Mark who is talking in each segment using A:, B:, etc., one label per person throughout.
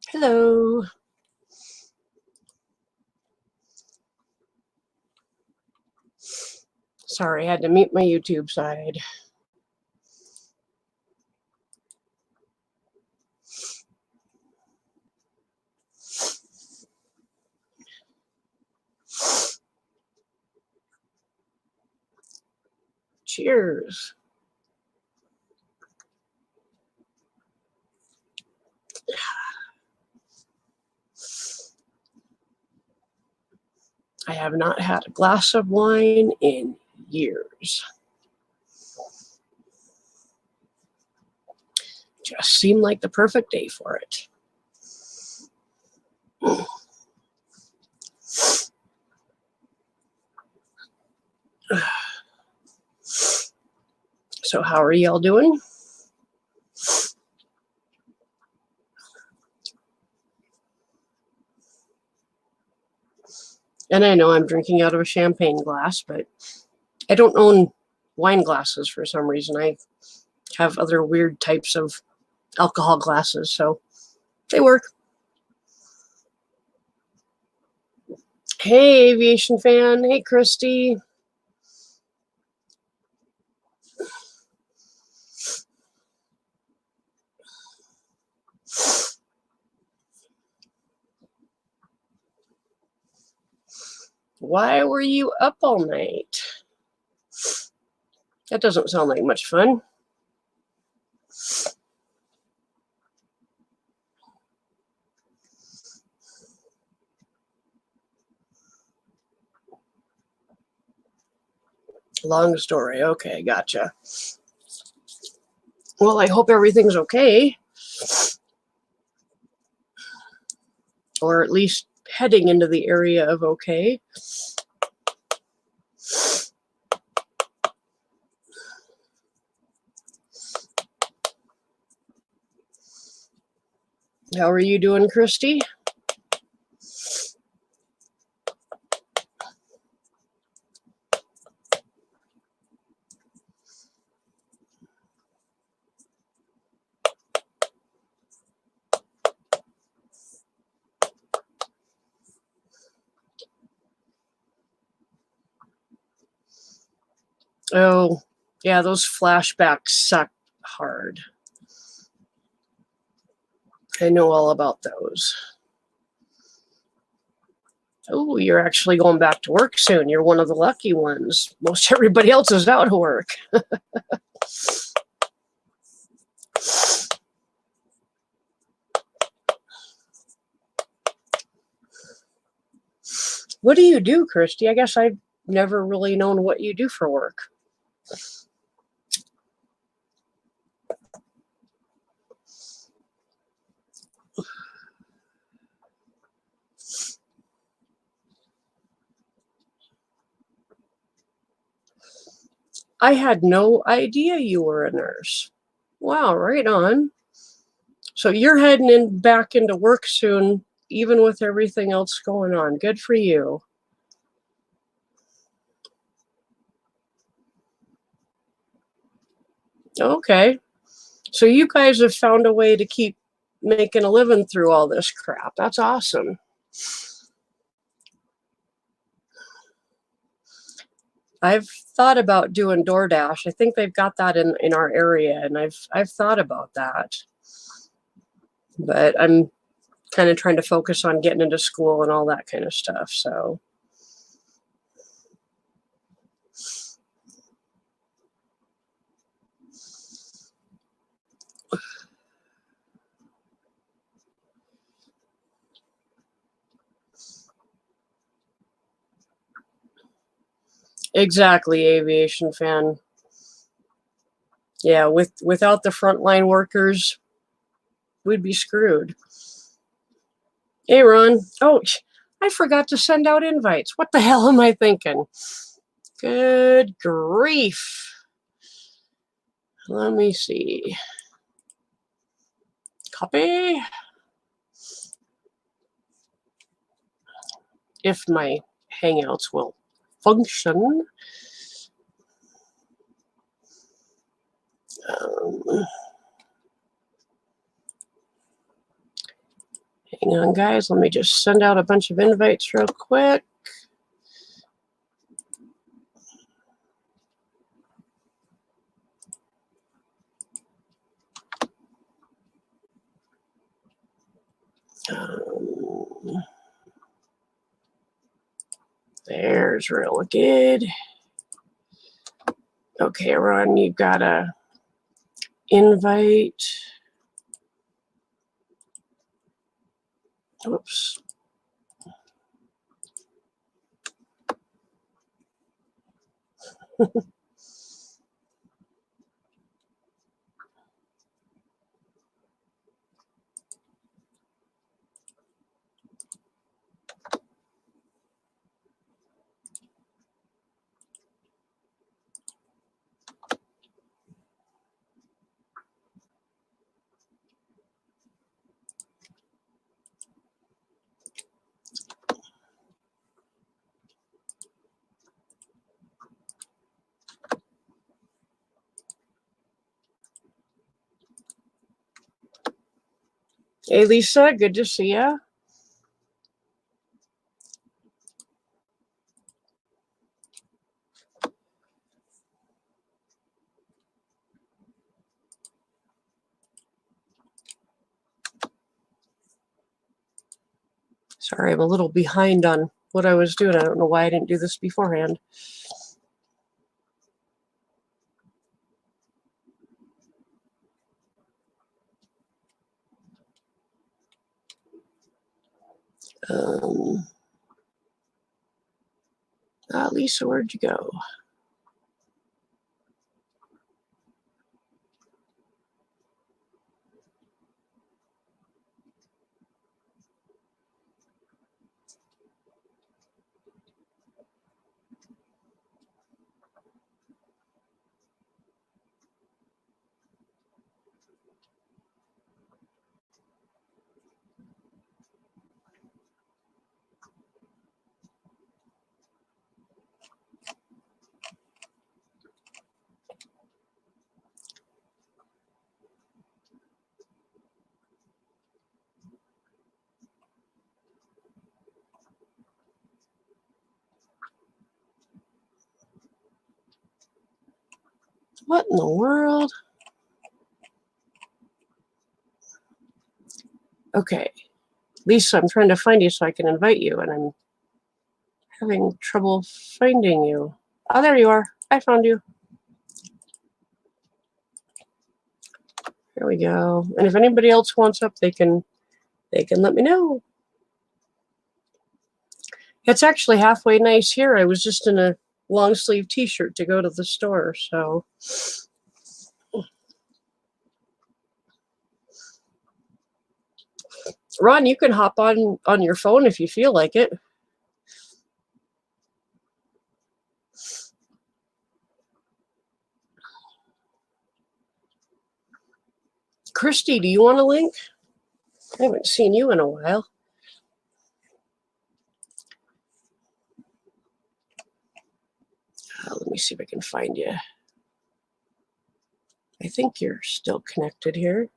A: Hello. Sorry, I had to mute my YouTube side. Cheers. I have not had a glass of wine in years. Just seemed like the perfect day for it. So how are y'all doing? And I know I'm drinking out of a champagne glass, but I don't own wine glasses for some reason. I have other weird types of alcohol glasses, so they work. Hey, aviation fan. Hey, Christy. Why were you up all night? That doesn't sound like much fun. Long story. Okay, gotcha. Well, I hope everything's okay. Or at least heading into the area of okay. How are you doing, Christy? Oh, yeah, those flashbacks suck hard. I know all about those. Oh, you're actually going back to work soon. You're one of the lucky ones. Most everybody else is out of work. What do you do, Christy? I guess I've never really known what you do for work. I had no idea you were a nurse. Wow, right on. So you're heading back into work soon, even with everything else going on. Good for you. Okay. So you guys have found a way to keep making a living through all this crap. That's awesome. I've thought about doing DoorDash. I think they've got that in our area, and I've thought about that. But I'm kind of trying to focus on getting into school and all that kind of stuff. So exactly, aviation fan. Yeah, without the frontline workers, we'd be screwed. Hey, Ron. Oh, I forgot to send out invites. What the hell am I thinking? Good grief. Let me see. Copy. If my Hangouts will function. Um, Hang on, guys. Let me just send out a bunch of invites real quick. There's real good. Okay, Ron, you got a invite. Oops. Hey, Lisa, good to see you. Sorry, I'm a little behind on what I was doing. I don't know why I didn't do this beforehand. Lisa, where'd you go? What in the world? Okay. Lisa, I'm trying to find you so I can invite you, and I'm having trouble finding you. Oh, there you are. I found you. There we go. And if anybody else wants up, they can let me know. It's actually halfway nice here. I was just in a long sleeve t-shirt to go to the store, so Ron, you can hop on your phone if you feel like it. Christy, do you want a link? I haven't seen you in a while. Let me see if I can find you. I think you're still connected here.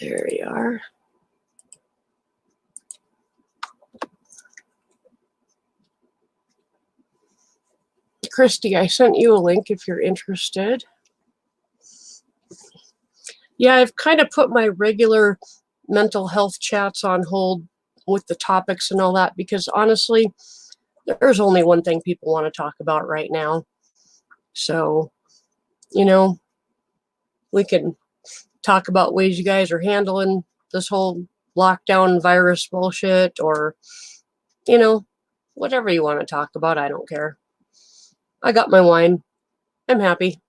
A: There you are. Christy, I sent you a link if you're interested. Yeah, I've kind of put my regular mental health chats on hold with the topics and all that because honestly, there's only one thing people want to talk about right now. So, you know, we can talk about ways you guys are handling this whole lockdown virus bullshit or, you know, whatever you want to talk about. I don't care. I got my wine. I'm happy.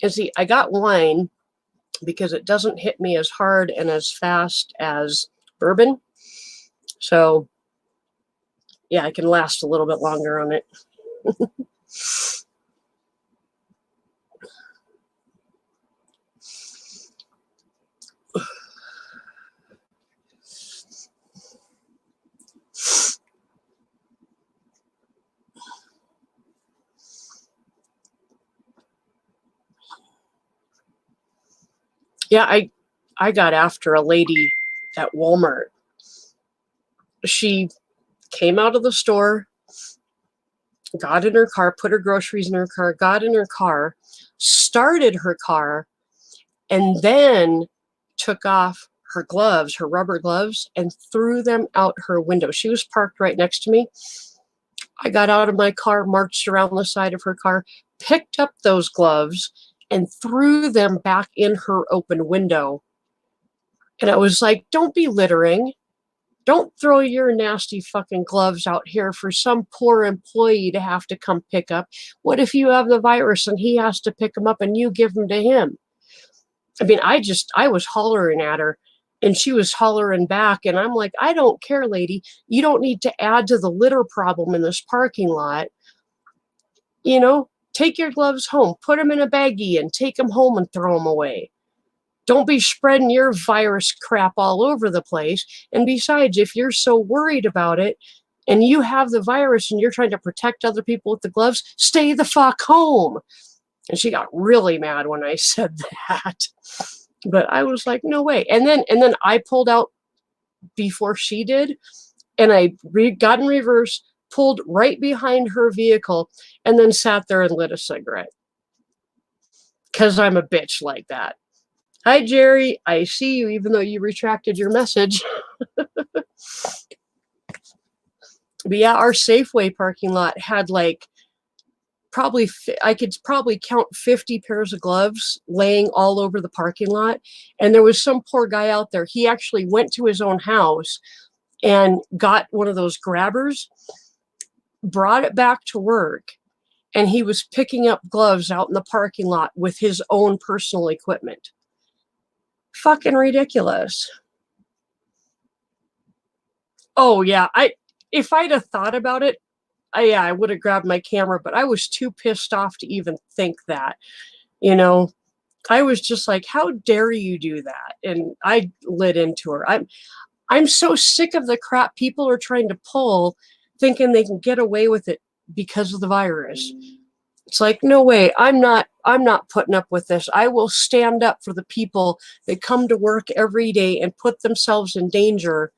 A: And see, I got wine because it doesn't hit me as hard and as fast as bourbon. So, yeah, I can last a little bit longer on it. Yeah, I got after a lady at Walmart. She came out of the store, got in her car, put her groceries in her car, got in her car, started her car, and then took off her gloves, her rubber gloves, and threw them out her window. She was parked right next to me. I got out of my car, marched around the side of her car, picked up those gloves, and threw them back in her open window. And I was like, don't be littering. Don't throw your nasty fucking gloves out here for some poor employee to have to come pick up. What if you have the virus and he has to pick them up and you give them to him? I mean, I was hollering at her and she was hollering back. And I'm like, I don't care, lady. You don't need to add to the litter problem in this parking lot. You know, take your gloves home, put them in a baggie and take them home and throw them away. Don't be spreading your virus crap all over the place. And besides, if you're so worried about it and you have the virus and you're trying to protect other people with the gloves, stay the fuck home. And she got really mad when I said that. But I was like, no way. And then I pulled out before she did, and I got in reverse, pulled right behind her vehicle, and then sat there and lit a cigarette. Because I'm a bitch like that. Hi, Jerry. I see you, even though you retracted your message. But yeah, our Safeway parking lot had like I could probably count 50 pairs of gloves laying all over the parking lot. And there was some poor guy out there. He actually went to his own house and got one of those grabbers, brought it back to work, and he was picking up gloves out in the parking lot with his own personal equipment. Fucking ridiculous. Oh yeah, if I'd have thought about it, I would have grabbed my camera, but I was too pissed off to even think that. You know, I was just like, how dare you do that? And I lit into her. I'm so sick of the crap people are trying to pull, thinking they can get away with it because of the virus. It's like, no way. I'm not putting up with this. I will stand up for the people that come to work every day and put themselves in danger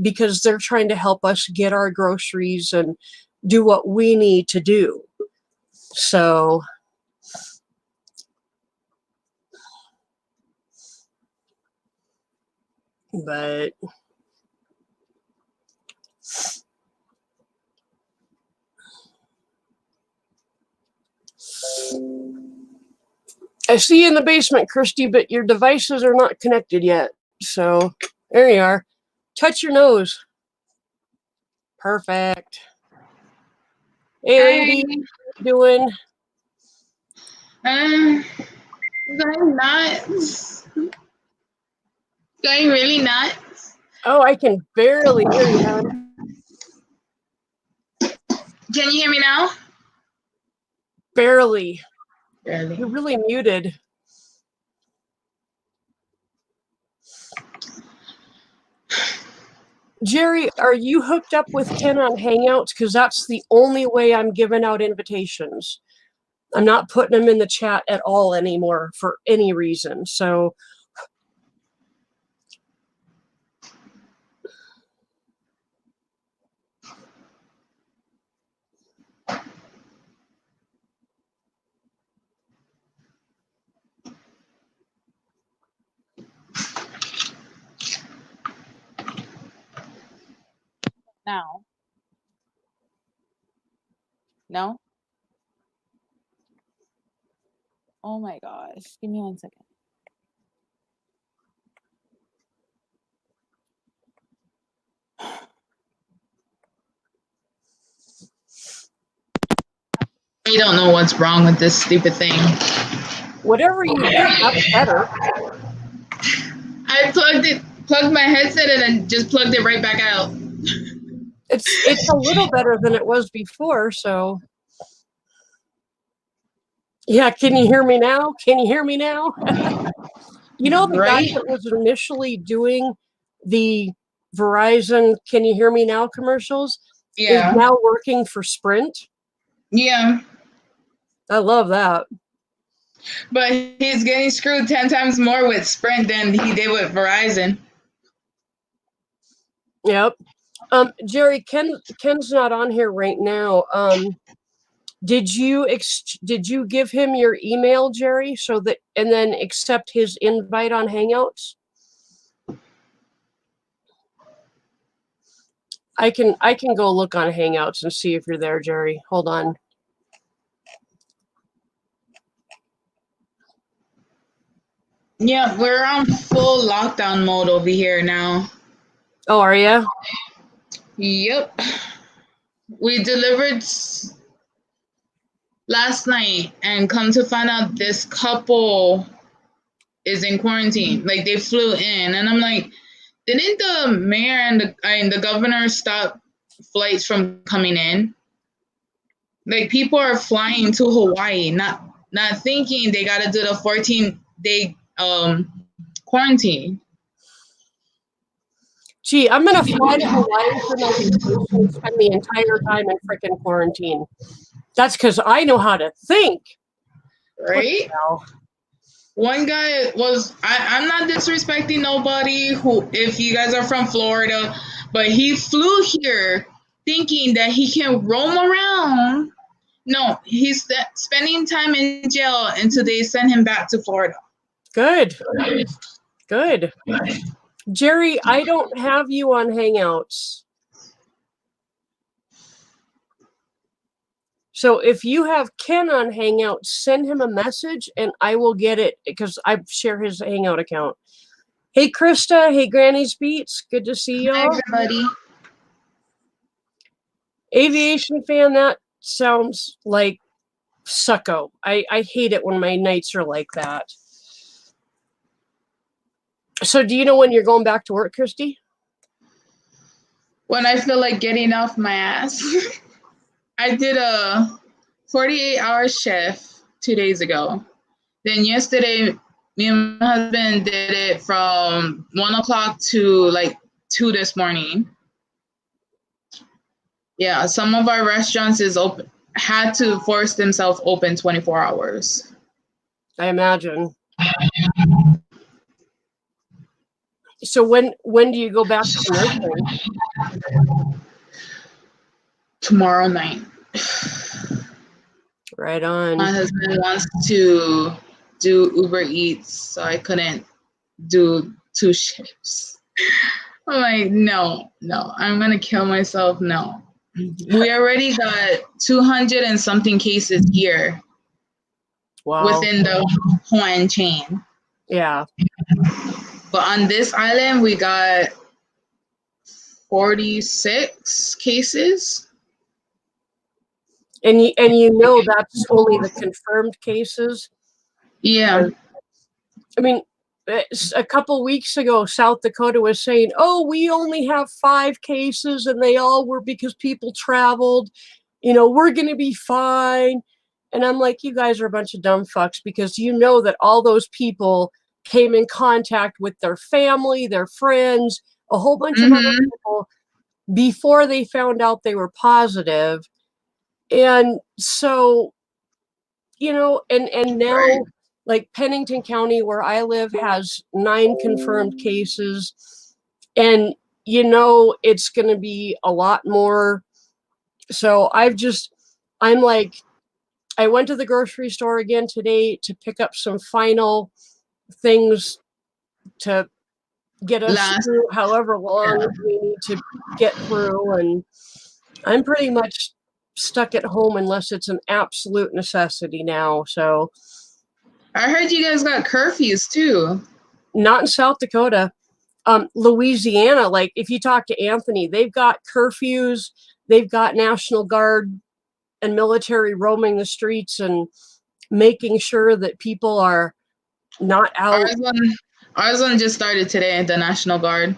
A: because they're trying to help us get our groceries and do what we need to do. So but I see you in the basement, Christy, but your devices are not connected yet. So there you are. Touch your nose. Perfect. Hey, lady, how you doing?
B: Going nuts. Going really nuts.
A: Oh, I can barely hear you, hon.
B: Can you hear me now?
A: Barely.
B: Barely.
A: You're really muted. Jerry, are you hooked up with Ken on Hangouts? Because that's the only way I'm giving out invitations. I'm not putting them in the chat at all anymore for any reason. So
C: now. No? Oh my gosh. Give me 1 second.
B: You don't know what's wrong with this stupid thing.
A: whatever you did, that's better.
B: I plugged my headset in and just plugged it right back out.
A: It's a little better than it was before, so yeah, can you hear me now? Can you hear me now? You know, the guy that was initially doing the Verizon Can You Hear Me Now commercials is now working for Sprint.
B: Yeah.
A: I love that.
B: But he's getting screwed 10 times more with Sprint than he did with Verizon.
A: Yep. Jerry, Ken's not on here right now. Did you give him your email, Jerry, so that and then accept his invite on Hangouts? I can go look on Hangouts and see if you're there, Jerry. Hold on.
B: Yeah, we're on full lockdown mode over here now.
A: Oh, are you?
B: Yep. We delivered last night, and come to find out this couple is in quarantine. Like, they flew in, and I'm like, didn't the mayor and the governor stop flights from coming in? Like, people are flying to Hawaii, not thinking they got to do the 14-day quarantine.
A: Gee, I'm gonna fly to Hawaii for my vacation and spend the entire time in frickin' quarantine. That's because I know how to think.
B: Right? One guy was, I'm not disrespecting nobody who, if you guys are from Florida, but he flew here thinking that he can roam around. No, he's spending time in jail until they send him back to Florida.
A: Good. Good. Jerry, I don't have you on Hangouts. So if you have Ken on Hangouts, send him a message and I will get it because I share his Hangout account. Hey, Krista. Hey, Granny's Beats. Good to see you.
B: Hi, everybody.
A: Aviation fan, that sounds like sucko. I hate it when my nights are like that. So do you know when you're going back to work, Christy?
B: When I feel like getting off my ass. I did a 48-hour shift 2 days ago. Then yesterday, me and my husband did it from 1 o'clock to like 2 this morning. Yeah, some of our restaurants had to force themselves open 24 hours.
A: I imagine. So when do you go back to nursing?
B: Tomorrow night.
A: Right on.
B: My husband wants to do Uber Eats, so I couldn't do 2 shifts. I'm like, no, I'm gonna kill myself. No. We already got 200 and something cases here. Wow. Within the Hawaiian chain.
A: Yeah.
B: But on this island, we got 46 cases.
A: And you know that's only the confirmed cases?
B: Yeah.
A: I mean, a couple weeks ago, South Dakota was saying, oh, we only have 5 cases and they all were because people traveled. You know, we're going to be fine. And I'm like, you guys are a bunch of dumb fucks because you know that all those people came in contact with their family, their friends, a whole bunch of other people before they found out they were positive. And so, you know, and now, right. Like Pennington County, where I live, has 9 confirmed cases. And, you know, it's going to be a lot more. So I'm like, I went to the grocery store again today to pick up some final things to get us through however long we need to get through. And I'm pretty much stuck at home unless it's an absolute necessity now. So
B: I heard you guys got curfews too.
A: Not in South Dakota. Louisiana, like if you talk to Anthony, they've got curfews, they've got National Guard and military roaming the streets and making sure that people are not out.
B: Ours one just started today, the National Guard.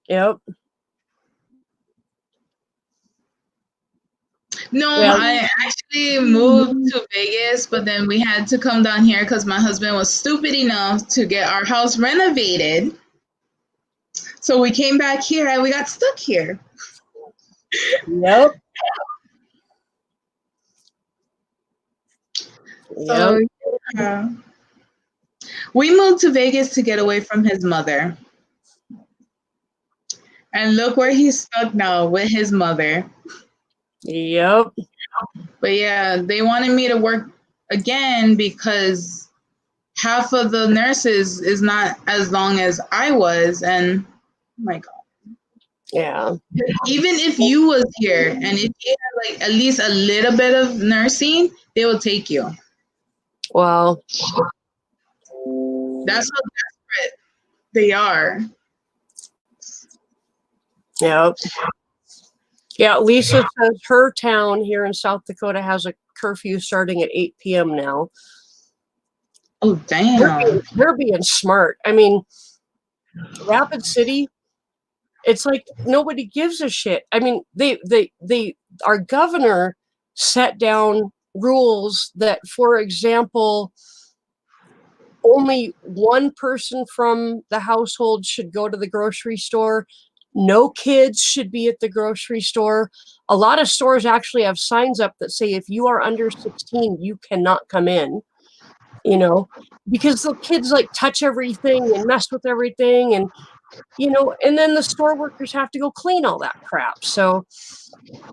A: Yep.
B: No, yeah. I actually moved to Vegas, but then we had to come down here because my husband was stupid enough to get our house renovated. So we came back here and we got stuck here.
A: Yep.
B: So yeah. We moved to Vegas to get away from his mother. And look where he's stuck now with his mother.
A: Yep.
B: But yeah, they wanted me to work again because half of the nurses is not as long as I was. And oh my God.
A: Yeah.
B: Even if you was here and if you had like at least a little bit of nursing, they will take you.
A: Well,
B: That's how desperate they are.
A: yep. Yeah, Lisa says her town here in South Dakota has a curfew starting at 8 p.m. now.
B: Oh damn.
A: They're being smart. I mean, Rapid City, it's like nobody gives a shit. I mean, our governor set down rules that, for example, only one person from the household should go to the grocery store. No kids should be at the grocery store. A lot of stores actually have signs up that say if you are under 16, you cannot come in, you know, because the kids like touch everything and mess with everything. And, you know, and then the store workers have to go clean all that crap. So,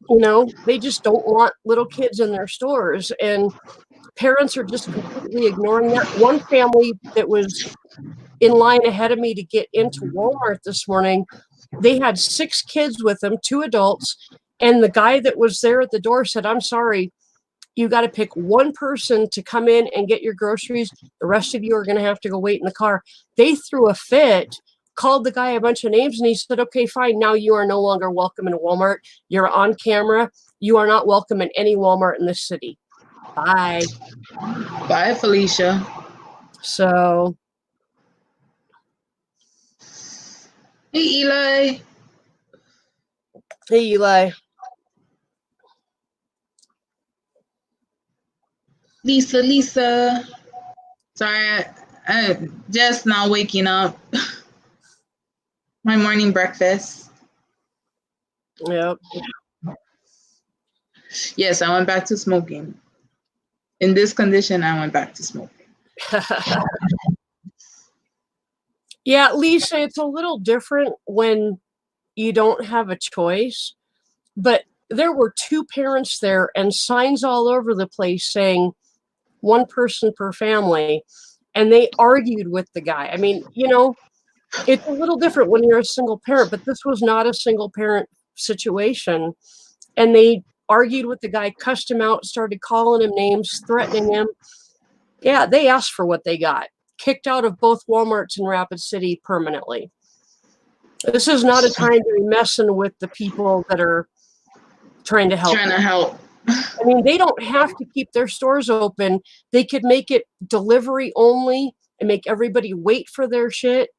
A: you know, they just don't want little kids in their stores. And parents are just completely ignoring that. One family that was in line ahead of me to get into Walmart this morning, they had 6 kids with them, 2 adults, and the guy that was there at the door said, "I'm sorry, you got to pick one person to come in and get your groceries. The rest of you are going to have to go wait in the car." They threw a fit, called the guy a bunch of names, and he said, "Okay, fine. Now you are no longer welcome in Walmart. You're on camera. You are not welcome in any Walmart in this city. Bye."
B: Bye, Felicia.
A: So,
B: hey, Eli.
A: hey, Eli.
B: Lisa. Sorry, I just now waking up. My morning breakfast.
A: Yep.
B: Yes, I went back to smoking. In this condition, I went back to smoking.
A: Yeah, Lisa, it's a little different when you don't have a choice, but there were 2 parents there and signs all over the place saying 1 person per family, and they argued with the guy. I mean, you know, it's a little different when you're a single parent, but this was not a single parent situation, and they argued with the guy, cussed him out, started calling him names, threatening him. Yeah, they asked for what they got. Kicked out of both Walmarts in Rapid City permanently. This is not a time to be messing with the people that are trying to help. I mean, they don't have to keep their stores open. They could make it delivery only and make everybody wait for their shit,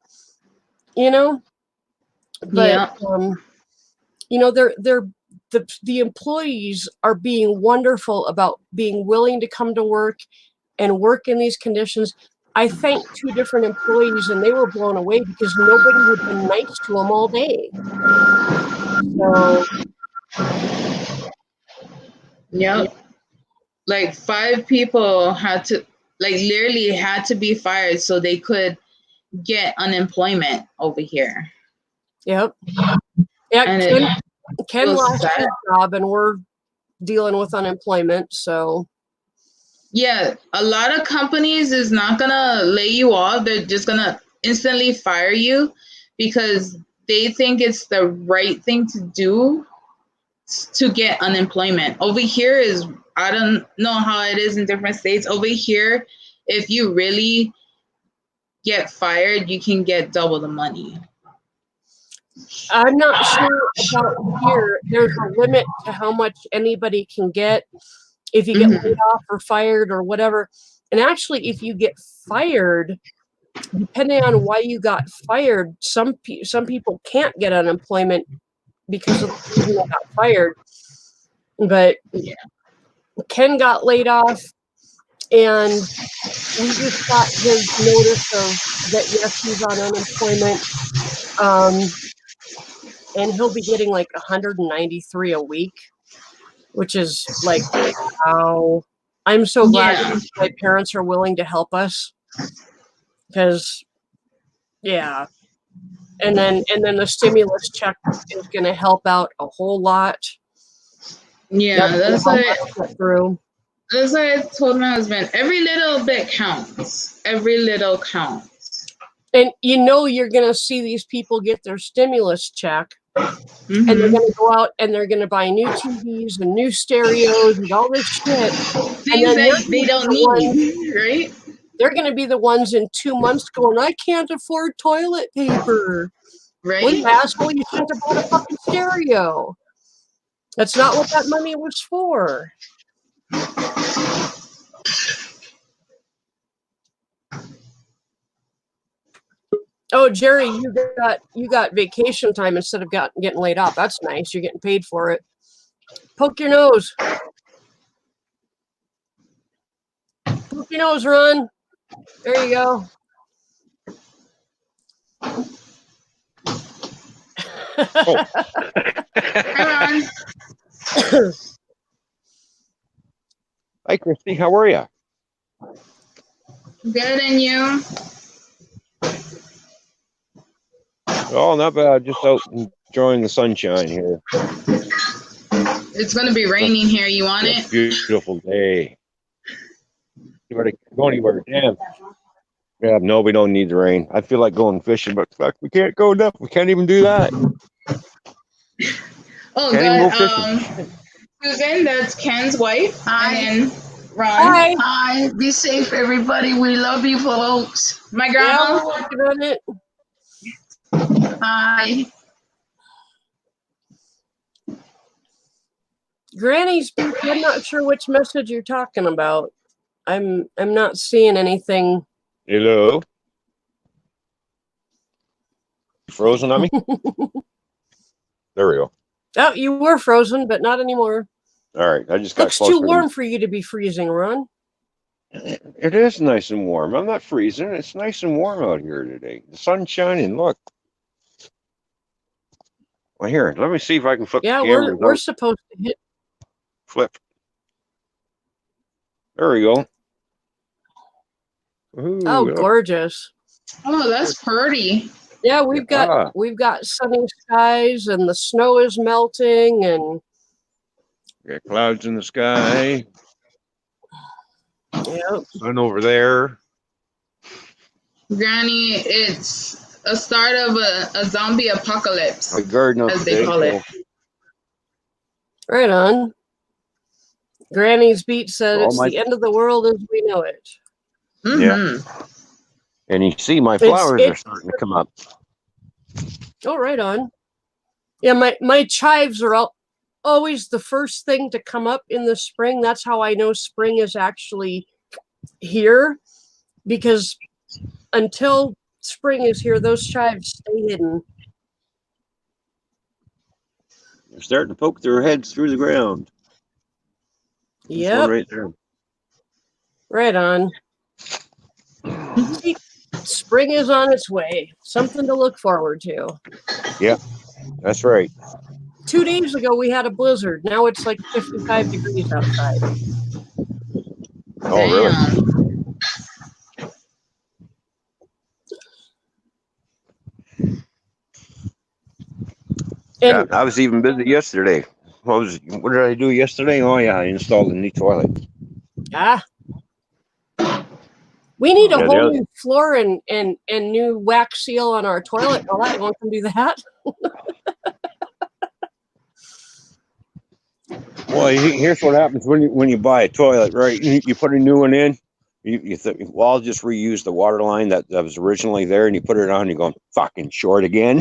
A: you know? But, you know, the employees are being wonderful about being willing to come to work and work in these conditions. I thanked 2 different employees and they were blown away because nobody had been nice to them all day. So,
B: yep. Like 5 people had to, like literally had to be fired so they could get unemployment over here.
A: Yep. Yeah, Ken lost his job and we're dealing with unemployment, so.
B: Yeah, a lot of companies is not gonna lay you off. They're just gonna instantly fire you because they think it's the right thing to do to get unemployment. Over here is, I don't know how it is in different states. Over here, if you really get fired, you can get double the money.
A: I'm not sure about here. There's a limit to how much anybody can get if you get laid off or fired or whatever. And actually, if you get fired, depending on why you got fired, some people can't get unemployment because of the reason they got fired. But yeah, Ken got laid off, and we just got his notice of that, yes, he's on unemployment. And he'll be getting like $193 a week, which is like, wow. I'm so glad
B: Yeah.
A: that my parents are willing to help us because, yeah. And then the stimulus check is going to help out a whole lot.
B: Yeah,
A: That's
B: that's
A: gonna
B: why
A: help us get through.
B: I told my husband, every little bit counts. Every little counts.
A: And you're going to see these people get their stimulus check, and they're
B: Mm-hmm.
A: going to go out and they're going to buy new TVs and new stereos and all this shit.
B: Things
A: then
B: that they don't need, right?
A: They're going to be the ones in 2 months going, I can't afford toilet paper. Well,
B: Right?
A: you asshole, you shouldn't have bought a fucking stereo. That's not what that money was for. Oh, Jerry, you got vacation time instead of getting laid off. That's nice. You're getting paid for it. Poke your nose. Poke your nose, Ron. There you go.
D: Oh.
B: Hi, Ron.
D: Hi, Christy. How are you?
B: Good, and you?
D: Oh, not bad. Just out enjoying the sunshine here.
B: It's going to be raining here. You want
D: It's a
B: it?
D: beautiful day. You better go anywhere. Damn. Yeah, no, we don't need the rain. I feel like going fishing, but fuck, we can't go enough. We can't even do that.
B: Oh,
D: Can't even go
B: good.
D: fishing.
B: Susan, that's Ken's wife.
E: Hi.
B: And then Ron.
A: Hi.
E: Hi, be safe, everybody. We love you, folks.
B: My
A: Yeah,
B: grandma.
A: we're working on it.
E: Hi.
A: Granny's Beach, I'm not sure which message you're talking about. I'm not seeing anything.
D: Hello. You frozen on me? There we go.
A: Oh, you were frozen, but not anymore.
D: All right. I just got
A: Looks
D: closer.
A: too warm for you to be freezing, Ron.
D: It is nice and warm. I'm not freezing. It's nice and warm out here today. The sun's shining. Look. Well, here, let me see if I can flip
A: Yeah,
D: the camera.
A: we're supposed to hit.
D: Flip. There we go. Ooh,
A: Oh,
D: look.
A: gorgeous.
B: Oh, that's pretty.
A: Yeah, we've
D: Yeah.
A: got sunny skies and the snow is melting and
D: Got clouds in the sky.
A: yeah.
D: Sun over there.
B: Granny, it's a start of a zombie apocalypse.
D: My garden out
B: As they
D: today,
B: call it.
A: Right on. Granny's Beach said
D: Oh,
A: it's the end of the world as we know it.
B: Mm-hmm.
D: And you see my
A: It's-
D: flowers are
A: it's-
D: starting to come up.
A: Oh, right on. Yeah, my chives are always the first thing to come up in the spring. That's how I know spring is actually here, because until spring is here, those chives stay hidden.
D: They're starting to poke their heads through the ground. This one
A: Yep,
D: right there.
A: right on. See, spring is on its way. Something to look forward to.
D: That's right.
A: 2 days ago, we had a blizzard. Now it's like 55 degrees outside.
D: Oh, really?
B: Damn.
D: Yeah,
A: And
D: I was even busy yesterday. What did I do yesterday? Oh yeah, I installed a new toilet.
A: we need a
D: Yeah, the
A: whole
D: other-
A: new floor and new wax seal on our toilet. All that, you want to do that?
D: Well, here's what happens when you buy a toilet, right? You put a new one in. You think, well, I'll just reuse the water line that was originally there, and you put it on. You're going fucking short again.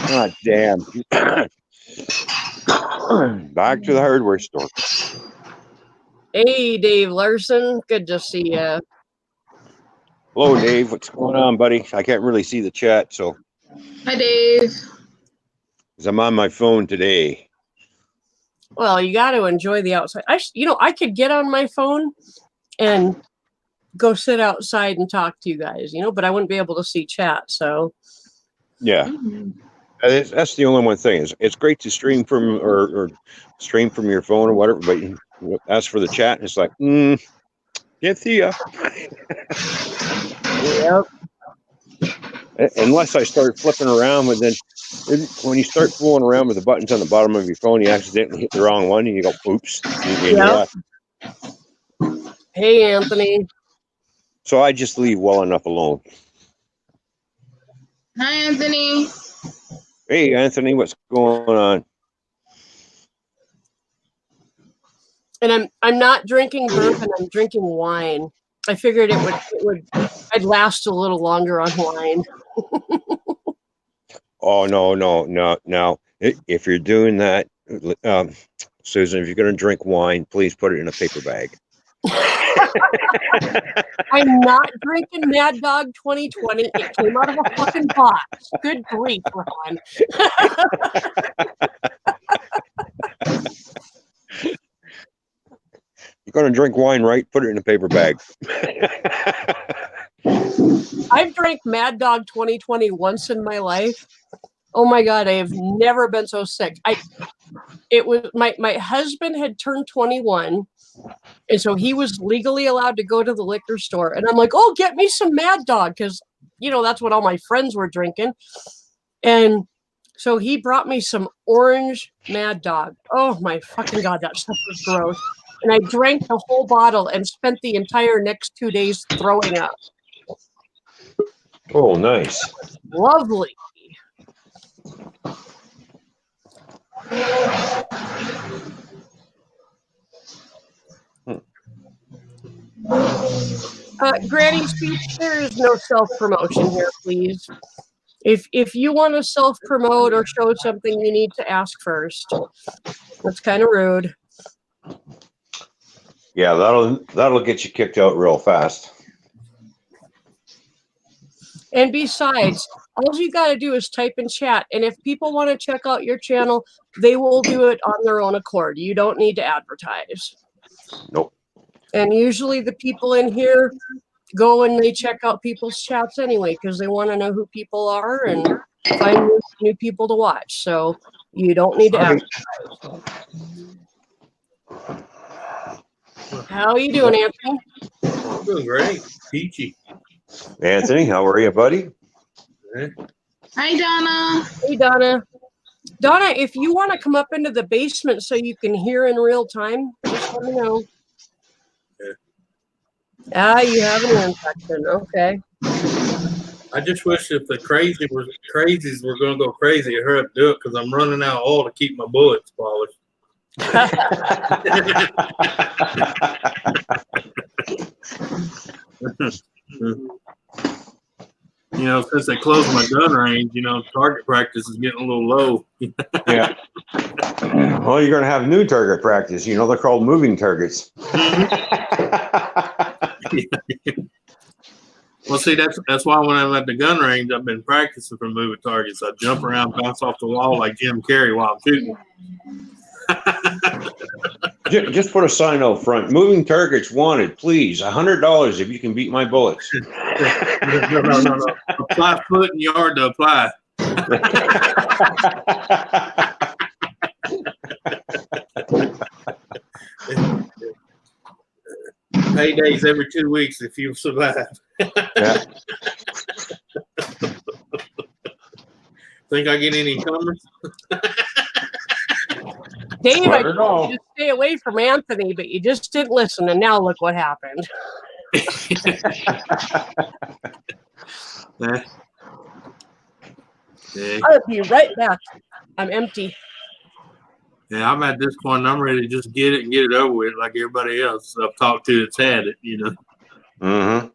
D: God damn. Back to the hardware store.
A: Hey, Dave Larson. Good to see you.
D: Hello, Dave. What's going on, buddy? I can't really see the chat, so
B: Hi, Dave.
D: 'cause I'm on my phone today.
A: Well, you got to enjoy the outside. I could get on my phone and go sit outside and talk to you guys, but I wouldn't be able to see chat. So
D: Yeah.
B: Mhm.
D: That's the only one thing. It's great to stream from or stream from your phone or whatever, but as for the chat, it's like, get the
A: Yep.
D: unless I start flipping around, but then when you start fooling around with the buttons on the bottom of your phone, you accidentally hit the wrong one, and you go, "Oops!" And you're
A: Yep.
D: left.
A: Hey, Anthony.
D: So I just leave well enough alone.
B: Hi, Anthony.
D: Hey, Anthony, what's going on?
A: And I'm not drinking bourbon. I'm drinking wine. I figured I'd last a little longer on wine.
D: Oh no! If you're doing that, Susan, if you're going to drink wine, please put it in a paper bag.
A: I'm not drinking Mad Dog 2020. It came out of a fucking box. Good grief, Ron.
D: You're going to drink wine, right? Put it in a paper bag.
A: I've drank Mad Dog 2020 once in my life. Oh my God, I have never been so sick. It was my husband had turned 21, and so he was legally allowed to go to the liquor store. And I'm like, oh, get me some Mad Dog, because that's what all my friends were drinking. And so he brought me some orange Mad Dog. Oh my fucking God, that stuff was gross. And I drank the whole bottle and spent the entire next 2 days throwing up.
D: Oh, nice.
A: Lovely. Granny Speech, there is no self-promotion here, please. If you want to self-promote or show something, you need to ask first. That's kind of rude.
D: Yeah, that'll get you kicked out real fast.
A: And besides, all you got to do is type in chat. And if people want to check out your channel, they will do it on their own accord. You don't need to advertise.
D: Nope.
A: And usually the people in here go and they check out people's chats anyway, because they want to know who people are and find new people to watch. So you don't need to advertise. How are you doing, Anthony?
F: I'm doing great. Peachy.
D: Anthony, how are you, buddy?
B: Hi, Donna.
A: Hey, Donna. Donna, if you want to come up into the basement so you can hear in real time, just let me know.
F: Yeah.
A: You have an infection. Okay.
F: I just wish if the crazies were going to go crazy, hurry up do it, because I'm running out of oil to keep my bullets polished. Since they closed my gun range, target practice is getting a little low.
D: Yeah. Well, you're going to have new target practice. They're called moving targets.
F: Well, see, that's why when I'm at the gun range, I've been practicing for moving targets. I jump around, bounce off the wall like Jim Carrey while I'm shooting.
D: Just put a sign out front. Moving targets wanted, please. $100 if you can beat my bullets.
F: No. Apply foot and yard to apply. Paydays every 2 weeks if you survive.
D: Yeah.
F: Think I get any comers?
A: Dave, I told you to stay away from Anthony, but you just didn't listen, and now look what happened. I'll be right back. I'm empty.
F: Yeah, I'm at this point. I'm ready to just get it and get it over with, like everybody else I've talked to that's had it.
D: Mm-hmm.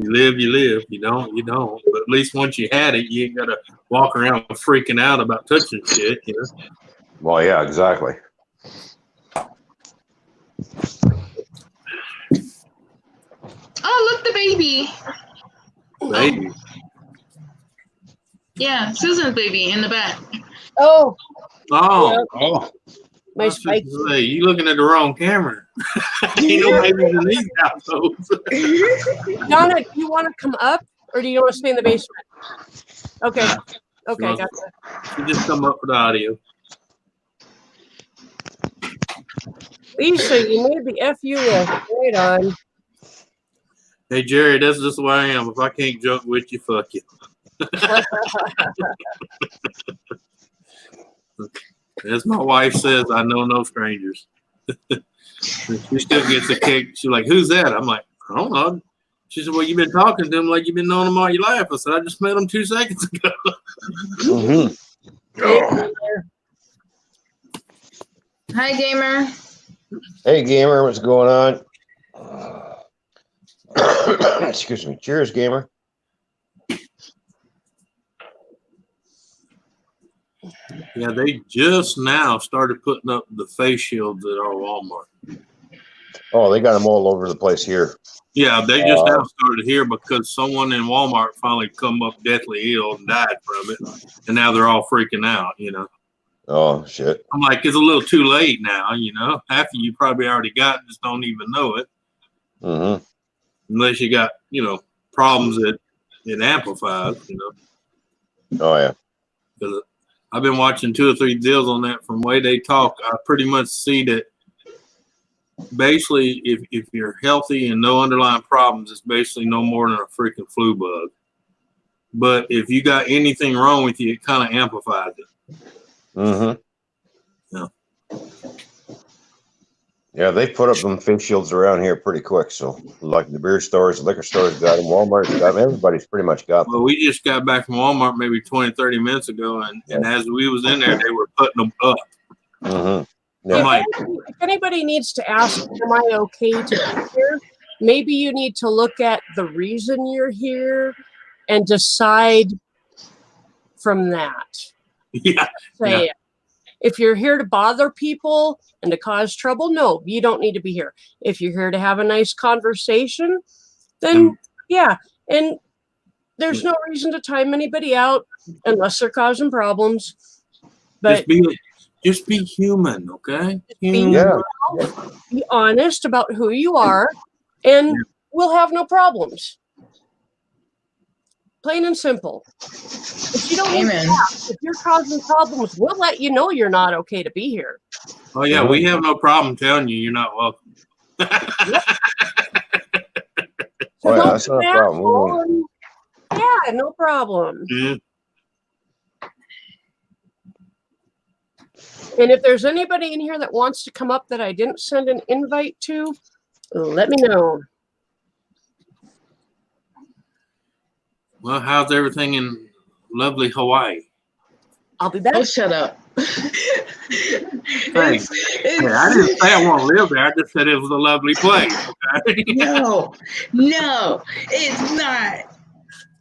F: You live, you live. You don't, you don't. But at least once you had it, you ain't got to walk around freaking out about touching shit.
D: Well, yeah, exactly.
B: Oh, look, the baby.
F: Baby.
B: Yeah, Susan's baby in the back.
A: Oh,
F: Oh,
D: Oh,
A: my
F: I was
A: spike.
F: just gonna say, you looking at the wrong camera. Ain't no babies in these households.
A: Donna, do you want to come up, or do you want to stay in the basement? Okay. Okay,
F: Well,
A: gotcha.
F: She just come up with the audio.
A: Lisa, you made the FU list. Right on.
F: Hey Jerry, that's just the way I am. If I can't joke with you, fuck you. As my wife says, I know no strangers. She still gets a kick. She's like, "Who's that?" I'm like, "I don't know." She said, "Well, you've been talking to them like you've been knowing them all your life." I said, "I just met them 2 seconds ago."
D: Mhm.
B: Hi, gamer.
D: Hey, gamer, what's going on? Excuse me. Cheers, gamer.
F: Yeah, they just now started putting up the face shields at our Walmart.
D: Oh, they got them all over the place here.
F: Yeah, they just now started here because someone in Walmart finally come up deathly ill and died from it, and now they're all freaking out.
D: Oh, shit.
F: I'm like, it's a little too late now. Half of you probably already got it, just don't even know it,
D: Mm-hmm.
F: unless you got problems that it amplifies.
D: Oh, yeah.
F: 'Cause I've been watching 2 or 3 deals on that. From the way they talk, I pretty much see that basically if you're healthy and no underlying problems, it's basically no more than a freaking flu bug. But if you got anything wrong with you, it kind of amplifies it.
D: Mm-hmm.
F: Yeah.
D: Yeah, they put up them face shields around here pretty quick. So, like the beer stores, the liquor stores got them, Walmart's got them, everybody's pretty much got them.
F: Well, we just got back from Walmart maybe 20, 30 minutes ago, and as we was in there, they were putting them up.
D: Mm-hmm.
F: I'm
D: Yeah.
F: like,
A: If anybody needs to ask, am I okay to be here? Maybe you need to look at the reason you're here and decide from that.
F: yeah,
A: Say,
F: Yeah.
A: if you're here to bother people and to cause trouble, no, you don't need to be here. If you're here to have a nice conversation, then yeah. And there's no reason to time anybody out unless they're causing problems. But
F: just be human, okay?
D: Yeah.
A: be honest about who you are, and we'll have no problems. Plain and simple. If you don't need to
B: Amen.
A: ask, if you're causing problems, we'll let you know you're not okay to be here.
F: Oh yeah, we have no problem telling you you're not welcome.
D: Oh, yeah,
A: don't
D: that's not
A: be
D: a problem. We won't.
A: asshole. Yeah, no problem.
F: Yeah.
A: And if there's anybody in here that wants to come up that I didn't send an invite to, let me know.
F: Well, how's everything in lovely Hawaii?
A: I'll be back.
B: Oh, shut up.
F: Hey, I didn't say I want to live there. I just said it was a lovely place. Okay?
B: No, it's not.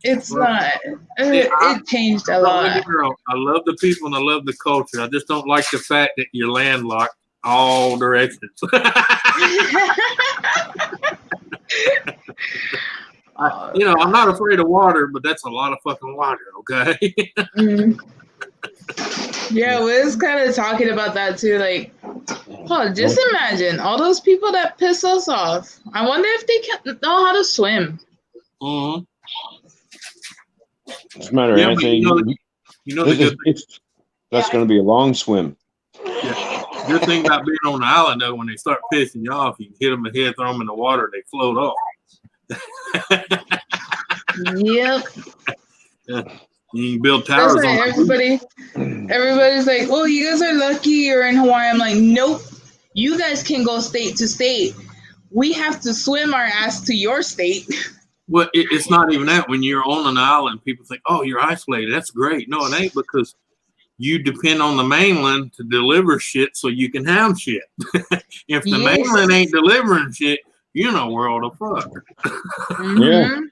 B: It's not. It changed a
F: Don't
B: lot.
F: get me wrong. I love the people and I love the culture. I just don't like the fact that you're landlocked all directions. I'm not afraid of water, but that's a lot of fucking water, okay?
B: Mm. Yeah, we was kind of talking about that too. Like, just imagine all those people that piss us off. I wonder if they can know how to swim.
F: Mm-hmm.
D: It's a matter of Anthony. That's going to be a long swim.
F: Yeah. Good thing about being on the island, though, when they start pissing you off, you can hit them in the head, throw them in the water, they float off.
B: Yep.
F: Yeah. You can build towers
B: That's why
F: on
B: everybody's like, oh, you guys are lucky you're in Hawaii. I'm like, nope. You guys can go state to state. We have to swim our ass to your state.
F: Well, it's not even that. When you're on an island, people think, oh, you're isolated. That's great. No, it ain't, because you depend on the mainland to deliver shit so you can have shit. If the mainland ain't delivering shit, you're in a world of fuck.
B: Mm-hmm.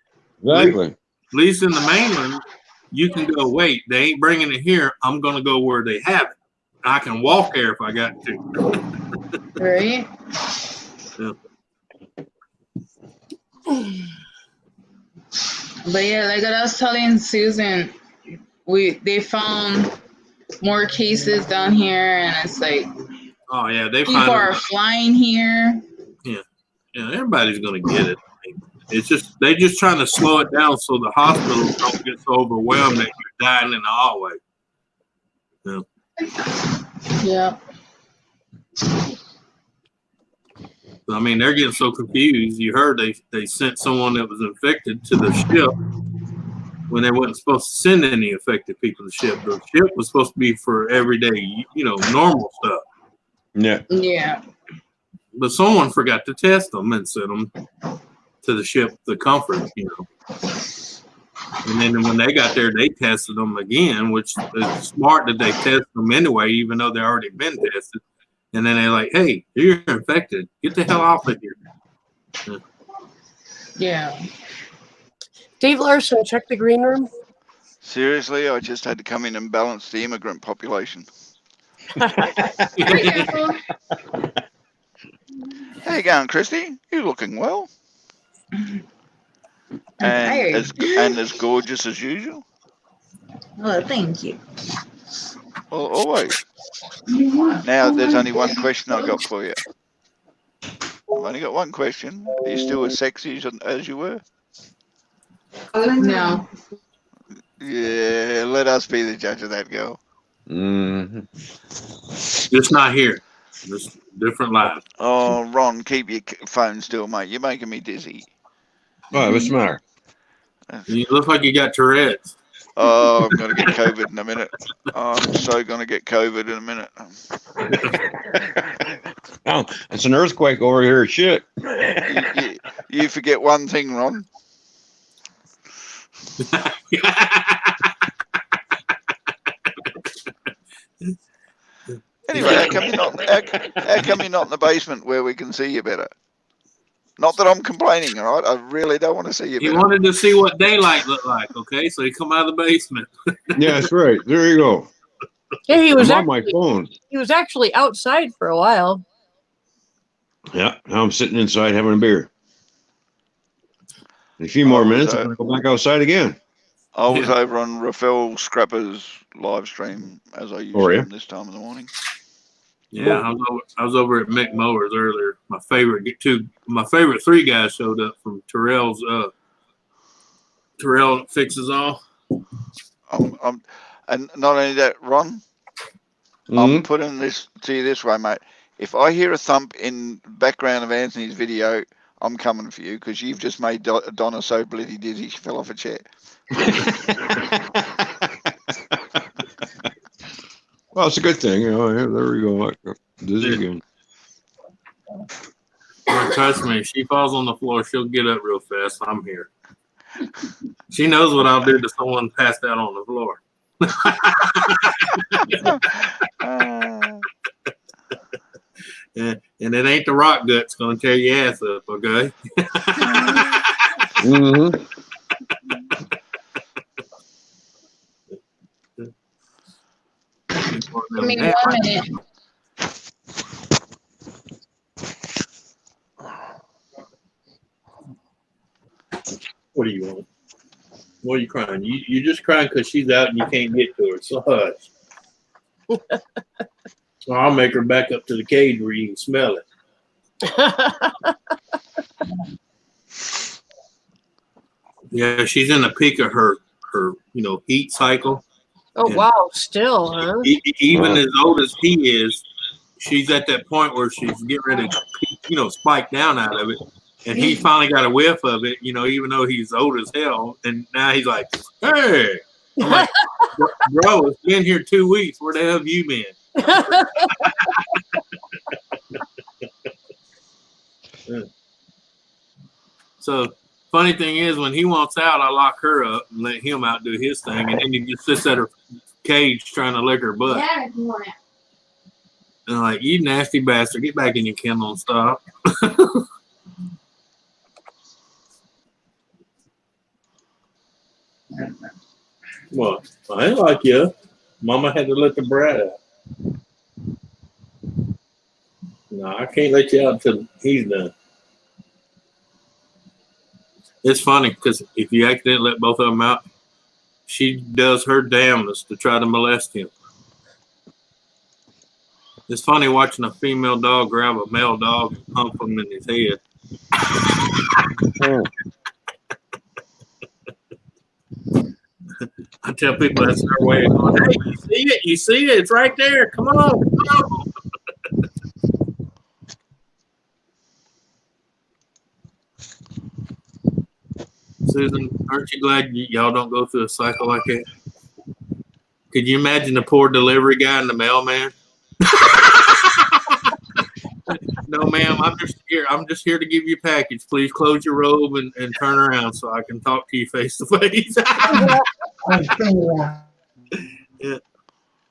D: Yeah, exactly.
F: At least in the mainland, you can go, wait, they ain't bringing it here. I'm going to go where they have it. I can walk there if I got to.
B: Right?
F: Yeah.
B: But yeah, like I was telling Susan, they found more cases down here, and it's like,
F: oh yeah,
B: people are flying here.
F: Yeah, everybody's gonna get it. It's just they just trying to slow it down so the hospitals don't get so overwhelmed that dying in the hallway.
B: Yeah.
F: I mean, they're getting so confused. You heard they sent someone that was infected to the ship when they wasn't supposed to send any affected people to the ship. The ship was supposed to be for everyday, normal stuff.
D: Yeah.
B: Yeah.
F: But someone forgot to test them and sent them to the ship, the Comfort, And then when they got there, they tested them again, which is smart that they test them anyway, even though they already been tested. And then they're like, hey, you're infected. Get the hell off of here.
B: Yeah.
A: Dave Larson, check the green room.
G: Seriously, I just had to come in and balance the immigrant population.
B: Yeah.
G: How you going, Christy? You looking well?
B: I'm
G: And
B: tired.
G: as gorgeous as usual?
B: Oh, thank you.
G: Well, always. Now, there's only one question I've got for you. I've only got one question. Are you still as sexy as you were?
B: No.
G: Yeah, let us be the judge of that, girl.
D: Mm-hmm.
F: Just not here. Just different life.
G: Oh, Ron, keep your phone still, mate. You're making me dizzy.
D: Well, what's the matter?
F: You look like you got Tourette's.
G: Oh, I'm going to get COVID in a minute. Oh, I'm so going to get COVID in a minute.
D: Oh, it's an earthquake over here. Shit.
G: You forget one thing, Ron. Anyway, how come you're not in the basement where we can see you better? Not that I'm complaining, all right? I really don't want to see you
F: He
G: better.
F: wanted to see what daylight looked like, okay? So he come out of the basement.
D: Yeah, that's right. There you go.
A: Yeah, he was
D: I'm on my phone.
A: he was actually outside for a while.
D: Yeah, now I'm sitting inside having a beer. In a few more minutes, I'm going to go back outside again.
G: I was
F: Yeah.
G: over on Rafael Scrapper's live stream as I
D: Oh,
G: usually
D: yeah?
G: am this time of the morning.
F: Yeah, I was over at Mick Mowers earlier. My favorite three guys showed up from Terrell's. Terrell Fixes All.
G: And not only that, Ron, I'm putting this to you this way, mate. If I hear a thump in the background of Anthony's video, I'm coming for you because you've just made Donna so bloody dizzy she fell off a chair.
D: Well, it's a good thing. Yeah, there we go. Dizzy again.
F: Trust me, if she falls on the floor, she'll get up real fast. I'm here. She knows what I'll do to someone passed out on the floor. And it ain't the rock guts going to tear your ass up, okay?
D: Mm-hmm.
B: Give me 1 minute.
F: What do you want? What are you crying? You're just crying because she's out and you can't get to her. So hush. So I'll make her back up to the cage where you can smell it. Yeah, she's in the peak of her heat cycle.
A: Oh,
F: Yeah.
A: wow. Still, huh?
F: Even as old as he is, she's at that point where she's getting ready to, spike down out of it. And he finally got a whiff of it, even though he's old as hell. And now he's like, hey. I'm like, bro, it's been here 2 weeks. Where the hell have you been? So, funny thing is, when he wants out, I lock her up and let him out do his thing. And then he just sits at her cage trying to lick her butt.
B: Yeah, if you want it.
F: And I'm like, you nasty bastard, get back in your kennel and stop. Well, I ain't like you. Mama had to let the brat out. No, I can't let you out until he's done. It's funny because if you accidentally let both of them out, she does her damnedest to try to molest him. It's funny watching a female dog grab a male dog and pump him in his head. I tell people that's their way of going, hey, you see it? You see it? It's right there. Come on. Come on. Susan, aren't you glad y'all don't go through a cycle like that? Could you imagine the poor delivery guy and the mailman? No, ma'am, I'm just here. I'm just here to give you a package. Please close your robe and turn around so I can talk to you face to face. Yeah.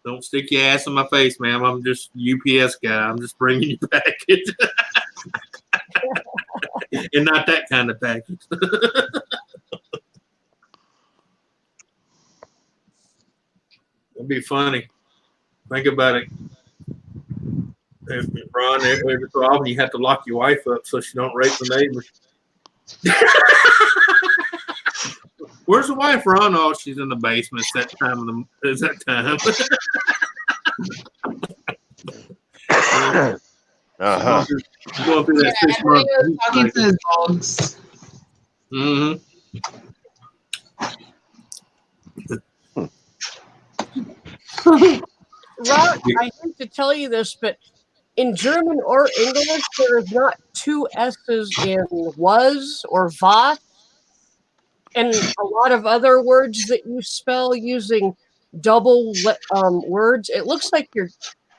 F: Don't stick your ass in my face, ma'am. I'm just UPS guy. I'm just bringing you a package. And not that kind of package. It'd be funny. Think about it. If Ron, every so often you have to lock your wife up so she don't rape the neighbors. Where's the wife, Ron? Oh, she's in the basement. It's that time of the. It's that time.
D: Uh-huh.
F: Going through that 6 months.
B: Anthony was talking to his dogs.
F: Mm-hmm.
A: Ron, I hate to tell you this, but in German or English, there is not two S's in was or was. And a lot of other words that you spell using double words, it looks like you're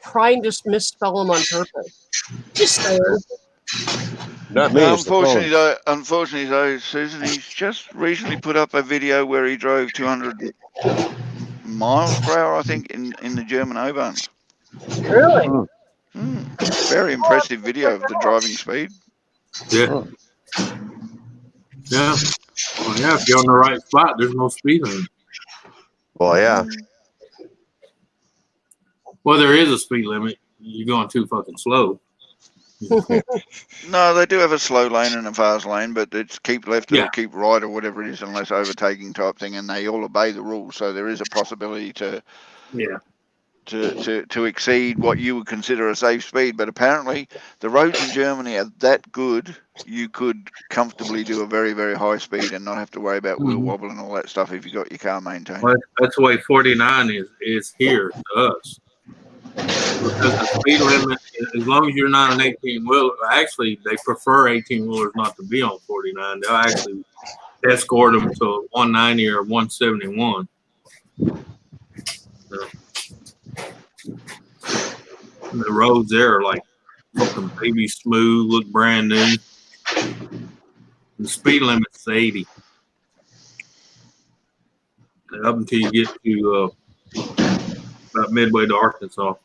A: trying to misspell them on purpose. Just saying.
D: Not me. it's the phone.
G: Unfortunately though, Susan, he's just recently put up a video where he drove 200 miles per hour, I think, in the German Autobahn.
A: Really?
G: Very impressive video of the driving speed.
F: Yeah. Yeah. Well, yeah, if you're on the right spot, there's no speed limit.
D: Well, yeah.
F: Well, there is a speed limit. You're going too fucking slow.
G: No, they do have a slow lane and a fast lane, but it's keep left
F: Yeah.
G: or keep right or whatever it is, unless overtaking type thing, and they all obey the rules. So there is a possibility to exceed what you would consider a safe speed. But apparently, the roads in Germany are that good, you could comfortably do a very, very high speed and not have to worry about wheel wobble and all that stuff if you got your car maintained.
F: Well, that's the way 49 is here to us. Because the speed limit, as long as you're not an 18-wheeler, actually, they prefer 18-wheelers not to be on 49. They'll actually escort them to 190 or 171. So, the roads there are like fucking baby smooth, look brand new. The speed limit's 80. Up until you get to about midway to Arkansas.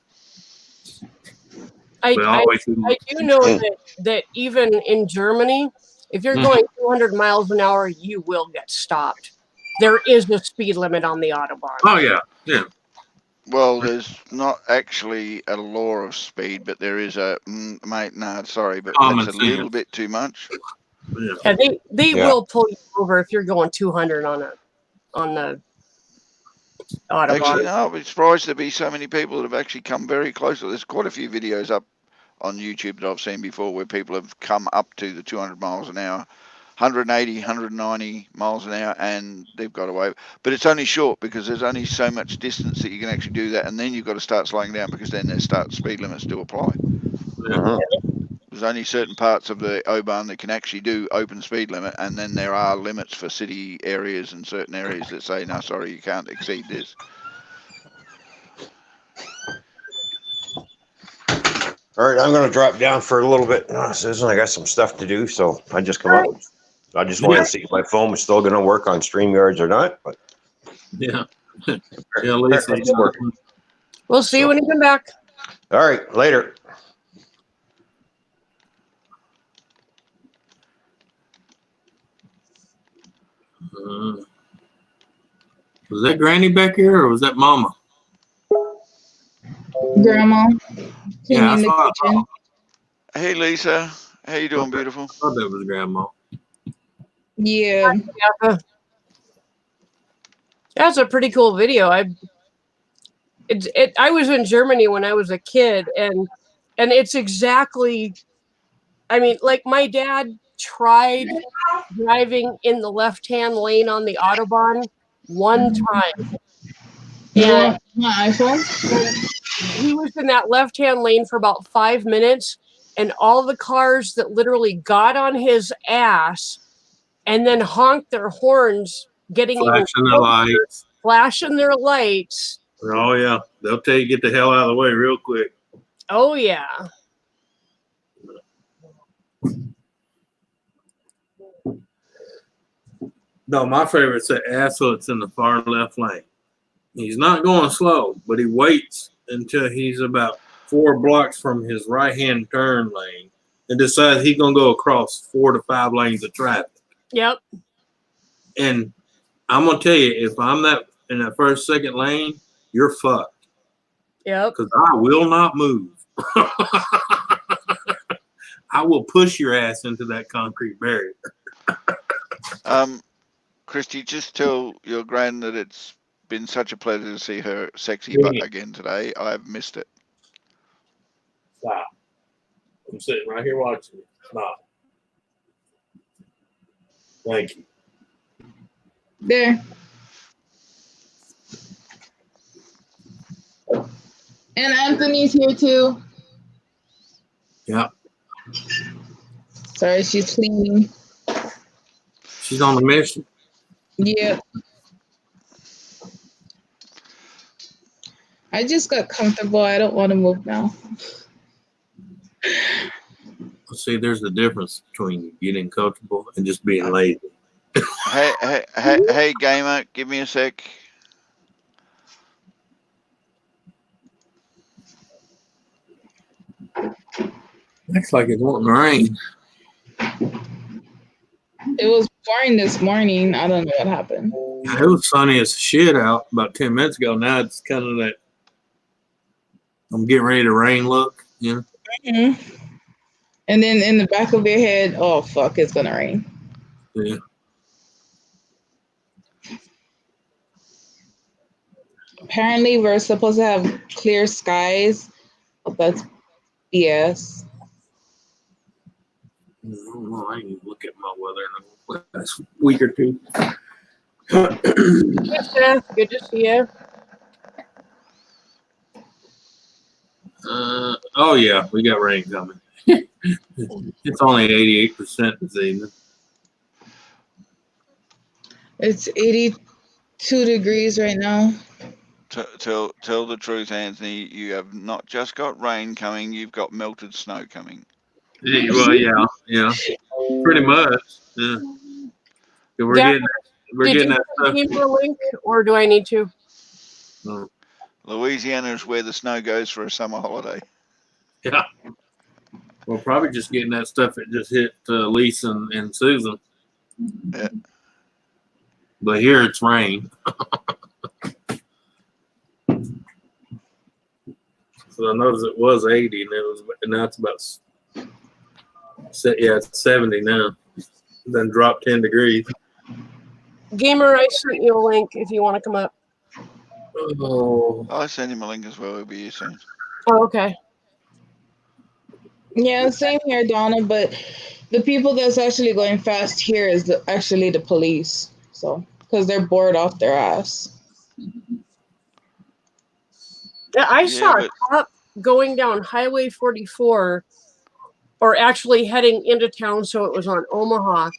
A: I
F: But always
A: do know that even in Germany, if you're going 200 miles an hour, you will get stopped. There is a speed limit on the Autobahn.
F: Oh, yeah. Yeah.
G: Well, there's not actually a law of speed, but there is a mate. No, sorry, but
F: Common
G: that's a little
F: sense.
G: bit too much.
F: Yeah.
A: Yeah, they
D: Yeah.
A: will pull you over if you're going 200 on the Autobahn.
G: Actually, no, I'd be surprised there'd be so many people that have actually come very close. There's quite a few videos up on YouTube that I've seen before where people have come up to the 200 miles an hour, 180, 190 miles an hour, and they've got away. But it's only short because there's only so much distance that you can actually do that, and then you've got to start slowing down because then their speed limits do apply. There's only certain parts of the Autobahn that can actually do open speed limit, and then there are limits for city areas and certain areas that say, no, sorry, you can't exceed this.
D: All right, I'm going to drop down for a little bit, Susan. I got some stuff to do, so I just come up. I just wanted to see if my phone was still going to work on StreamYards or not. But
F: Yeah. Yeah, Lisa,
D: it's working.
A: We'll see you when you come back.
D: All right, later.
F: Was that Granny back here or was that Mama?
B: Grandma.
F: Yeah, I
B: in the
F: thought,
B: kitchen.
G: Hey, Lisa. How you doing, beautiful?
F: I thought that was Grandma.
B: Yeah.
A: That's a pretty cool video. I was in Germany when I was a kid, and it's exactly. I mean, like my dad tried driving in the left-hand lane on the Autobahn, one time.
B: You
A: And
B: want my iPhone?
A: he was in that left-hand lane for about 5 minutes, and all the cars that literally got on his ass and then honked their horns, getting even
F: Flashing the
A: closer,
F: lights.
A: flashing their lights.
F: Oh yeah, they'll tell you get the hell out of the way real quick.
A: Oh yeah.
F: No, my favorite's that asshole that's in the far left lane. He's not going slow, but he waits until he's about 4 blocks from his right-hand turn lane and decides he's gonna go across 4 to 5 lanes of traffic.
A: Yep.
F: And I'm gonna tell you, if I'm that in that first, second lane, you're fucked.
A: Yep.
F: Because I will not move. I will push your ass into that concrete barrier.
G: Christy, just tell your gran that it's been such a pleasure to see her sexy butt again today. I've missed it.
F: Stop. I'm sitting right here watching you. Stop. Thank you.
B: There. And Anthony's here too.
F: Yeah.
B: Sorry, she's cleaning.
F: She's on the mission.
B: Yeah. I just got comfortable. I don't want to move now.
F: See, there's a difference between getting comfortable and just being lazy.
G: Hey, gamer, give me a sec.
F: Looks like it's wanting to rain.
B: It was pouring this morning. I don't know what happened.
F: It was sunny as shit out about 10 minutes ago. Now it's kind of that I'm getting ready to rain look, you know?
B: Mm-hmm. And then in the back of your head, oh, fuck, it's going to rain.
F: Yeah.
B: Apparently, we're supposed to have clear skies, but that's BS.
F: I don't know. I need to look at my weather in the last week or two.
A: Yes, Seth. Good to see you.
F: Oh, yeah, we got rain coming. It's only 88% this evening.
B: It's 82 degrees right now.
G: Tell the truth, Anthony. You have not just got rain coming, you've got melted snow coming.
F: Yeah, well, yeah, pretty much. Yeah. We're
A: Dad,
F: getting
A: Did
F: that
A: you
F: stuff.
A: give me a link, or do I need to?
G: Louisiana is where the snow goes for a summer holiday.
F: Yeah. We're probably just getting that stuff that just hit Lisa and Susan.
G: Yeah.
F: But here it's rain. So I noticed it was 80, and now it's about, it's 70 now. Then dropped 10 degrees.
A: Gamer, I sent you a link if you want to come up.
F: Oh,
G: I sent him a link as well. He'll be here soon.
A: Oh, okay.
B: Yeah, same here, Donna, but the people that's actually going fast here is actually the police. So, because they're bored off their ass.
A: Yeah, I saw
G: but-
A: a cop going down Highway 44, or actually heading into town, so it was on Omaha,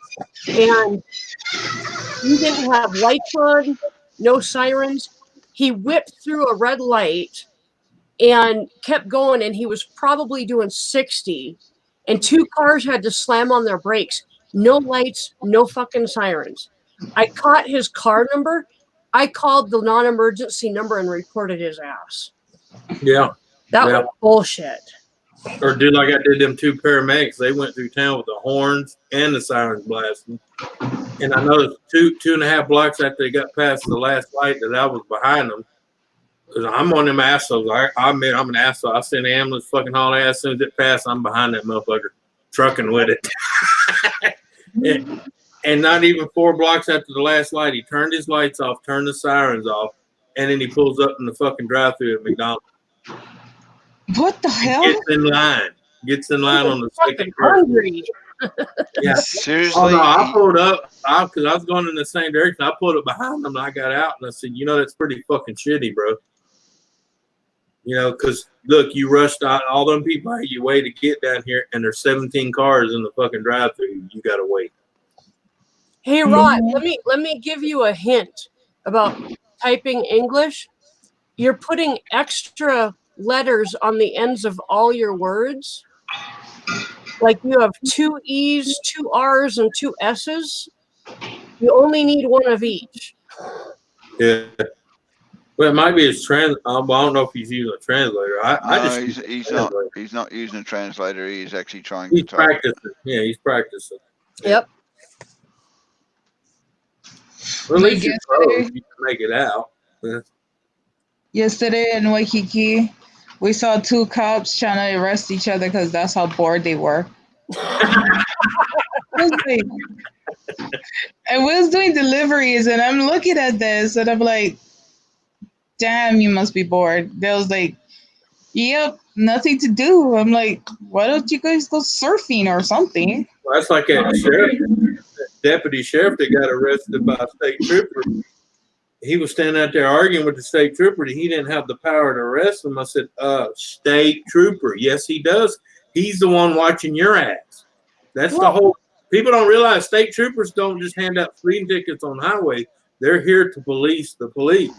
A: and he didn't have lights on, no sirens. He whipped through a red light and kept going, and he was probably doing 60, and 2 cars had to slam on their brakes. No lights, no fucking sirens. I caught his car number. I called the non-emergency number and reported his ass.
F: yeah.
A: That
F: Yeah.
A: was bullshit.
F: Or did like I did them 2 paramedics. They went through town with the horns and the sirens blasting. And I noticed 2.5 blocks after they got past the last light that I was behind them. Because I'm on them assholes. I admit I'm an asshole. I seen the ambulance fucking haul ass. As soon as it passed, I'm behind that motherfucker, trucking with it. and not even 4 blocks after the last light, he turned his lights off, turned the sirens off, and then he pulls up in the fucking drive-thru at McDonald's.
B: What the hell?
F: Gets in line on the second
A: Fucking
F: car.
A: hungry.
F: Yeah.
G: Seriously?
F: Oh no, I pulled up because I was going in the same direction. I pulled up behind them and I got out and I said, that's pretty fucking shitty, bro. Because look, you rushed out all them people out your way to get down here, and there's 17 cars in the fucking drive-through. You gotta wait.
A: Hey Ron, let me give you a hint about typing English. You're putting extra letters on the ends of all your words. Like you have 2 E's, 2 R's, and 2 S's. You only need one of each.
F: Yeah. Well, it might be his I don't know if he's using a translator.
G: He's not using a translator. He's actually trying
F: He's
G: to type.
F: practicing. Yeah, he's practicing.
A: Yep.
F: Well, at least you're close. You can make it out. Yeah.
B: Yesterday in Waikiki, we saw 2 cops trying to arrest each other because that's how bored they were. And we was doing deliveries, and I'm looking at this, and I'm like, damn, you must be bored. They was like, yep, nothing to do. I'm like, why don't you guys go surfing or something?
F: Well, that's like that deputy sheriff that got arrested by a state trooper. He was standing out there arguing with the state trooper that he didn't have the power to arrest him. I said, state trooper. Yes, he does. He's the one watching your ass. That's the whole. People don't realize state troopers don't just hand out speeding tickets on the highway. They're here to police the police.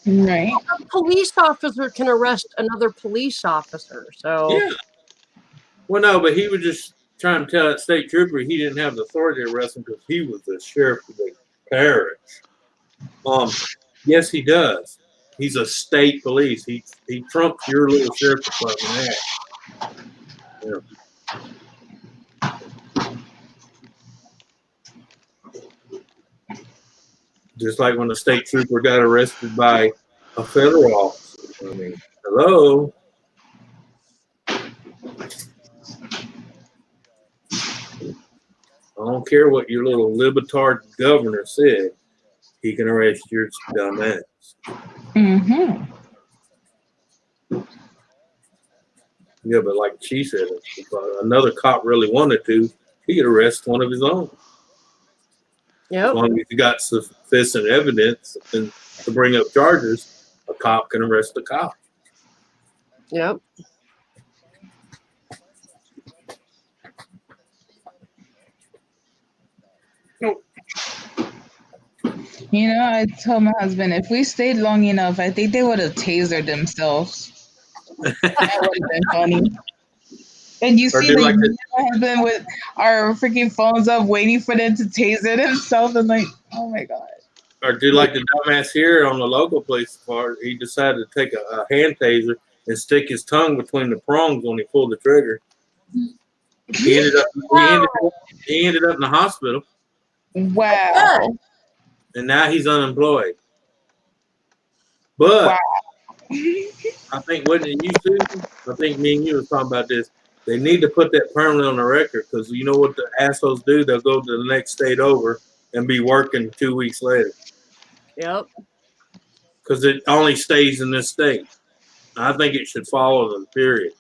B: Right.
A: A police officer can arrest another police officer. So
F: yeah. Well, no, but he was just trying to tell that state trooper he didn't have the authority to arrest him because he was the sheriff of the parish. Yes, he does. He's a state police. He trumps your little sheriff department act. Yeah. Just like when the state trooper got arrested by a federal officer. I mean, hello. I don't care what your little libtard governor said. He can arrest your dumb ass.
B: Mm-hmm.
F: Yeah, but like she said, if another cop really wanted to, he could arrest one of his own.
A: Yep.
F: As long as he got sufficient evidence and to bring up charges, a cop can arrest a cop.
A: Yep.
B: I told my husband, if we stayed long enough, I think they would have tasered themselves. That would have been funny. And you see my husband with our freaking phones up waiting for them to taser themselves. And like, oh my God.
F: Or do like the dumbass here on the local police part. He decided to take a hand taser and stick his tongue between the prongs when he pulled the trigger. He ended up in the hospital.
B: Wow.
F: And now he's unemployed. But I think, wasn't it you, Susan? I think me and you was talking about this. They need to put that permanently on the record because you know what the assholes do? They'll go to the next state over and be working 2 weeks later.
A: Yep.
F: Because it only stays in this state. I think it should follow them, period.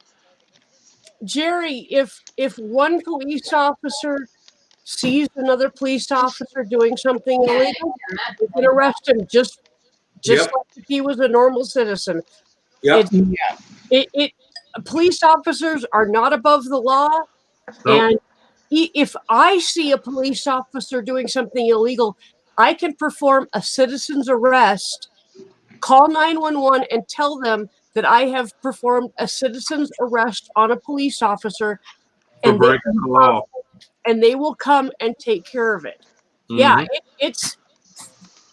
A: Jerry, if one police officer sees another police officer doing something illegal, they can arrest him just like if he was a normal citizen.
F: Yep.
A: Police officers are not above the law, and if I see a police officer doing something illegal, I can perform a citizen's arrest, call 911, and tell them that I have performed a citizen's arrest on a police officer,
F: and breaking the law.
A: And they will come and take care of it. Mm-hmm. Yeah,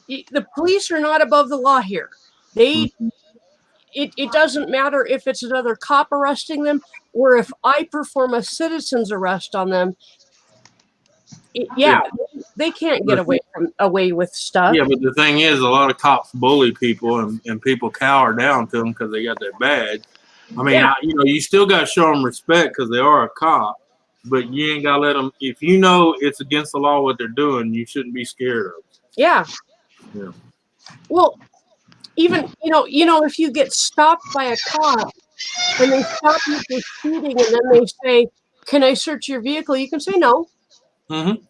A: the police are not above the law here. It doesn't matter if it's another cop arresting them or if I perform a citizen's arrest on them. They can't get away with stuff.
F: Yeah, but the thing is, a lot of cops bully people and people cower down to them because they got their badge. I mean, you still got to show them respect because they are a cop. But you ain't got to let them, if you know it's against the law what they're doing, you shouldn't be scared of them.
A: Yeah. Well, even, if you get stopped by a cop and they stop you for speeding and then they say, can I search your vehicle? You can say no.
F: Mm-hmm.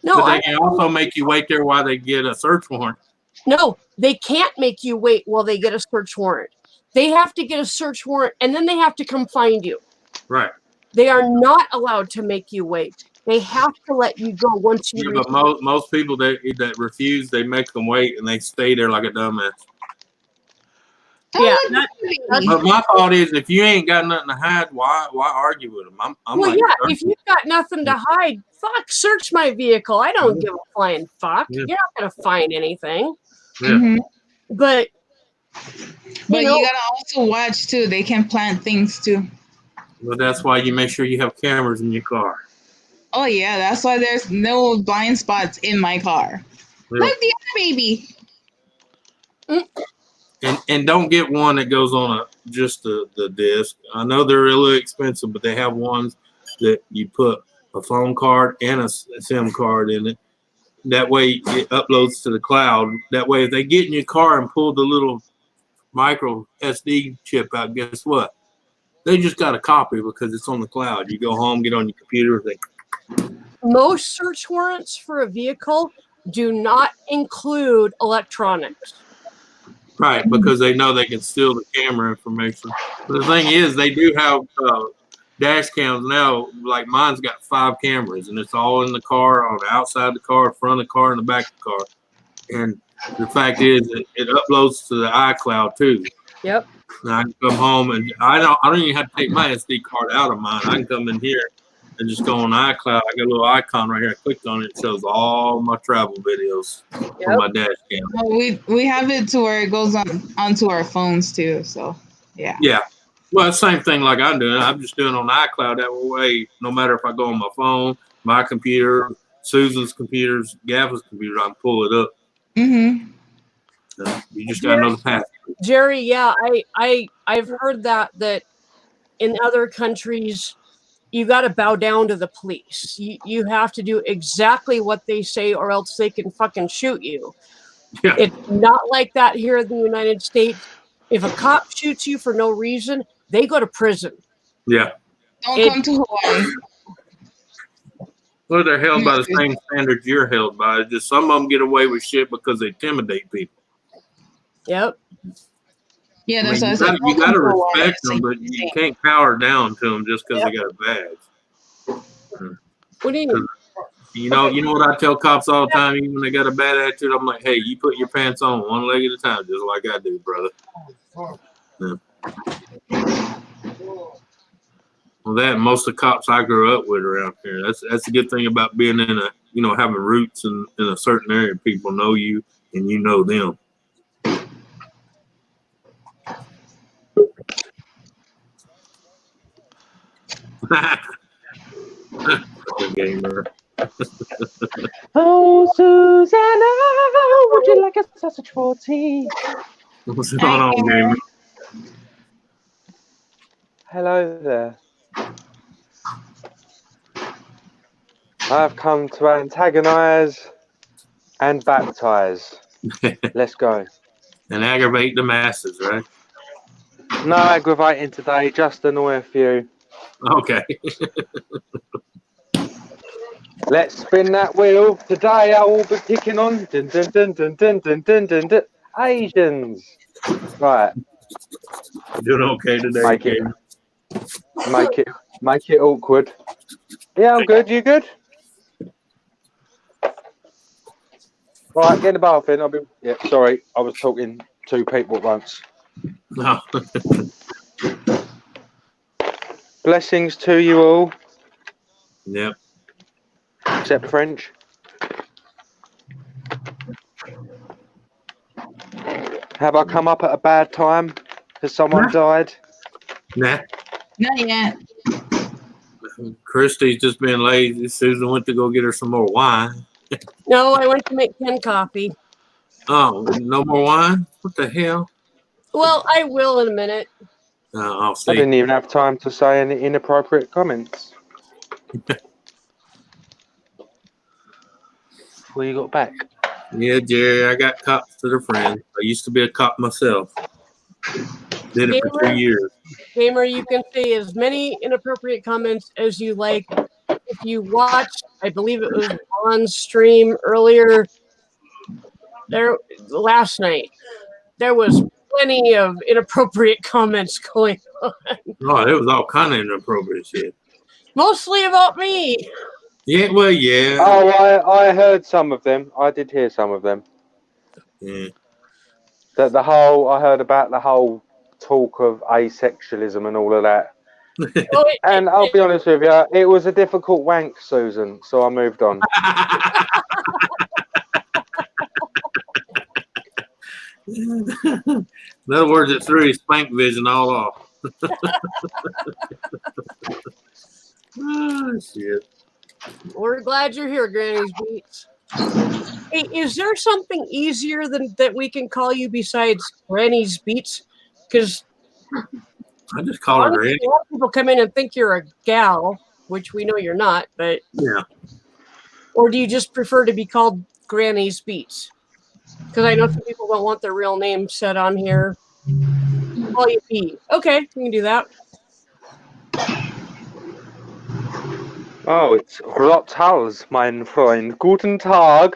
A: No,
F: But they can also make you wait there while they get a search warrant.
A: no, they can't make you wait while they get a search warrant. They have to get a search warrant and then they have to come find you.
F: Right.
A: They are not allowed to make you wait. They have to let you go once you
F: Yeah,
A: reach.
F: but most people that refuse, they make them wait and they stay there like a dumbass.
A: Yeah,
B: Oh, look,
F: But my thought is, if you ain't got nothing to hide, why argue with them? I'm
A: well,
F: like,
A: yeah, if you've got nothing to hide, fuck, search my vehicle. I don't give a flying fuck.
F: Yeah.
A: You're not going to find anything.
F: yeah.
B: Mhm.
A: But,
B: But
A: know-
B: you gotta also watch too. They can plant things too.
F: Well, that's why you make sure you have cameras in your car.
B: Oh yeah, that's why there's no blind spots in my car.
F: Yeah.
B: Like the other baby.
F: And don't get one that goes on just the disc. I know they're really expensive, but they have ones that you put a phone card and a SIM card in it. That way it uploads to the cloud. That way, if they get in your car and pull the little micro SD chip out, guess what? They just got a copy because it's on the cloud. You go home, get on your computer,
A: most search warrants for a vehicle do not include electronics.
F: right, because they know they can steal the camera information. But the thing is, they do have dash cams now. Like mine's got 5 cameras, and it's all in the car, on the outside of the car, front of the car, and the back of the car. And the fact is, it uploads to the iCloud too.
A: Yep.
F: And I can come home and I don't even have to take my SD card out of mine. I can come in here and just go on iCloud. I got a little icon right here. I clicked on it. It shows all my travel videos on my dash cam.
B: Oh, we have it to where it goes onto our phones too. So yeah.
F: Yeah. Well, the same thing like I'm doing. I'm just doing on iCloud. That way, no matter if I go on my phone, my computer, Susan's computers, Gavin's computer, I can pull it up.
B: Mm-hmm.
F: You just got to know the path.
A: Jerry, yeah, I've heard that in other countries you got to bow down to the police. You have to do exactly what they say or else they can fucking shoot you.
F: Yeah.
A: It's not like that here in the United States. If a cop shoots you for no reason, they go to prison.
F: Yeah.
B: Don't come to Hawaii.
F: Well, they're held by the same standards you're held by. It's just some of them get away with shit because they intimidate people.
A: Yep.
B: Yeah,
F: I mean,
B: that's what I
F: you
B: said.
F: gotta,
B: Don't
F: you
B: come
F: gotta
B: to Hawaii.
F: respect them, but you can't cower down to them just because they got a badge.
A: What do you mean?
F: You know what I tell cops all the time, even when they got a bad attitude. I'm like, hey, you put your pants on one leg at a time, just like I do, brother. Yeah. Well, that and most of the cops I grew up with around here. That's the good thing about being in having roots in a certain area. People know you and you know them. Gamer.
H: Oh, Susanna, would you like a sausage for tea?
F: What's going on, gamer?
H: Hello there. I've come to antagonize and baptize. Let's go.
F: And aggravate the masses, right?
H: No aggravating today, just annoy a few.
F: Okay.
H: Let's spin that wheel. Today I will be picking on dun, dun, dun, dun, dun, dun, dun, dun, dun, Asians. Right.
F: Doing okay today,
H: Make it.
F: gamer.
H: Make it awkward. Yeah, I'm good. You good? Right, get in the bath in. Yeah, sorry, I was talking to 2 people at once.
F: No.
H: Blessings to you all,
F: Yep.
H: except French. Have I come up at a bad time? Has someone died?
F: Nah.
B: Not yet.
F: Christy's just been lazy. Susan went to go get her some more wine.
A: No, I went to make Ken coffee.
F: Oh, no more wine? What the hell?
A: Well, I will in a minute.
F: I'll
H: I
F: see.
H: didn't even have time to say any inappropriate comments. Before you got back.
F: Yeah, Jerry, I got cops that are friends. I used to be a cop myself. Did it for 2 years.
A: Gamer, you can say as many inappropriate comments as you like. If you watched, I believe it was on stream earlier there last night, there was plenty of inappropriate comments going on.
F: Oh, there was all kind of inappropriate shit.
A: Mostly about me.
F: Yeah, well, yeah.
H: Oh, I heard some of them. I did hear some of them.
F: Yeah.
H: I heard about the whole talk of asexualism and all of that.
A: Well,
H: And I'll be honest with you, it was a difficult wank, Susan, so I moved on.
F: In other words, it threw his spank vision all off. Oh, shit.
A: we're glad you're here, Granny's Beats. Hey, is there something easier than that we can call you besides Granny's Beats? Because
F: I just call her Granny.
A: a lot of people come in and think you're a gal, which we know you're not, but
F: Yeah.
A: or do you just prefer to be called Granny's Beats? Because I know some people don't want their real name set on here. Call you B. Okay, we can do that.
H: Oh, it's Rothals, mein Freund. Guten Tag.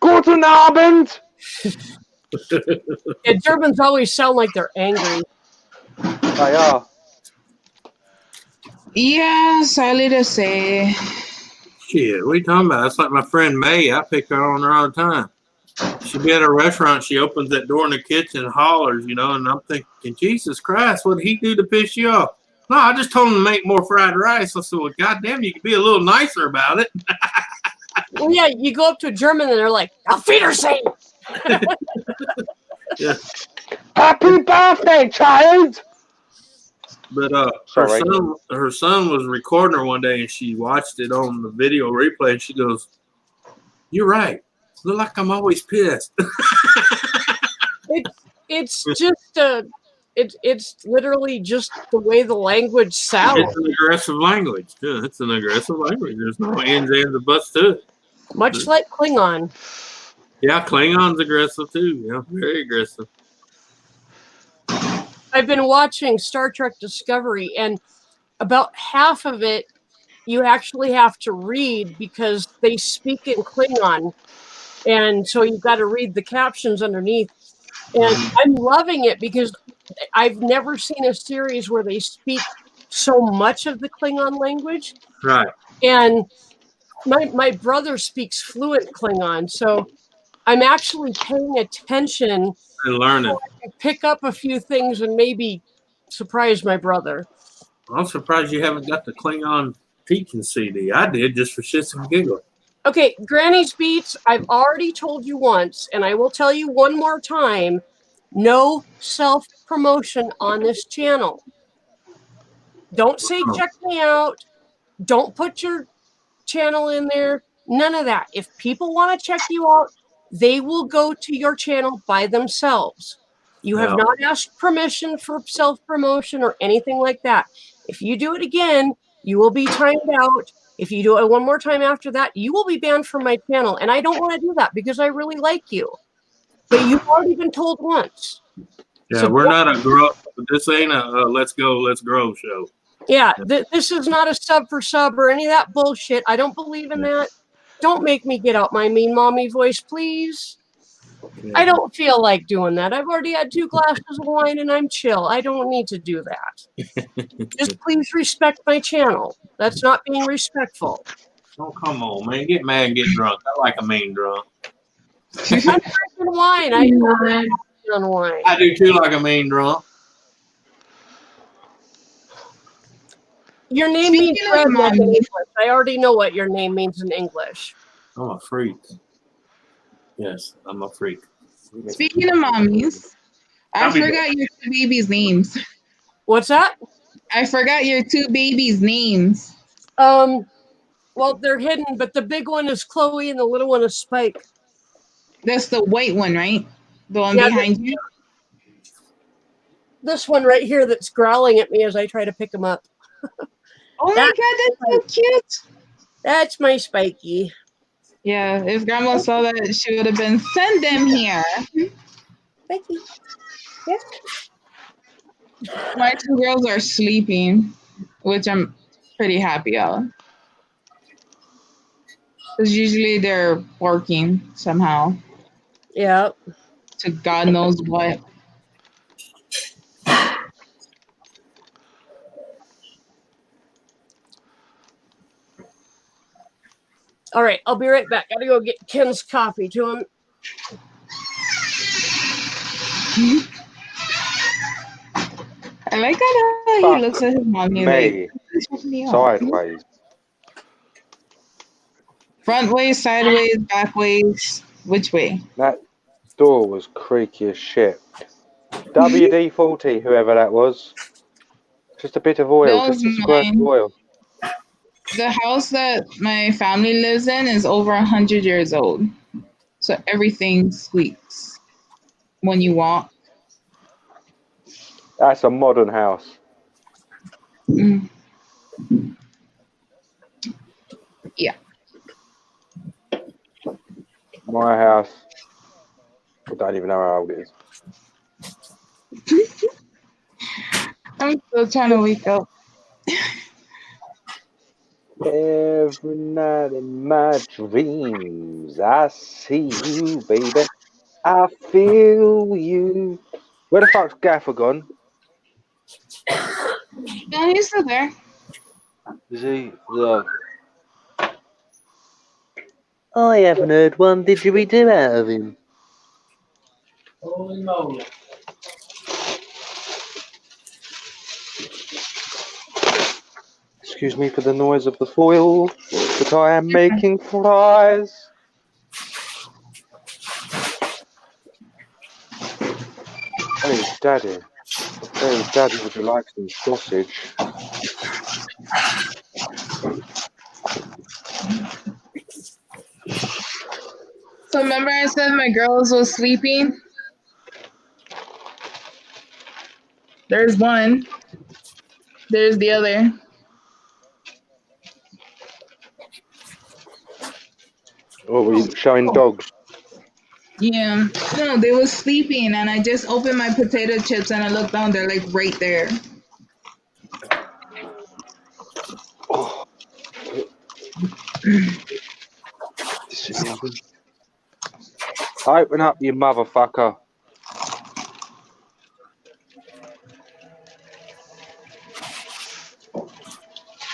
H: Guten Abend.
A: Yeah, Germans always sound like they're angry.
H: They are.
B: Yeah, sadly to say.
F: Shit, what are you talking about? That's like my friend May. I pick her on her all the time. She'll be at a restaurant. She opens that door in the kitchen and hollers, you know, and I'm thinking, Jesus Christ, what did he do to piss you off? No, I just told him to make more fried rice. I said, well, goddamn, you can be a little nicer about it.
A: Well, yeah, you go up to a German and they're like, "Auf Wiedersehen."
F: Yeah.
H: Happy birthday, child.
F: But
H: Sorry.
F: her son was recording her one day and she watched it on the video replay and she goes, "You're right. Look like I'm always pissed."
A: It's just it's literally just the way the language sounds.
F: It's an aggressive language. Yeah, it's an aggressive language. There's no ends, ands, or buts to it.
A: Much like Klingon.
F: Yeah, Klingon's aggressive too. Yeah, very aggressive.
A: I've been watching Star Trek Discovery, and about half of it you actually have to read because they speak in Klingon, and so you've got to read the captions underneath. And I'm loving it because I've never seen a series where they speak so much of the Klingon language.
F: Right.
A: And my brother speaks fluent Klingon, so I'm actually paying attention
F: And learning.
A: and pick up a few things and maybe surprise my brother.
F: I'm surprised you haven't got the Klingon teaching CD. I did just for shits and giggles.
A: Okay, Granny's Beats, I've already told you once, and I will tell you one more time, no self-promotion on this channel. Don't say check me out. Don't put your channel in there. None of that. If people want to check you out, they will go to your channel by themselves. You have
F: Yeah.
A: not asked permission for self-promotion or anything like that. If you do it again, you will be timed out. If you do it one more time after that, you will be banned from my channel. And I don't want to do that because I really like you. But you've already been told once.
F: Yeah,
A: So
F: we're not a grow. This ain't a let's go, let's grow show.
A: Yeah, this is not a sub for sub or any of that bullshit. I don't believe in that. Don't make me get out my mean mommy voice, please. I don't feel like doing that. I've already had 2 glasses of wine and I'm chill. I don't need to do that. Just please respect my channel. That's not being respectful.
F: Oh, come on, man. Get mad and get drunk. I like a mean drunk.
A: I'm drinking wine. I don't on wine.
F: I do too, like a mean drunk.
A: Your name means
B: Speaking of
A: redneck in
B: mommy.
A: English. I already know what your name means in English.
F: I'm a freak. Yes, I'm a freak.
B: Speaking of mommies, I
F: I'll be
B: forgot your 2 babies' names.
A: What's that?
B: I forgot your 2 babies' names.
A: Well, they're hidden, but the big one is Chloe and the little one is Spike.
B: That's the white one, right? The one
A: Yeah,
B: behind you.
A: This one right here that's growling at me as I try to pick him up.
B: Oh my
A: That-
B: god, that's so cute.
A: That's my Spiky.
B: Yeah, if grandma saw that, she would have been, send them here.
A: Becky. Yes.
B: My two girls are sleeping, which I'm pretty happy of. Because usually they're working somehow
A: Yeah.
B: to God knows what.
A: All right. I'll be right back. Gotta go get Ken's coffee to him.
B: I like how he
H: Fuck
B: looks at his mommy
H: me.
B: like, "This fucked me up."
H: Sideways.
B: Front ways, sideways, back ways. Which way?
H: That door was creaky as shit. WD-40, whoever that was. Just a bit of oil,
B: That was
H: just a squirt of
B: mine.
H: oil.
B: The house that my family lives in is over 100 years old. So everything squeaks when you walk.
H: That's a modern house.
B: Mm. Yeah.
H: My house. I don't even know how old it is.
B: I'm still trying to wake up.
H: Every night in my dreams, I see you, baby. I feel you. Where the fuck's Gaffer gone?
B: No, he's still there.
H: Is he? Look. I haven't heard one didgeridoo out of him.
F: Holy moly.
H: Excuse me for the noise of the foil, but I am making fries. Hey, Daddy. Hey, Daddy, would you like some sausage?
B: So remember I said my girls was sleeping? There's one. There's the other.
H: Oh, were you showing dogs?
B: Yeah. No, they was sleeping and I just opened my potato chips and I looked down, they're like right there.
H: Oh. Open up, you motherfucker.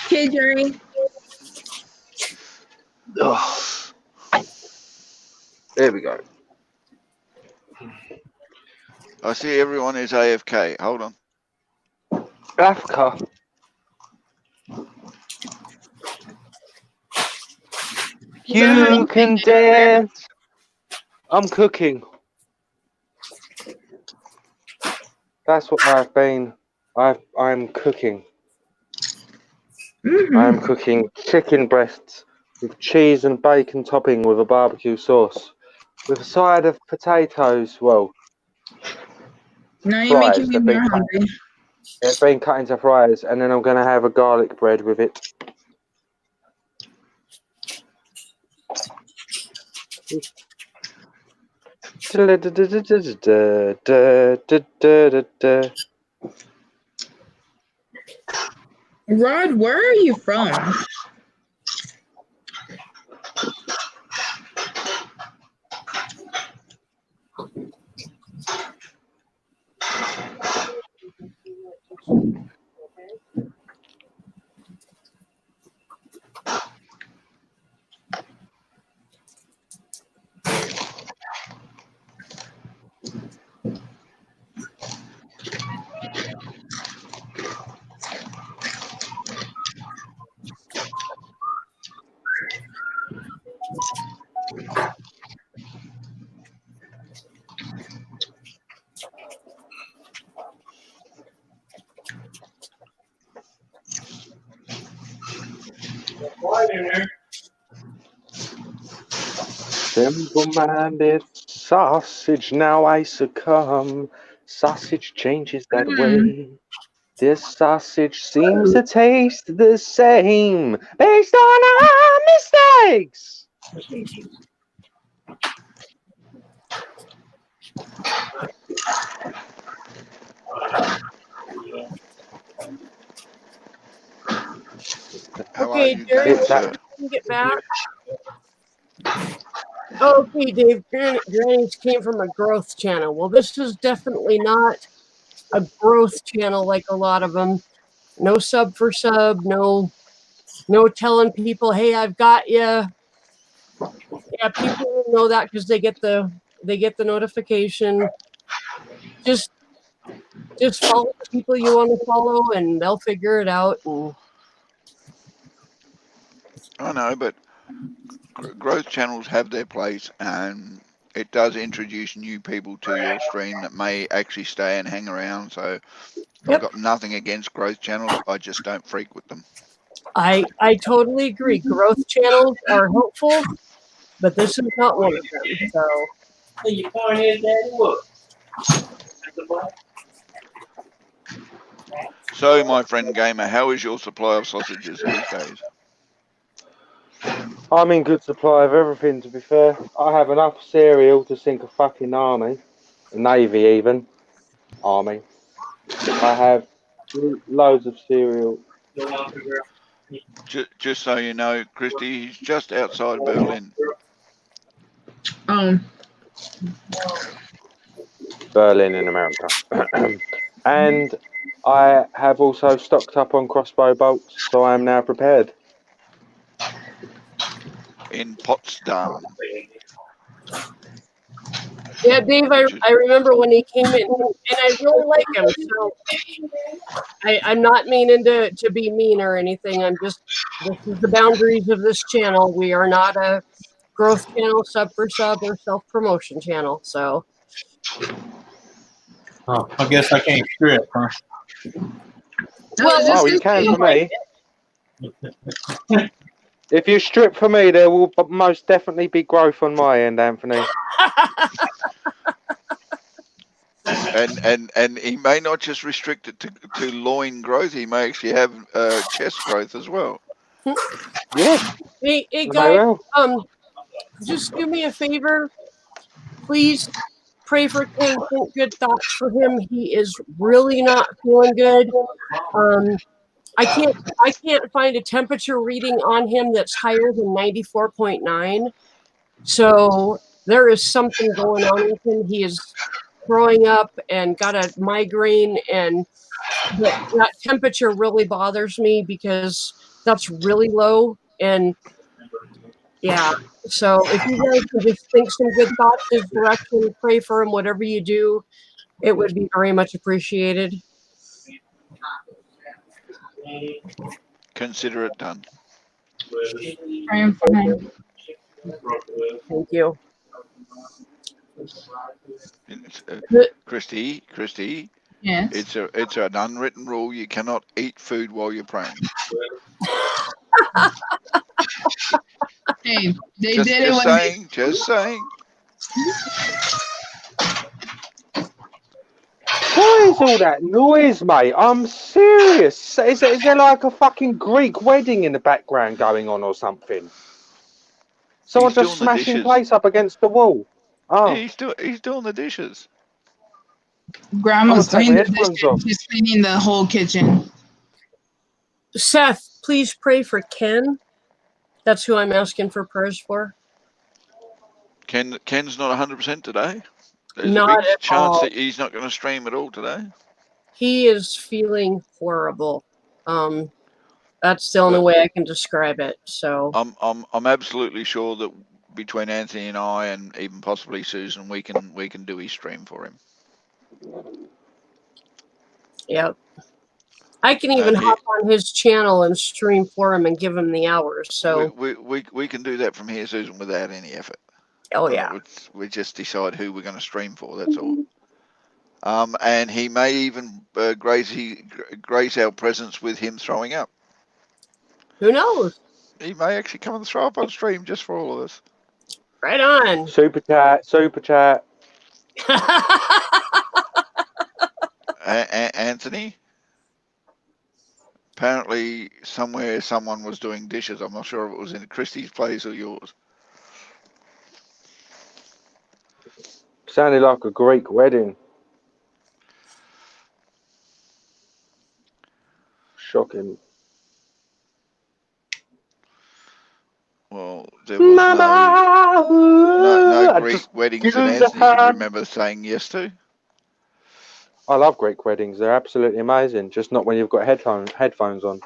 B: Okay, Jerry.
H: Oh. There we go.
G: I see everyone is AFK. Hold on.
H: Africa. You can dance. I'm cooking. That's what I've been. I'm cooking.
B: Mm-hmm.
H: I'm cooking chicken breasts with cheese and bacon topping with a barbecue sauce, with a side of potatoes. Well,
B: Now you're making
H: fries.
B: me more hungry.
H: It's been cut into fries, and then I'm gonna have a garlic bread with it.
B: Rod, where are you from?
H: Simple-minded sausage, now I succumb. Sausage changes that way. This sausage seems to taste the same based on our mistakes.
G: How are
A: Okay,
G: you,
A: Jerry,
G: game
H: It's
G: sir?
A: can get back. Okay, Dave, Granny's came from a growth channel. Well, this is definitely not a growth channel like a lot of them. No sub for sub, no telling people, hey, I've got you. Yeah, people know that because they get the notification. Just follow the people you want to follow, and they'll figure it out. And
G: I know, but growth channels have their place, and it does introduce new people to your stream that may actually stay and hang around. So I've
A: Yep.
G: got nothing against growth channels. I just don't freak with them.
A: I totally agree. Growth channels are helpful, but this is not one of them. So
F: Your point is that what?
G: So, my friend Gamer, how is your supply of sausages these days?
H: I'm in good supply of everything, to be fair. I have enough cereal to sink a fucking army. A navy, even. Army. I have loads of cereal.
G: Just so you know, Christy, he's just outside Berlin.
H: Berlin in America. And I have also stocked up on crossbow bolts, so I am now prepared.
G: In Potsdam.
A: yeah, Dave, I remember when he came in, and I really like him. So I'm not meaning to be mean or anything. I'm just, this is the boundaries of this channel. We are not a growth channel, sub for sub, or self promotion channel. So
F: Oh, I guess I can't strip, huh?
H: Oh, you can for me. If you strip for me, there will most definitely be growth on my end, Anthony.
G: And he may not just restrict it to loin growth. He may actually have chest growth as well.
H: Yes.
A: Hey,
H: I
A: guys,
H: will.
A: just do me a favor, please. Pray for Ken. Think good thoughts for him. He is really not feeling good. I can't find a temperature reading on him that's higher than 94.9. So there is something going on with him. He is throwing up and got a migraine, and that temperature really bothers me because that's really low. And yeah, so if you guys can just think some good thoughts his direction, pray for him, whatever you do, it would be very much appreciated.
G: Consider it done.
B: Praying for him.
A: Thank you.
G: Christy,
B: Yes.
G: it's an unwritten rule. You cannot eat food while you're praying.
B: Hey, they
G: Just
B: did it when
G: saying. Just saying.
H: What is all that noise, mate? I'm serious. Is there like a fucking Greek wedding in the background going on or something? Someone
G: He's
H: just
G: doing the
H: smashing
G: dishes.
H: plates up against the wall. Oh,
G: Yeah, he's doing the dishes.
B: Grandma's
H: I'm gonna take
B: doing
H: my
B: the
H: headphones
B: dishes,
H: off.
B: she's cleaning the whole kitchen.
A: Seth, please pray for Ken. That's who I'm asking for prayers for.
G: Ken's not 100% today. There's
A: Not
G: a big
A: at
G: chance
A: all.
G: that he's not going to stream at all today.
A: He is feeling horrible. That's the only
G: But
A: way I can describe it. So
G: I'm absolutely sure that between Anthony and I, and even possibly Susan, we can do his stream for him.
A: yep. I can even hop on his channel and stream for him and give him the hours. So
G: we can do that from here, Susan, without any effort.
A: oh yeah.
G: We just decide who we're going to stream for. That's all. And he may even grace our presence with him throwing up.
A: Who knows?
G: He may actually come and throw up on stream just for all of us.
A: Right on.
H: Super chat.
G: Anthony? Apparently somewhere someone was doing dishes. I'm not sure if it was in Christie's place or yours.
H: Sounded like a Greek wedding. Shocking.
G: Well, there was no
H: I
G: Greek
H: just
G: weddings
H: give
G: that
H: the
G: Anthony could
H: hand.
G: remember saying yes to.
H: I love Greek weddings. They're absolutely amazing. Just not when you've got headphones on.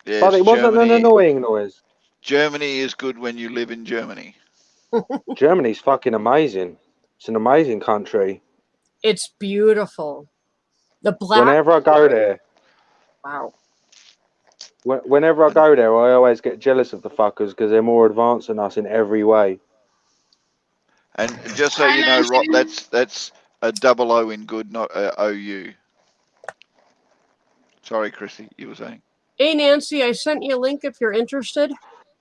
G: Yes,
H: But it wasn't an annoying noise.
G: Germany is good when you live in Germany.
H: Germany's fucking amazing. It's an amazing country.
A: It's beautiful. The black.
H: Whenever I go there,
A: Wow.
H: whenever I go there, I always get jealous of the fuckers because they're more advanced than us in every way.
G: And just so you know, Rot, that's a double O in good, not a OU. Sorry, Chrissy, you were saying.
A: Hey, Nancy, I sent you a link if you're interested.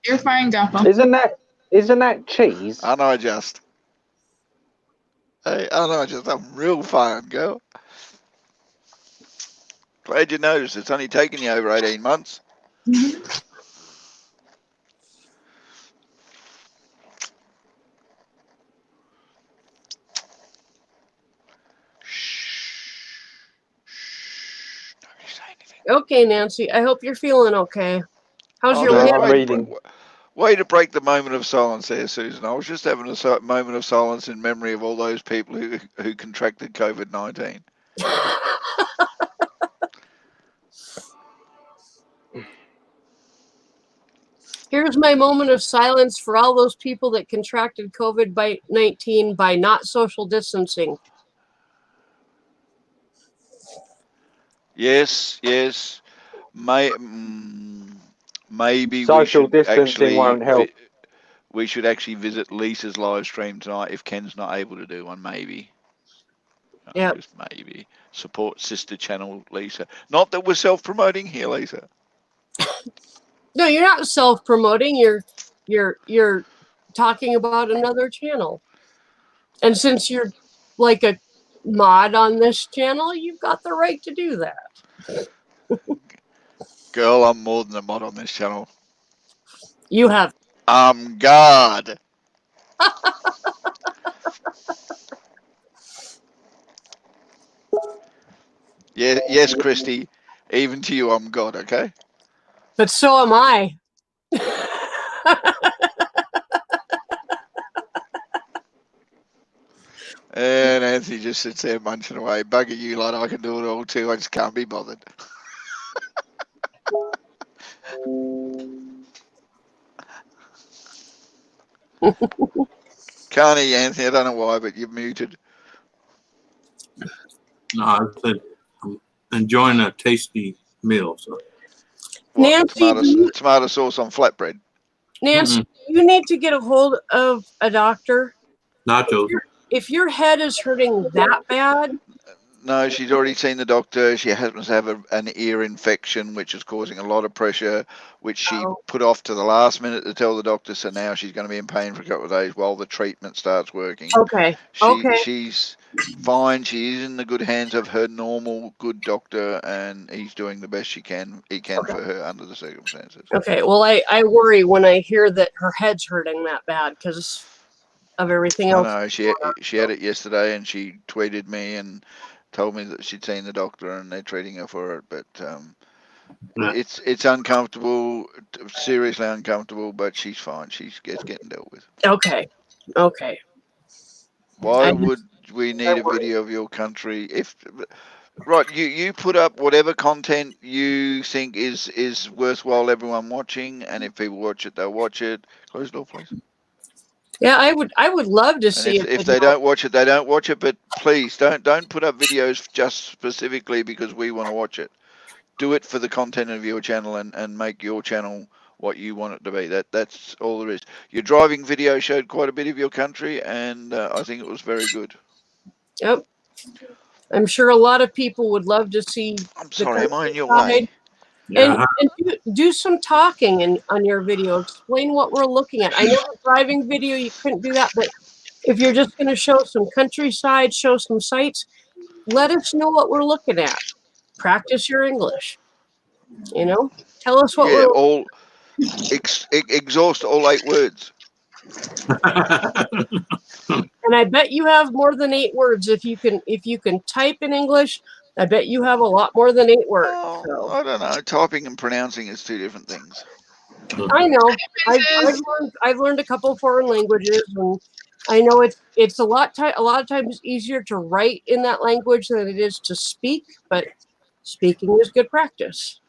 B: You're fine, Gaffer.
H: Isn't that cheese?
G: I know, just. Hey, I know, just. I'm real fine, girl. Glad you noticed. It's only taken you over 18 months.
A: Okay, Nancy, I hope you're feeling okay. How's
G: Oh,
A: your
G: no,
A: hip?
H: I'm reading.
G: Way to break the moment of silence there, Susan. I was just having a moment of silence in memory of all those people who contracted COVID-19.
A: Here's my moment of silence for all those people that contracted COVID-19 by not social distancing.
G: Yes. Maybe
H: Social distancing won't help.
G: We should actually visit Lisa's live stream tonight if Ken's not able to do one. Maybe.
A: Yeah.
G: Just maybe support sister channel Lisa. Not that we're self-promoting here, Lisa.
A: No, you're not self-promoting. You're talking about another channel. And since you're like a mod on this channel, you've got the right to do that.
G: Girl, I'm more than a mod on this channel.
A: You have.
G: I'm God. Yes, Christy. Even to you, I'm God, okay?
A: But so am I.
G: And Anthony just sits there munching away. Bugger you, like I can do it all too. I just can't be bothered. Can't hear you, Anthony. I don't know why, but you're muted.
F: No, I said I'm enjoying a tasty meal. So
G: What,
A: Nancy,
G: tomato sauce on flatbread?
A: Nancy, you need to get a hold of a doctor.
F: nachos.
A: If your head is hurting that bad,
G: No, she's already seen the doctor. She happens to have an ear infection, which is causing a lot of pressure, which she put off to the last minute to tell the doctor. So now she's going to be in pain for a couple of days while the treatment starts working.
A: okay.
G: She's fine. She is in the good hands of her normal good doctor, and he's doing the best he can for her under the circumstances.
A: Okay. Well, I worry when I hear that her head's hurting that bad because of everything else.
G: I know she had it yesterday, and she tweeted me and told me that she'd seen the doctor and they're treating her for it. But it's uncomfortable, seriously uncomfortable. But she's fine. She's getting dealt with.
A: Okay.
G: Why would we need a video of your country if? Right, you put up whatever content you think is worthwhile everyone watching, and if people watch it, they'll watch it. Close the door, please.
A: Yeah, I would love to see
G: And if they don't watch it, they don't watch it. But please don't put up videos just specifically because we want to watch it. Do it for the content of your channel and make your channel what you want it to be. That's all there is. Your driving video showed quite a bit of your country, and I think it was very good.
A: Yep. I'm sure a lot of people would love to see.
G: I'm sorry, am I in your way?
A: And do some talking on your video. Explain what we're looking at. I know the driving video, you couldn't do that, but if you're just going to show some countryside, show some sights, let us know what we're looking at. Practice your English. Tell us what we're
G: all exhaust all 8 words.
A: And I bet you have more than 8 words. If you can type in English, I bet you have a lot more than 8 words.
G: Oh,
A: So.
G: I don't know. Typing and pronouncing is 2 different things.
A: I know.
B: Differences.
A: I've learned a couple foreign languages, and I know it's a lot of times easier to write in that language than it is to speak. But speaking is good practice.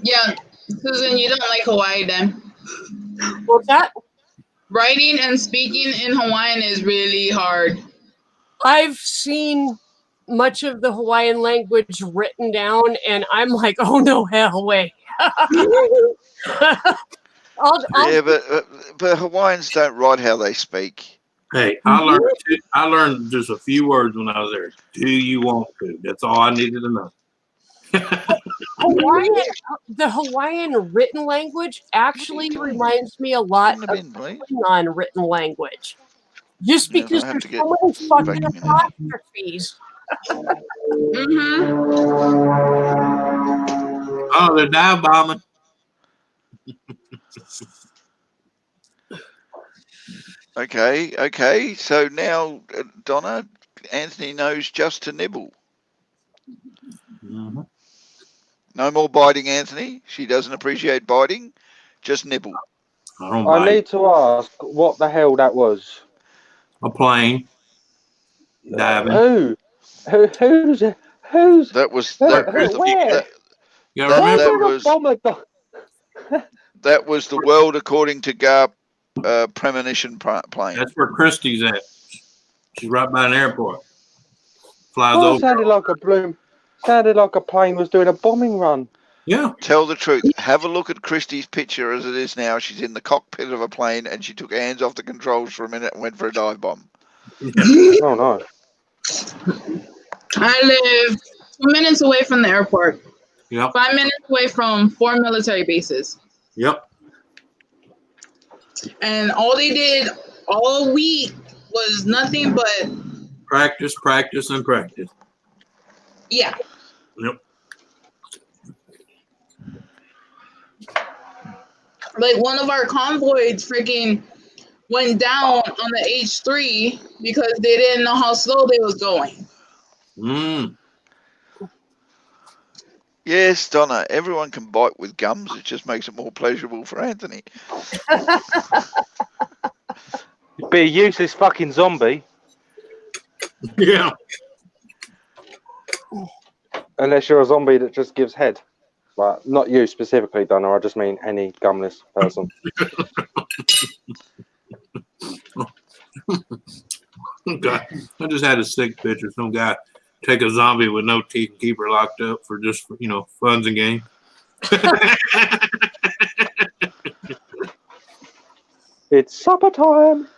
B: Yeah, Susan, you don't like Hawaii then.
A: What's that?
B: Writing and speaking in Hawaiian is really hard.
A: I've seen much of the Hawaiian language written down, and I'm like, oh no, hell, way.
G: Yeah, but Hawaiians don't write how they speak.
F: Hey, I learned just a few words when I was there. Do you want to? That's all I needed to know.
A: The Hawaiian written language actually reminds me a lot of Klingon written language. Just
G: Yes,
A: because
G: I have
A: there's
G: to
A: so many fucking apostrophes.
F: Oh, they're dive bombing.
G: Okay. So now, Donna, Anthony knows just to nibble.
F: Mm-hmm.
G: No more biting, Anthony. She doesn't appreciate biting. Just nibble.
H: I need to ask what the hell that was.
F: A plane. Diving.
H: Who's
G: that was
H: where?
G: That was the world according to Garp premonition plane.
F: That's where Christie's at. She's right by an airport. Flies
H: Oh,
F: over.
H: Sounded like a plane was doing a bombing run.
F: Yeah.
G: Tell the truth. Have a look at Christie's picture as it is now. She's in the cockpit of a plane and she took her hands off the controls for a minute and went for a dive bomb.
H: Oh no.
B: I live 2 minutes away from the airport.
F: Yep.
B: 5 minutes away from 4 military bases.
F: Yep.
B: And all they did all week was nothing but
F: practice, and practice.
B: Yeah.
F: Yep.
B: Like one of our convoys freaking went down on the H3 because they didn't know how slow they was going.
G: Yes, Donna, everyone can bite with gums. It just makes it more pleasurable for Anthony.
H: Be a useless fucking zombie.
F: Yeah.
H: Unless you're a zombie that just gives head. But not you specifically, Donna. I just mean any gumless person.
F: God, I just had a sick picture. Some guy take a zombie with no teeth and keep her locked up for just, funs and games.
H: It's supper time.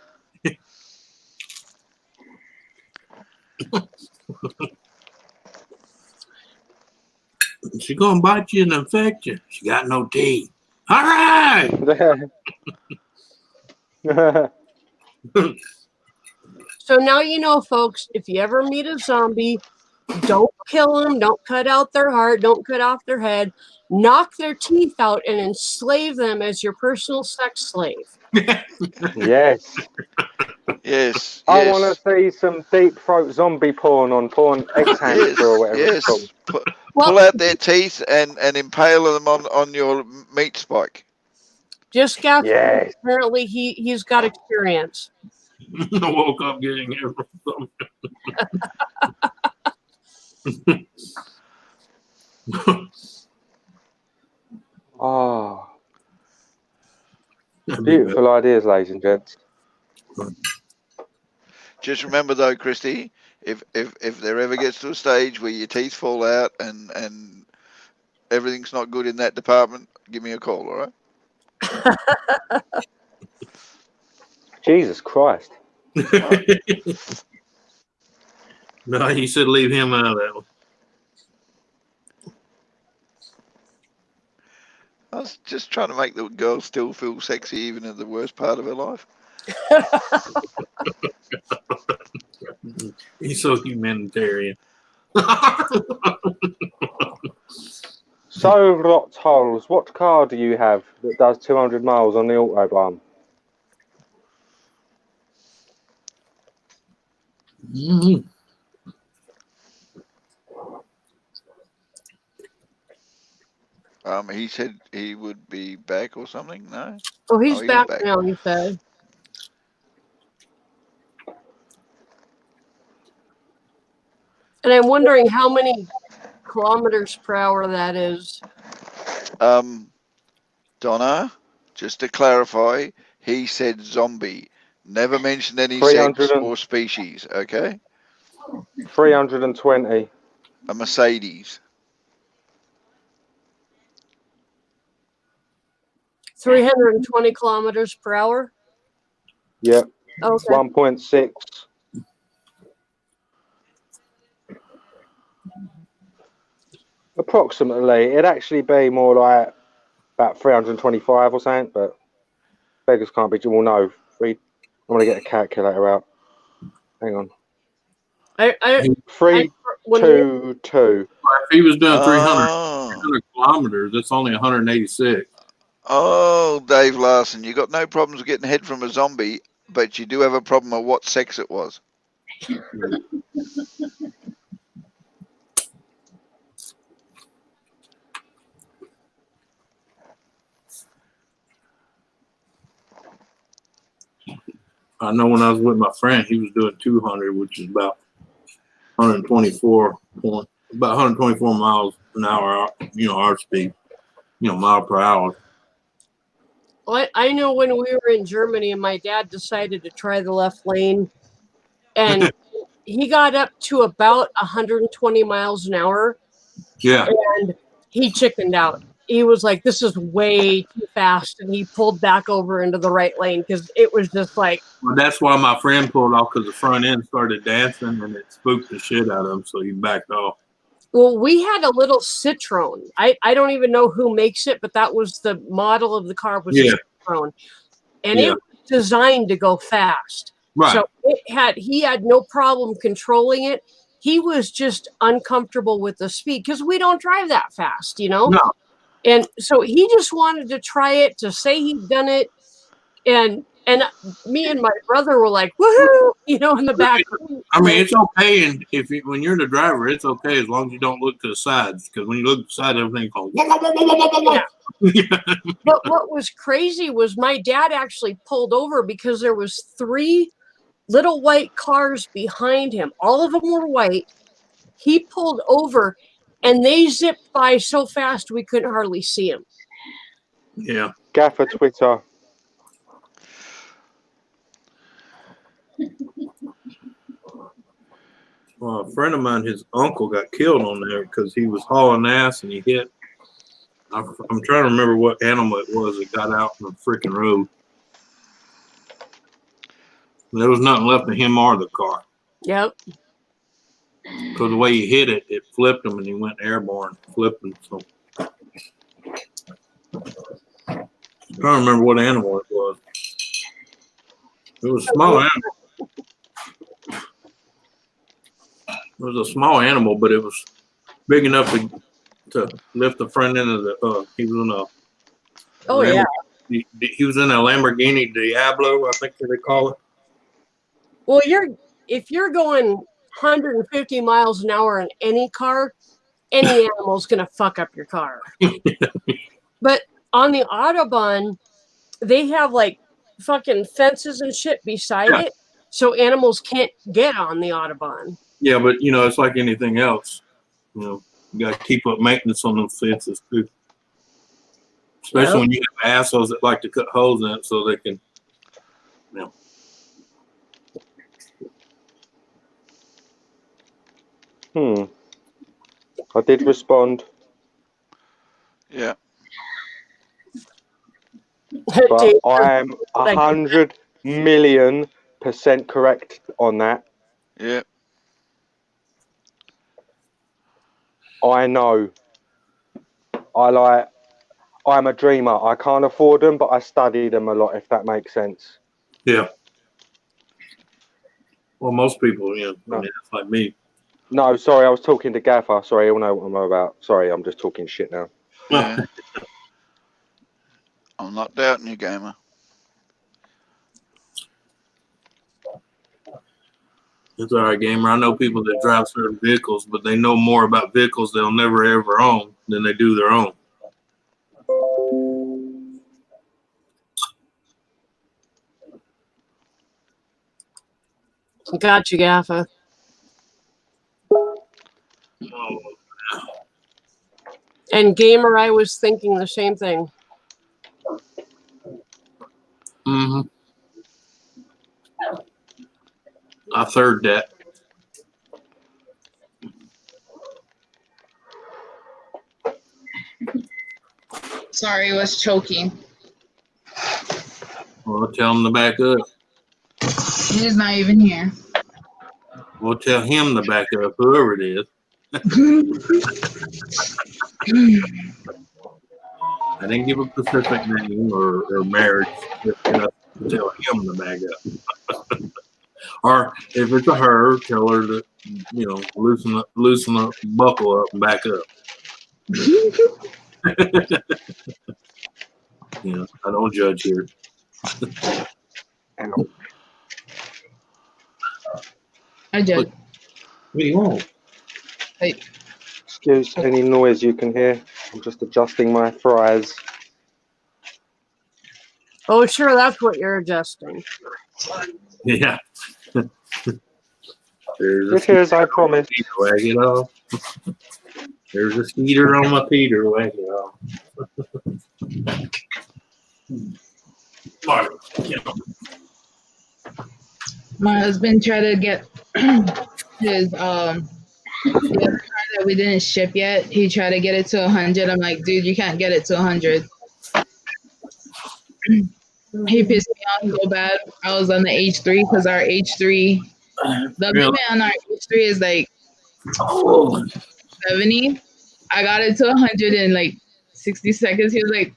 F: She gonna bite you and infect you. She got no teeth. All right.
A: So now you know, folks, if you ever meet a zombie, don't kill them, don't cut out their heart, don't cut off their head, knock their teeth out and enslave them as your personal sex slave.
H: Yes.
G: Yes.
H: I want to see some deep throat zombie porn on Porn X Hamster or whatever it's called.
G: Pull out their teeth and impale them on your meat spike.
A: Just got apparently he's got experience.
F: I woke up getting it from
H: Oh. Beautiful ideas, ladies and gents.
G: Just remember though, Christy, if there ever gets to a stage where your teeth fall out and everything's not good in that department, give me a call, all right?
H: Jesus Christ.
F: No, he said leave him out of that one.
G: I was just trying to make the girl still feel sexy even at the worst part of her life.
F: He's so humanitarian.
H: So, Rotholes, what car do you have that does 200 miles on the Autobahn?
F: Mhm.
G: He said he would be back or something. No.
A: Oh, he's
G: Oh, he
A: back
G: went back.
A: now, he said. And I'm wondering how many kilometers per hour that is.
G: Donna, just to clarify, he said zombie. Never mentioned any
H: 300
G: sex
H: and-
G: or species. Okay.
H: 320.
G: A Mercedes.
A: 320 kilometers per hour.
H: Yep.
A: Okay.
H: 1.6. Approximately. It'd actually be more like about 325 or something, but beggars can't be. Well, no. I'm going to get a calculator out. Hang on.
A: When
H: 322.
F: If he was doing 300
G: Oh.
F: kilometers, that's only 186.
G: Oh, Dave Larson, you got no problems getting head from a zombie, but you do have a problem of what sex it was.
F: I know when I was with my friend, he was doing 200, which is about 124 about 124 miles an hour. Our speed, mile per hour.
A: I know when we were in Germany and my dad decided to try the left lane, and he got up to about 120 miles an hour.
F: Yeah.
A: And he chickened out. He was like, this is way too fast. And he pulled back over into the right lane because it was just like.
F: Well, that's why my friend pulled off, because the front end started dancing and it spooked the shit out of him. So he backed off.
A: Well, we had a little Citroen. I don't even know who makes it, but that was the model of the car was a Citroen. And it was designed to go fast.
F: Right.
A: So he had no problem controlling it. He was just uncomfortable with the speed because we don't drive that fast,
F: No.
A: And so he just wanted to try it, to say he'd done it. And me and my brother were like, woohoo, in the back.
F: I mean, it's okay. And when you're the driver, it's okay as long as you don't look to the sides. Because when you look to the side, everything's going.
A: Yeah. But what was crazy was my dad actually pulled over because there was 3 little white cars behind him. All of them were white. He pulled over and they zipped by so fast we couldn't hardly see him.
F: Yeah.
H: Gaffer Twitter.
F: Well, a friend of mine, his uncle got killed on there because he was hauling ass and he hit. I'm trying to remember what animal it was that got out on the freaking road. There was nothing left of him or the car.
A: Yep.
F: Because the way he hit it, it flipped him and he went airborne, flipping. So I'm trying to remember what animal it was. It was a small animal. It was a small animal, but it was big enough to lift the front end of the. He was in a.
A: Oh yeah.
F: He was in a Lamborghini Diablo, I think they call it.
A: Well, if you're going 150 miles an hour in any car, any animal's gonna fuck up your car. But on the Autobahn, they have like fucking fences and shit beside it, so animals can't get on the Autobahn.
F: Yeah, but it's like anything else. You got to keep up maintenance on those fences too. Especially when you have assholes that like to cut holes in it so they can.
H: I did respond.
G: Yeah.
H: But I am 100,000,000% correct on that.
G: Yeah.
H: I know. I'm a dreamer. I can't afford them, but I study them a lot, if that makes sense.
F: Yeah. Well, most people, I mean, it's like me.
H: No, sorry, I was talking to Gaffer. Sorry, you'll know what I'm about. Sorry, I'm just talking shit now.
G: Yeah. I'm not doubting you, gamer.
F: It's all right, gamer. I know people that drive certain vehicles, but they know more about vehicles they'll never ever own than they do their own.
A: Got you, Gaffa.
F: Oh,
A: And gamer, I was thinking the same thing.
F: mm-hmm. I third that.
B: Sorry, was choking.
F: Well, tell him to back up.
B: He's not even here.
F: We'll tell him to back up, whoever it is. I didn't give a specific name or marriage. Just enough to tell him to back up. Or if it's a her, tell her to, loosen up, buckle up, and back up. I don't judge here.
B: I judge.
F: What do you want?
H: Excuse any noise you can hear. I'm just adjusting my fries.
A: Oh, sure, that's what you're adjusting.
F: Yeah.
H: It is, I promise.
F: Wag it off. There's a skeeter on my Peter. Wag it off.
B: My husband tried to get his the other car that we didn't ship yet. He tried to get it to 100. I'm like, dude, you can't get it to 100. He pissed me off so bad. I was on the H3 because our H3, the limit on our H3 is like 70. I got it to 100 in like 60 seconds. He was like,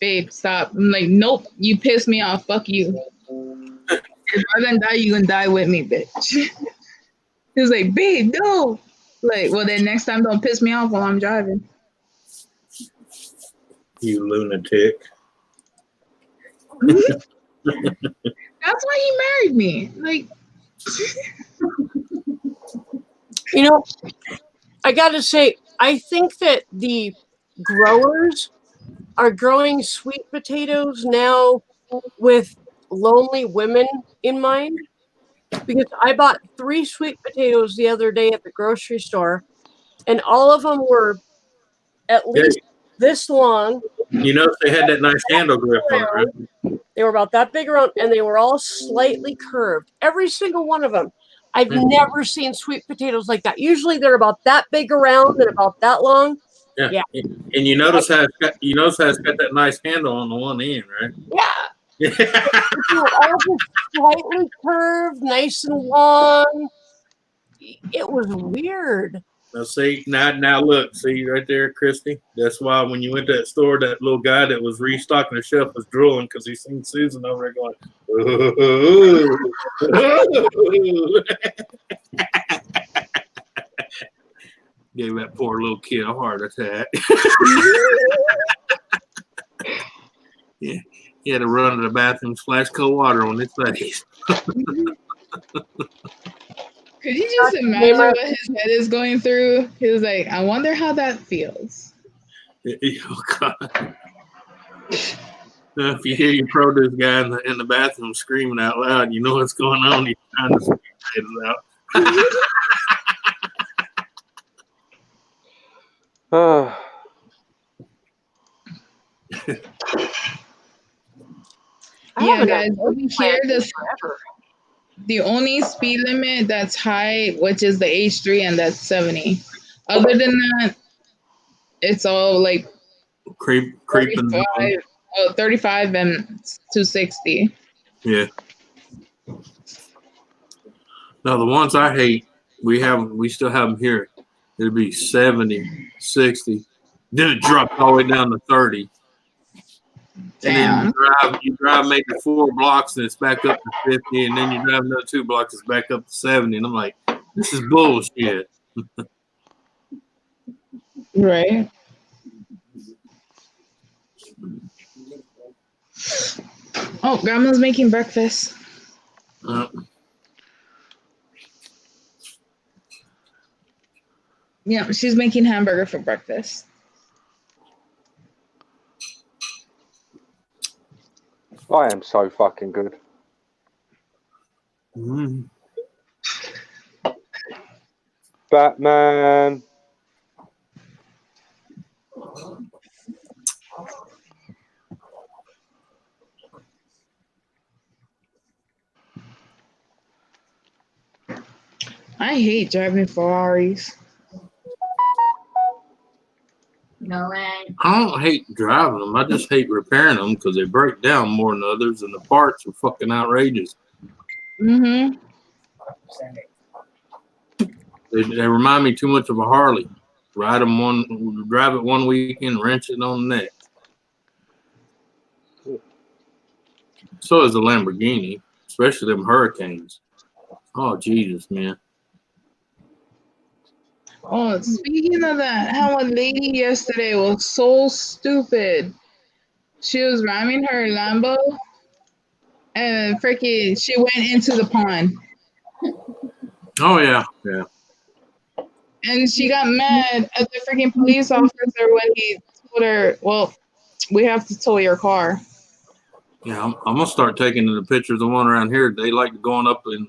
B: babe, stop. I'm like, nope, you pissed me off. Fuck you. If I'm gonna die, you gonna die with me, bitch. He was like, babe, no. Like, well, then next time don't piss me off while I'm driving.
F: You lunatic.
B: That's why he married me. Like,
A: I gotta say, I think that the growers are growing sweet potatoes now with lonely women in mind, because I bought 3 sweet potatoes the other day at the grocery store, and all of them were at least this long.
F: You notice they had that nice handle grip on it, right?
A: They were about that big around, and they were all slightly curved. Every single one of them. I've never seen sweet potatoes like that. Usually they're about that big around and about that long. Yeah.
F: And you notice how it's got that nice handle on the one end, right?
A: Yeah. They were all just slightly curved, nice and long. It was weird.
F: Now see, now look, see right there, Christy. That's why when you went to that store, that little guy that was restocking the shelf was drooling because he seen Susan over there going, ooh. Gave that poor little kid a heart attack. Yeah, he had to run to the bathroom, splash cold water on his face.
B: could you just imagine what his head is going through? He was like, I wonder how that feels.
F: Oh, God. If you hear your produce guy in the bathroom screaming out loud, you know what's going on. He's trying to scream it out.
B: Yeah, guys, over here, the only speed limit that's high, which is the H3, and that's 70. Other than that, it's all like
F: creeping.
B: 35 and 260.
F: Yeah. Now the ones I hate, we still have them here. It'd be 70, 60. Then it drops all the way down to 30. And then you drive maybe 4 blocks and it's back up to 50, and then you drive another 2 blocks, it's back up to 70. And I'm like, this is bullshit.
B: Right. Oh, Grandma's making breakfast. Yeah, she's making hamburger for breakfast.
H: I am so fucking good.
F: Mm.
H: Batman.
B: I hate driving Ferraris.
E: No way.
F: I don't hate driving them. I just hate repairing them because they break down more than others, and the parts are fucking outrageous.
B: Mm-hmm.
F: They remind me too much of a Harley. Drive it one weekend, wrench it on the next. So is the Lamborghini, especially them Hurricanes. Oh Jesus, man!
B: Oh, speaking of that, how a lady yesterday was so stupid. She was ramming her Lambo, and freaking, she went into the pond.
F: Oh yeah, yeah.
B: And she got mad at the freaking police officer when he told her, "Well, we have to tow your car."
F: Yeah, I'm gonna start taking the pictures. The one around here, they like going up and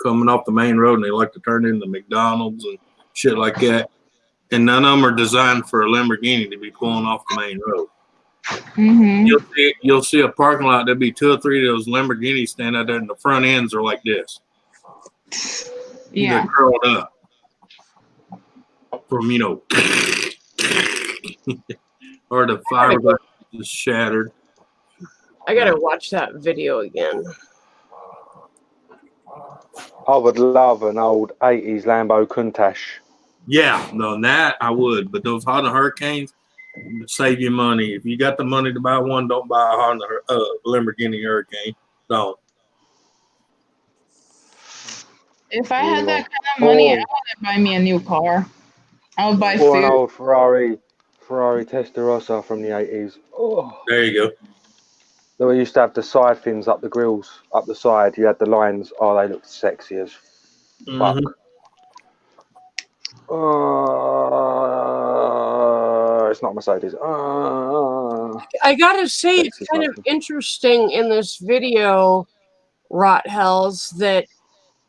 F: coming off the main road, and they like to turn into McDonald's and shit like that. And none of them are designed for a Lamborghini to be pulling off the main road.
B: Mm-hmm.
F: You'll see a parking lot. There'll be 2 or 3 of those Lamborghinis standing out there, and the front ends are like this.
B: Yeah.
F: They're curled up from or the fiberglass is shattered.
A: I gotta watch that video again.
H: I would love an old 80s Lambo Countach.
F: Yeah, no, that I would. But those Honda Hurricanes save you money. If you got the money to buy one, don't buy a Honda Lamborghini Hurricane. Don't.
B: If I had that kind of money, I wouldn't buy me a new car. I would buy
H: Or an
B: food.
H: old Ferrari Testarossa from the 80s. Oh.
F: There you go.
H: We used to have the side fins up the grills, up the side. You had the lines. Oh, they looked sexy as fuck. It's not Mercedes.
A: I gotta say, it's
H: Sexy
A: kind of
H: fucking.
A: interesting in this video, Rot Hells, that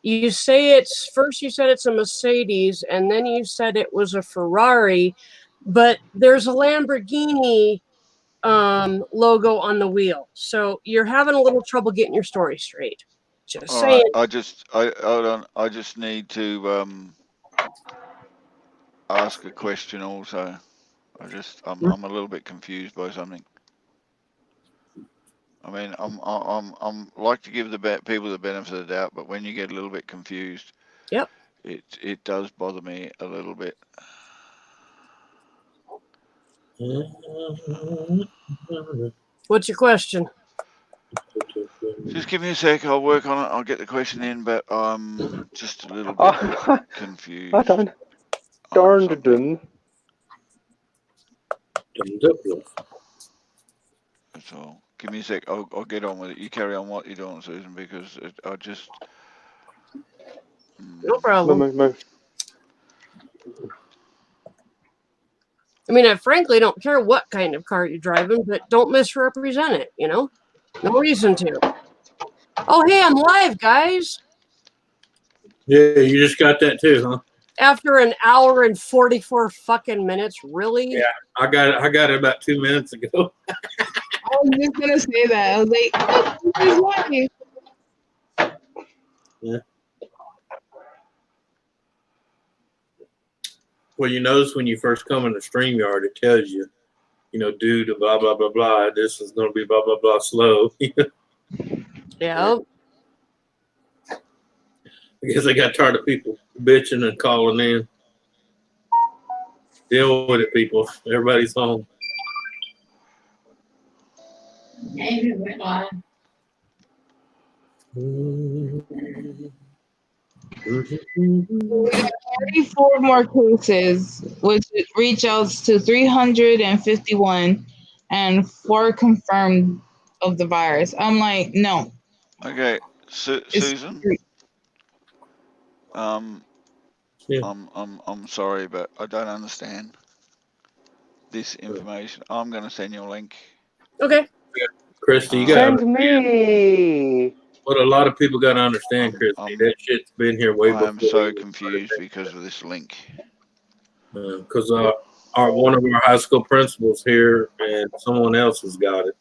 A: you say it's first you said it's a Mercedes, and then you said it was a Ferrari, but there's a Lamborghini logo on the wheel. So you're having a little trouble getting your story straight. Just
G: All
A: saying.
G: right, hold on. I just need to ask a question also. I'm a little bit confused by something. I mean, I'm like to give the people the benefit of the doubt, but when you get a little bit confused,
A: Yep.
G: it does bother me a little bit.
A: What's your question?
G: Just give me a sec. I'll work on it. I'll get the question in, but I'm just a little bit confused.
H: I don't. Darn.
G: That's all. Give me a sec. I'll get on with it. You carry on what you're doing, Susan, because I just.
A: No problem.
H: Move.
A: I mean, I frankly don't care what kind of car you're driving, but don't misrepresent it, No reason to. Oh, hey, I'm live, guys.
F: Yeah, you just got that too, huh?
A: After an hour and 44 fucking minutes, really?
F: Yeah, I got it about 2 minutes ago.
B: I was just gonna say that. I was like, oh, this is why.
F: Yeah. Well, you notice when you first come in the StreamYard, it tells you, due to blah, blah, blah, blah, this is going to be blah, blah, blah slow.
A: Yeah.
F: I guess I got tired of people bitching and calling in. Deal with it, people. Everybody's home.
E: Maybe we're live.
B: 34 more cases, which reach out to 351 and 4 confirmed of the virus. I'm like, no.
G: Okay, Susan.
F: Yeah.
G: I'm sorry, but I don't understand this information. I'm going to send you a link.
A: Okay.
F: Christy, you got
H: Send me.
F: what a lot of people got to understand, Christy. That shit's been here way before.
G: I am so confused because of this link.
F: Because one of our high school principals here and someone else has got it.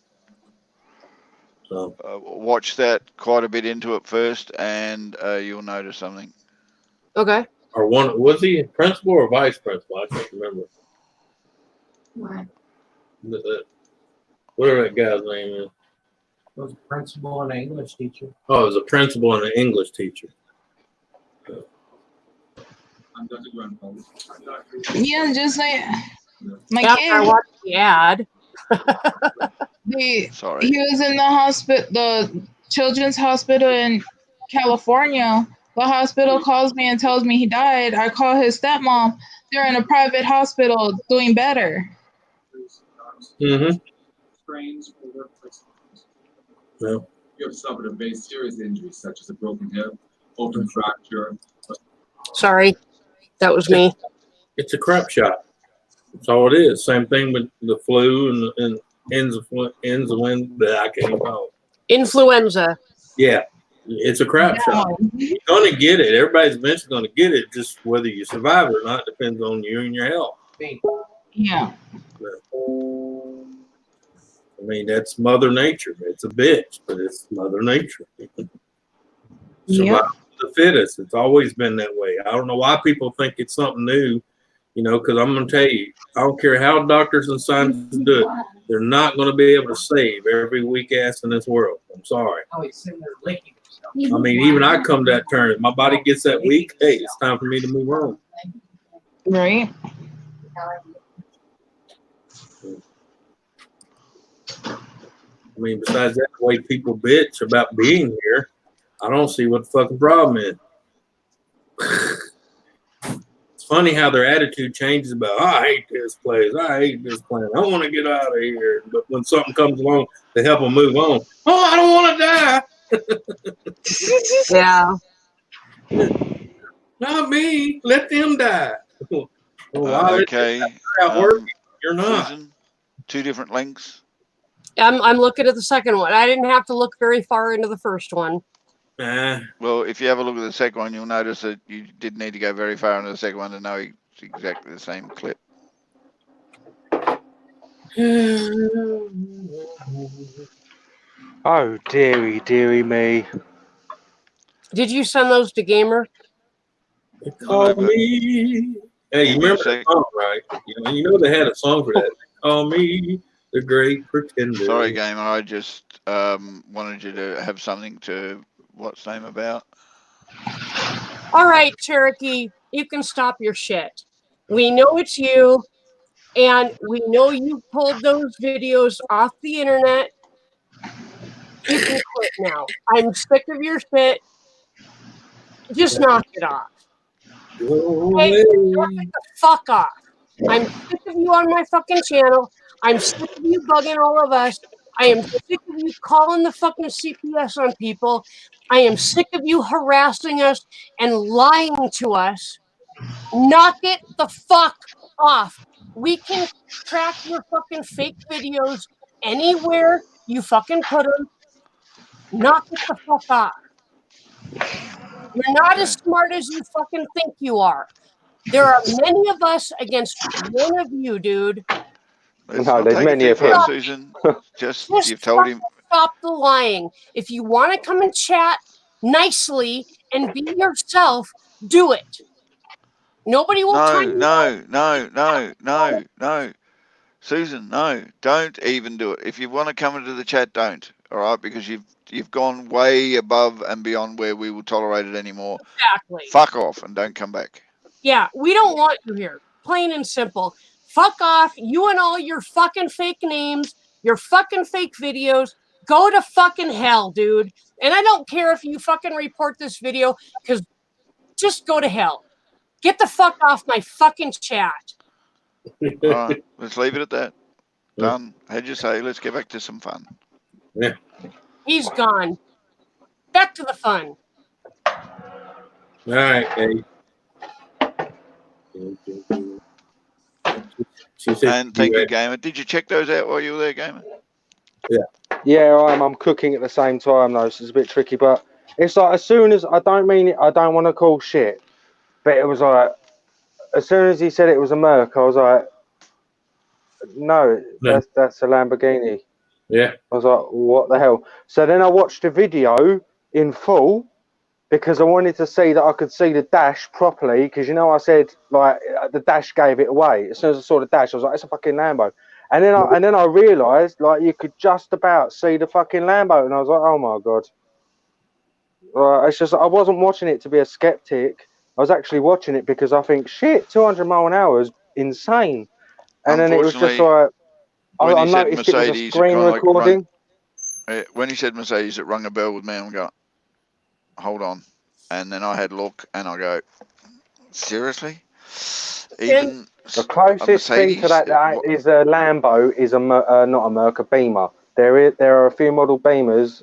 F: So
G: Watch that quite a bit into it first, and you'll notice something.
A: Okay.
F: or one was he a principal or vice principal? I can't remember.
E: What?
F: Whatever that guy's name is.
I: Was a principal and an English teacher.
F: Oh, it was a principal and an English teacher.
B: Yeah, just like my
A: After I
B: kid.
A: watched the ad.
G: Sorry.
B: He was in the hospital, the children's hospital in California. The hospital calls me and tells me he died. I call his stepmom. They're in a private hospital doing better.
F: Mm-hmm.
J: Strains or workplace injuries.
F: Yeah.
J: You have suffered a very serious injury such as a broken hip, open fracture.
A: Sorry. That was me.
F: It's a crap shot. That's all it is. Same thing with the flu and ends of wind that I can't even call it.
A: Influenza.
F: Yeah. It's a crap shot. You're gonna get it. Everybody's eventually gonna get it. Just whether you survive it or not depends on you and your health.
B: Yeah.
F: I mean, that's Mother Nature. It's a bitch, but it's Mother Nature. Survival of the fittest. It's always been that way. I don't know why people think it's something new, because I'm going to tell you, I don't care how doctors and scientists do it, they're not going to be able to save every weak ass in this world. I'm sorry.
I: Oh, he's sitting there licking himself.
F: I mean, even I come to that turn. If my body gets that weak, hey, it's time for me to move on.
B: Right.
F: I mean, besides that, the way people bitch about being here, I don't see what the fucking problem is. It's funny how their attitude changes about, I hate this place. I hate this planet. I want to get out of here. But when something comes along to help them move on, oh, I don't want to die.
A: Yeah.
F: Not me. Let them die.
G: Okay.
F: You're not.
G: Susan, 2 different links.
A: I'm looking at the second one. I didn't have to look very far into the first one.
G: Well, if you have a look at the second one, you'll notice that you didn't need to go very far into the second one to know it's exactly the same clip.
H: Oh, dearie me.
A: Did you send those to Gamer?
F: Call me. Hey, you remember that song, right? You know they had a song for that. Call me the Great Pretender.
G: Sorry, Gamer. I just wanted you to have something to what's name about.
A: All right, Cherokee, you can stop your shit. We know it's you, and we know you pulled those videos off the internet. You can quit now. I'm sick of your shit. Just knock it off. Okay? Knock the fuck off. I'm sick of you on my fucking channel. I'm sick of you bugging all of us. I am sick of you calling the fucking CPS on people. I am sick of you harassing us and lying to us. Knock it the fuck off. We can track your fucking fake videos anywhere you fucking put them. Knock it the fuck off. You're not as smart as you fucking think you are. There are many of us against one of you, dude.
H: No, there's many of him.
G: Susan, just you've told him.
A: Stop the lying. If you want to come and chat nicely and be yourself, do it. Nobody will tell you.
G: No. Susan, no. Don't even do it. If you want to come into the chat, don't. All right, because you've gone way above and beyond where we will tolerate it anymore.
A: Exactly.
G: Fuck off and don't come back.
A: Yeah, we don't want you here. Plain and simple. Fuck off. You and all your fucking fake names, your fucking fake videos. Go to fucking hell, dude. And I don't care if you fucking report this video, because just go to hell. Get the fuck off my fucking chat.
G: All right, let's leave it at that. Done. How'd you say? Let's get back to some fun.
F: Yeah.
A: He's gone. Back to the fun.
F: All right, Eddie. She said,
G: And thank you, Gamer. Did you check those out while you were there, Gamer?
H: Yeah, I'm cooking at the same time though, so it's a bit tricky. But it's like as soon as I don't mean it, I don't want to call shit. But it was like as soon as he said it was a Merc, I was like, no, that's a Lamborghini.
F: Yeah.
H: I was like, what the hell? So then I watched the video in full because I wanted to see that I could see the dash properly. Because you know, I said like the dash gave it away. As soon as I saw the dash, I was like, it's a fucking Lambo. And then I realised like you could just about see the fucking Lambo, and I was like, oh my god. It's just I wasn't watching it to be a skeptic. I was actually watching it because I think shit, 200 mile an hour is insane. And then it was just like I noticed it was a screen recording.
G: When he said Mercedes, it rung a bell with me. I'm going, hold on. And then I had a look and I go, seriously? Even
H: the closest thing to that is a Lambo is not a Merc, a Beamer. There are a few model Beamers,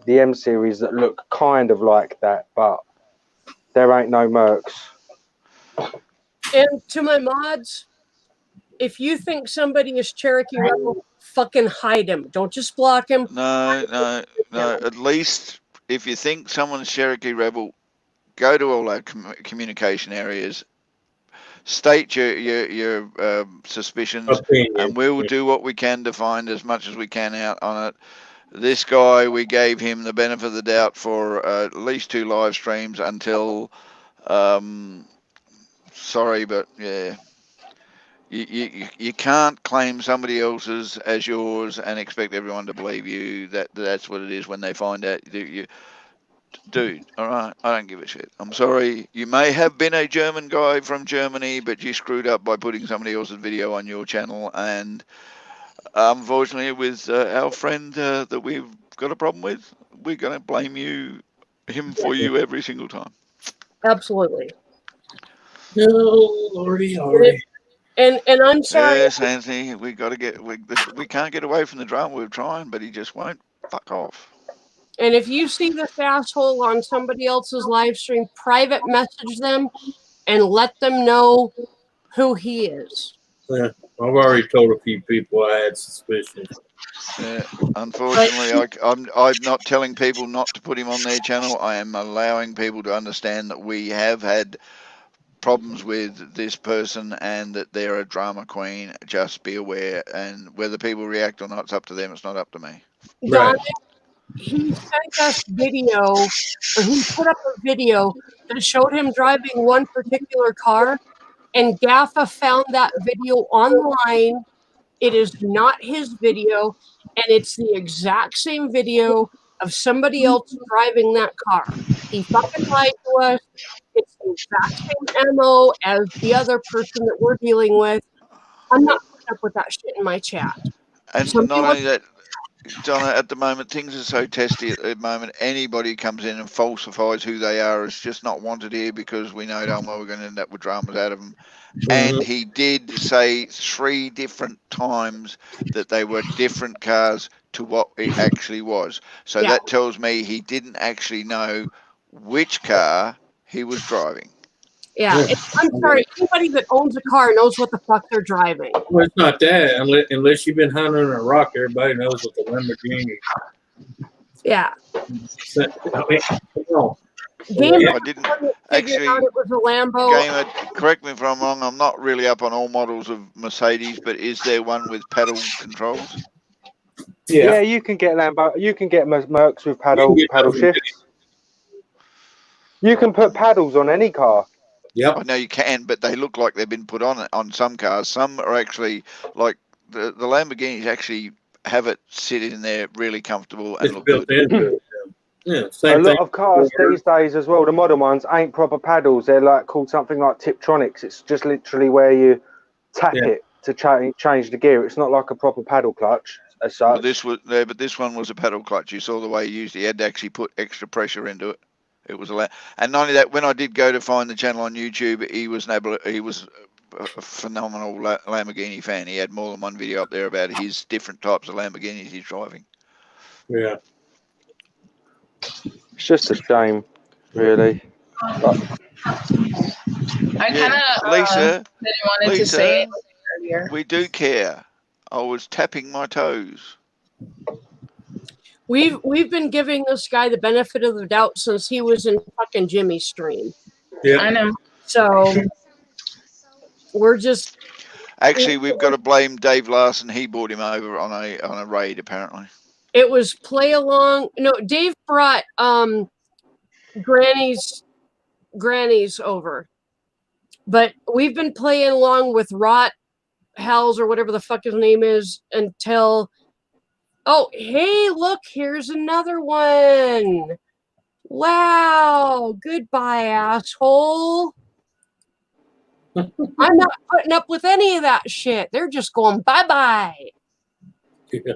H: the M series, that look kind of like that, but there ain't no Mercs.
A: And to my mods, if you think somebody is Cherokee Rebel, fucking hide him. Don't just block him.
G: No. At least if you think someone's Cherokee Rebel, go to all our communication areas, state your suspicions, and we'll do what we can to find as much as we can out on it. This guy, we gave him the benefit of the doubt for at least 2 live streams until, sorry, but yeah. You can't claim somebody else's as yours and expect everyone to believe you. That's what it is when they find out you. Dude, all right, I don't give a shit. I'm sorry. You may have been a German guy from Germany, but you screwed up by putting somebody else's video on your channel. And unfortunately, with our friend that we've got a problem with, we're going to blame him for you every single time.
A: Absolutely.
F: Oh, Lordy.
A: And I'm sorry.
G: Yes, Anthony, we can't get away from the drama. We're trying, but he just won't fuck off.
A: And if you see this asshole on somebody else's live stream, private message them and let them know who he is.
F: Yeah, I've already told a few people I had suspicions.
G: Yeah, unfortunately, I'm not telling people not to put him on their channel. I am allowing people to understand that we have had problems with this person and that they're a drama queen. Just be aware, and whether people react or not, it's up to them. It's not up to me.
A: Right. He sent us video, or he put up a video that showed him driving one particular car, and Gaffa found that video online. It is not his video, and it's the exact same video of somebody else driving that car. He fucking lied to us. It's the exact same MO as the other person that we're dealing with. I'm not putting up with that shit in my chat.
G: And not only that, Donna, at the moment, things are so testy at the moment. Anybody comes in and falsifies who they are is just not wanted here because we know damn well we're going to end up with dramas out of them. And he did say 3 different times that they were different cars to what it actually was. So that tells me he didn't actually know which car he was driving.
A: Yeah, I'm sorry. Anybody that owns a car knows what the fuck they're driving.
F: Well, it's not that. Unless you've been hunting in a rock, everybody knows what the Lamborghini.
A: Yeah.
G: I didn't actually.
A: It was a Lambo.
G: Gamer, correct me if I'm wrong. I'm not really up on all models of Mercedes, but is there one with paddle controls?
H: Yeah, you can get Lambo. You can get Mercs with paddle shifts. You can put paddles on any car.
G: Yep. I know you can, but they look like they've been put on some cars. Some are actually like the Lamborghinis actually have it sit in there really comfortable and look built good. Into it.
F: Yeah,
H: a lot of cars these days as well, the modern ones ain't proper paddles. They're like called something like Tiptronics. It's just literally where you tap it to change the gear. It's not like a proper paddle clutch as such.
G: But this one was a paddle clutch. You saw the way he used it. He had to actually put extra pressure into it. It was and not only that, when I did go to find the channel on YouTube, he was a phenomenal Lamborghini fan. He had more than one video up there about his different types of Lamborghinis he's driving.
F: Yeah.
H: It's just a shame, really.
B: I kind of
G: Lisa,
B: wanted to say it
G: Lisa,
B: earlier.
G: we do care. I was tapping my toes.
A: We've been giving this guy the benefit of the doubt since he was in fucking Jimmy's stream.
B: I know.
A: So we're just
G: Actually, we've got to blame Dave Larson. He brought him over on a raid, apparently.
A: it was play along. No, Dave brought Granny's over. But we've been playing along with Rot Hells or whatever the fuck his name is until oh, hey, look, here's another one. Wow, goodbye, asshole. I'm not putting up with any of that shit. They're just going bye-bye.
F: Yeah.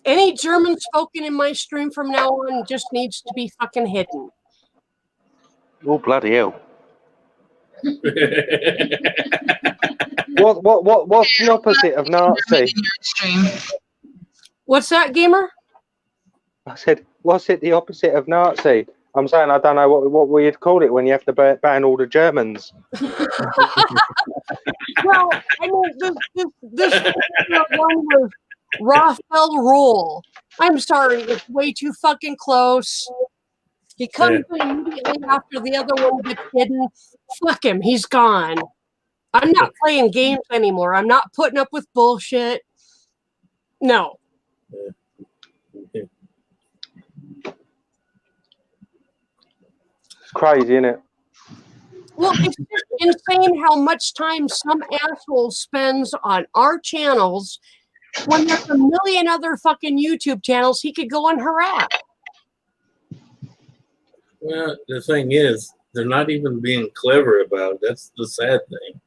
A: Any German spoken in my stream from now on just needs to be fucking hidden.
H: Oh, bloody hell. What's the opposite of Nazi?
A: What's that, gamer?
H: I said, what's it the opposite of Nazi? I'm saying I don't know what we'd call it when you have to ban all the Germans.
A: Well, I mean, this one was Raphael Rule. I'm sorry, it's way too fucking close. He comes in immediately after the other one gets hidden. Fuck him, he's gone. I'm not playing games anymore. I'm not putting up with bullshit. No.
H: Crazy, isn't it?
A: Well, it's just insane how much time some asshole spends on our channels when there's a million other fucking YouTube channels he could go and harass.
F: Well, the thing is, they're not even being clever about it. That's the sad thing.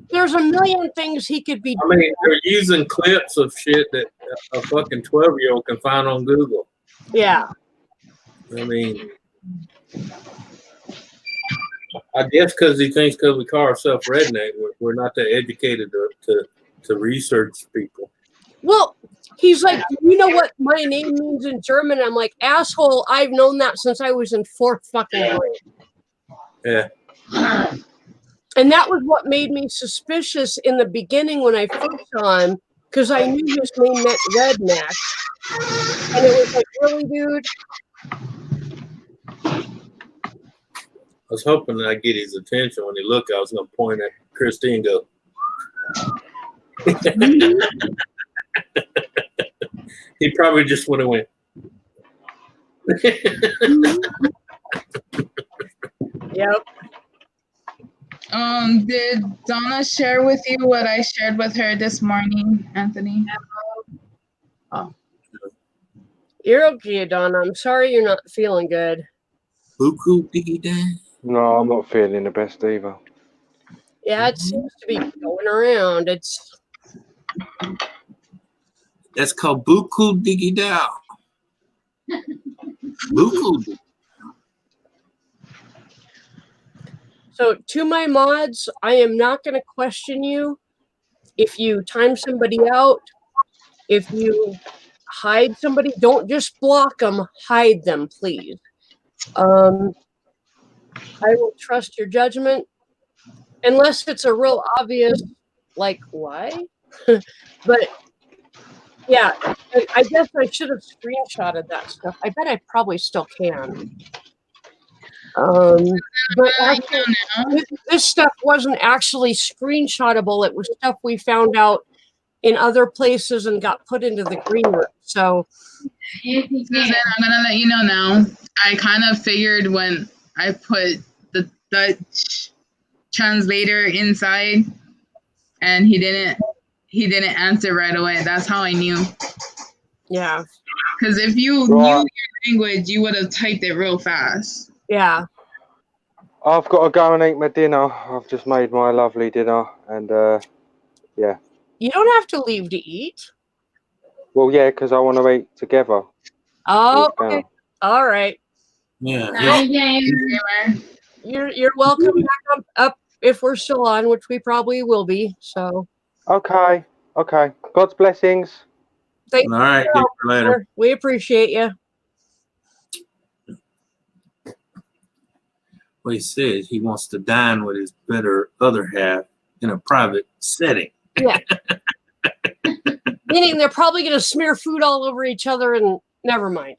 A: There's a million things he could be
F: I mean, they're using clips of shit that a fucking 12-year-old can find on Google.
A: Yeah.
F: I mean, I guess because he thinks because we call ourselves redneck, we're not that educated to research people.
A: Well, he's like, you know what my name means in German? I'm like, asshole, I've known that since I was in 4th fucking grade.
F: Yeah.
A: And that was what made me suspicious in the beginning when I first saw him, because I knew his name meant redneck. And it was like, really, dude?
F: I was hoping that I'd get his attention. When he looked, I was going to point at Christine and go, he probably just would have went.
A: Yep.
B: Did Donna share with you what I shared with her this morning, Anthony?
A: Oh. You're okay, Donna. I'm sorry you're not feeling good.
F: Buku diggy dang.
H: No, I'm not feeling the best either.
A: Yeah, it seems to be going around.
F: That's called Buku diggy dow. Buku.
A: So to my mods, I am not going to question you. If you time somebody out, if you hide somebody, don't just block them, hide them, please. I will trust your judgment unless it's a real obvious, like, why? But yeah, I guess I should have screenshotted that stuff. I bet I probably still can. But actually, this stuff wasn't actually screenshotable. It was stuff we found out in other places and got put into the green room. So,
B: Susan, I'm gonna let you know now. I kind of figured when I put the Dutch translator inside, and he didn't answer right away. That's how I knew.
A: Yeah.
B: Because if you knew your language, you would have typed it real fast.
A: Yeah.
H: I've got to go and eat my dinner. I've just made my lovely dinner, and yeah.
A: You don't have to leave to eat.
H: Well, yeah, because I want to eat together.
A: Oh, okay. All right.
F: Yeah.
A: You're welcome back up if we're still on, which we probably will be. So.
H: Okay. God's blessings.
A: Thank
F: All right.
A: you
F: Later.
A: We appreciate you.
F: Well, he says he wants to dine with his better other half in a private setting.
A: Yeah. Meaning they're probably going to smear food all over each other and never mind.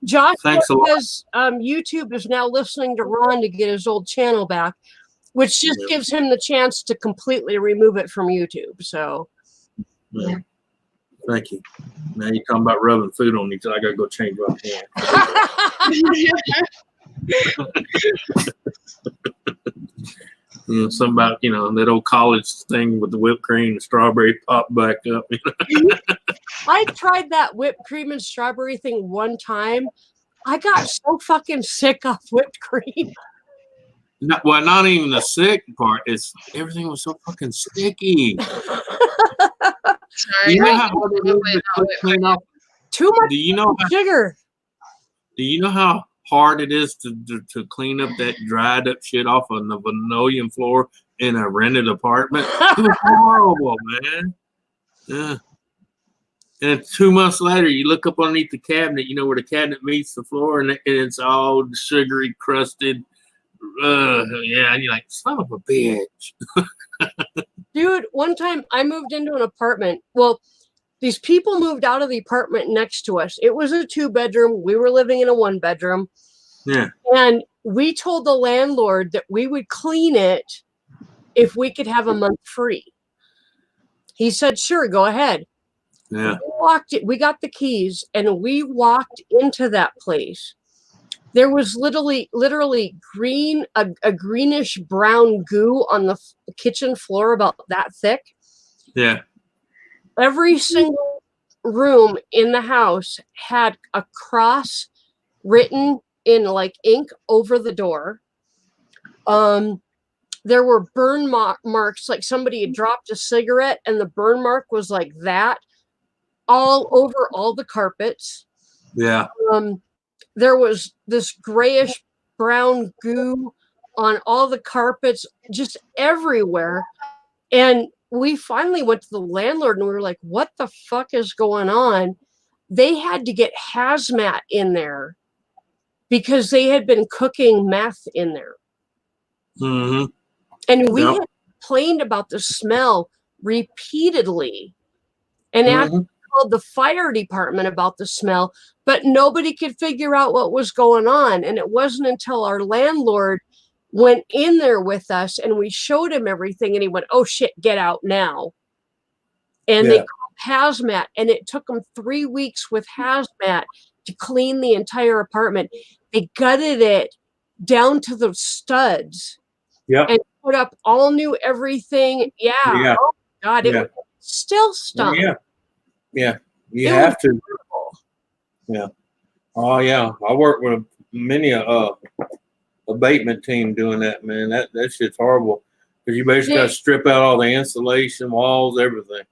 A: Josh
F: Thanks a lot.
A: says YouTube is now listening to Ron to get his old channel back, which just
F: Yep.
A: gives him the chance to completely remove it from YouTube. So,
F: Yeah. Thank you. Now you're talking about rubbing food on each other. I gotta go change my pants. Something about that old college thing with the whipped cream and strawberry popped back up.
A: I tried that whipped cream and strawberry thing one time. I got so fucking sick of whipped cream.
F: Not even the sick part. It's everything was so fucking sticky.
B: Sorry.
F: You know how hard it is to clean up?
A: Too much
F: Do you know
A: sugar.
F: Do you know how hard it is to clean up that dried up shit off on the linoleum floor in a rented apartment? It was horrible, man. Yeah. And 2 months later, you look up underneath the cabinet, where the cabinet meets the floor, and it's all sugary, crusted. Yeah, and you're like, son of a bitch.
A: Dude, one time I moved into an apartment. Well, these people moved out of the apartment next to us. It was a 2-bedroom. We were living in a 1-bedroom.
F: Yeah.
A: And we told the landlord that we would clean it if we could have a month free. He said, sure, go ahead.
F: Yeah.
A: We got the keys and we walked into that place. There was literally a greenish brown goo on the kitchen floor about that thick.
F: Yeah.
A: Every single room in the house had a cross written in like ink over the door. There were burn marks, like somebody had dropped a cigarette and the burn mark was like that all over all the carpets.
F: Yeah.
A: There was this grayish brown goo on all the carpets, just everywhere. And we finally went to the landlord and we were like, what the fuck is going on? They had to get hazmat in there because they had been cooking meth in there.
F: Mm-hmm.
A: And we had complained about the smell repeatedly. And actually called the fire department about the smell, but nobody could figure out what was going on. And it wasn't until our landlord went in there with us and we showed him everything and he went, oh shit, get out now. And they called hazmat, and it took them 3 weeks with hazmat to clean the entire apartment. They gutted it down to the studs and put up all new everything. Yeah. Oh God, it still stunk.
F: Yeah. You have to. Yeah. Oh yeah. I work with many a abatement team doing that, man. That shit's horrible. Because you basically got to strip out all the insulation, walls, everything.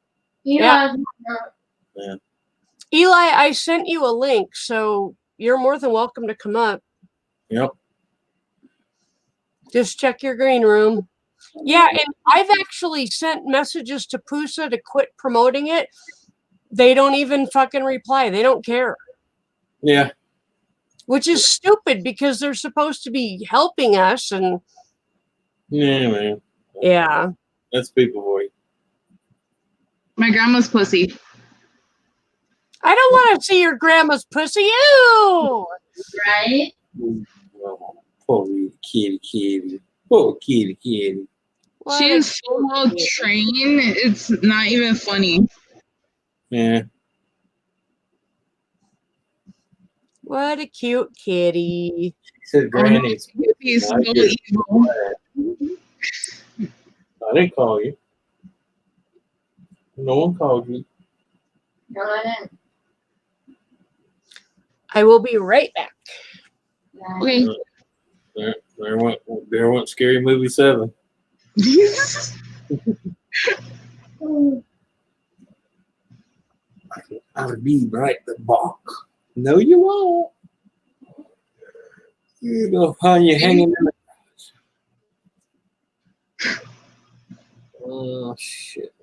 A: Yeah.
F: Yeah.
A: Eli, I sent you a link, so you're more than welcome to come up.
F: Yep.
A: Just check your green room. Yeah, and I've actually sent messages to Pusa to quit promoting it. They don't even fucking reply. They don't care.
F: Yeah.
A: Which is stupid because they're supposed to be helping us and
F: Yeah, man.
A: yeah.
F: That's people for you.
B: My grandma's pussy.
A: I don't want to see your grandma's pussy. Ew!
B: Right?
F: Oh, poor kitty. Poor kitty.
B: She's so well trained. It's not even funny.
F: Yeah.
A: What a cute kitty.
F: Said Granny's.
B: He's so
F: I get
B: evil.
F: I didn't call you. No one called you.
B: No, I didn't.
A: I will be right back.
B: Okay.
F: There went Scary Movie 7. I'll be right back. No, you won't. You're gonna find you hanging in the oh shit.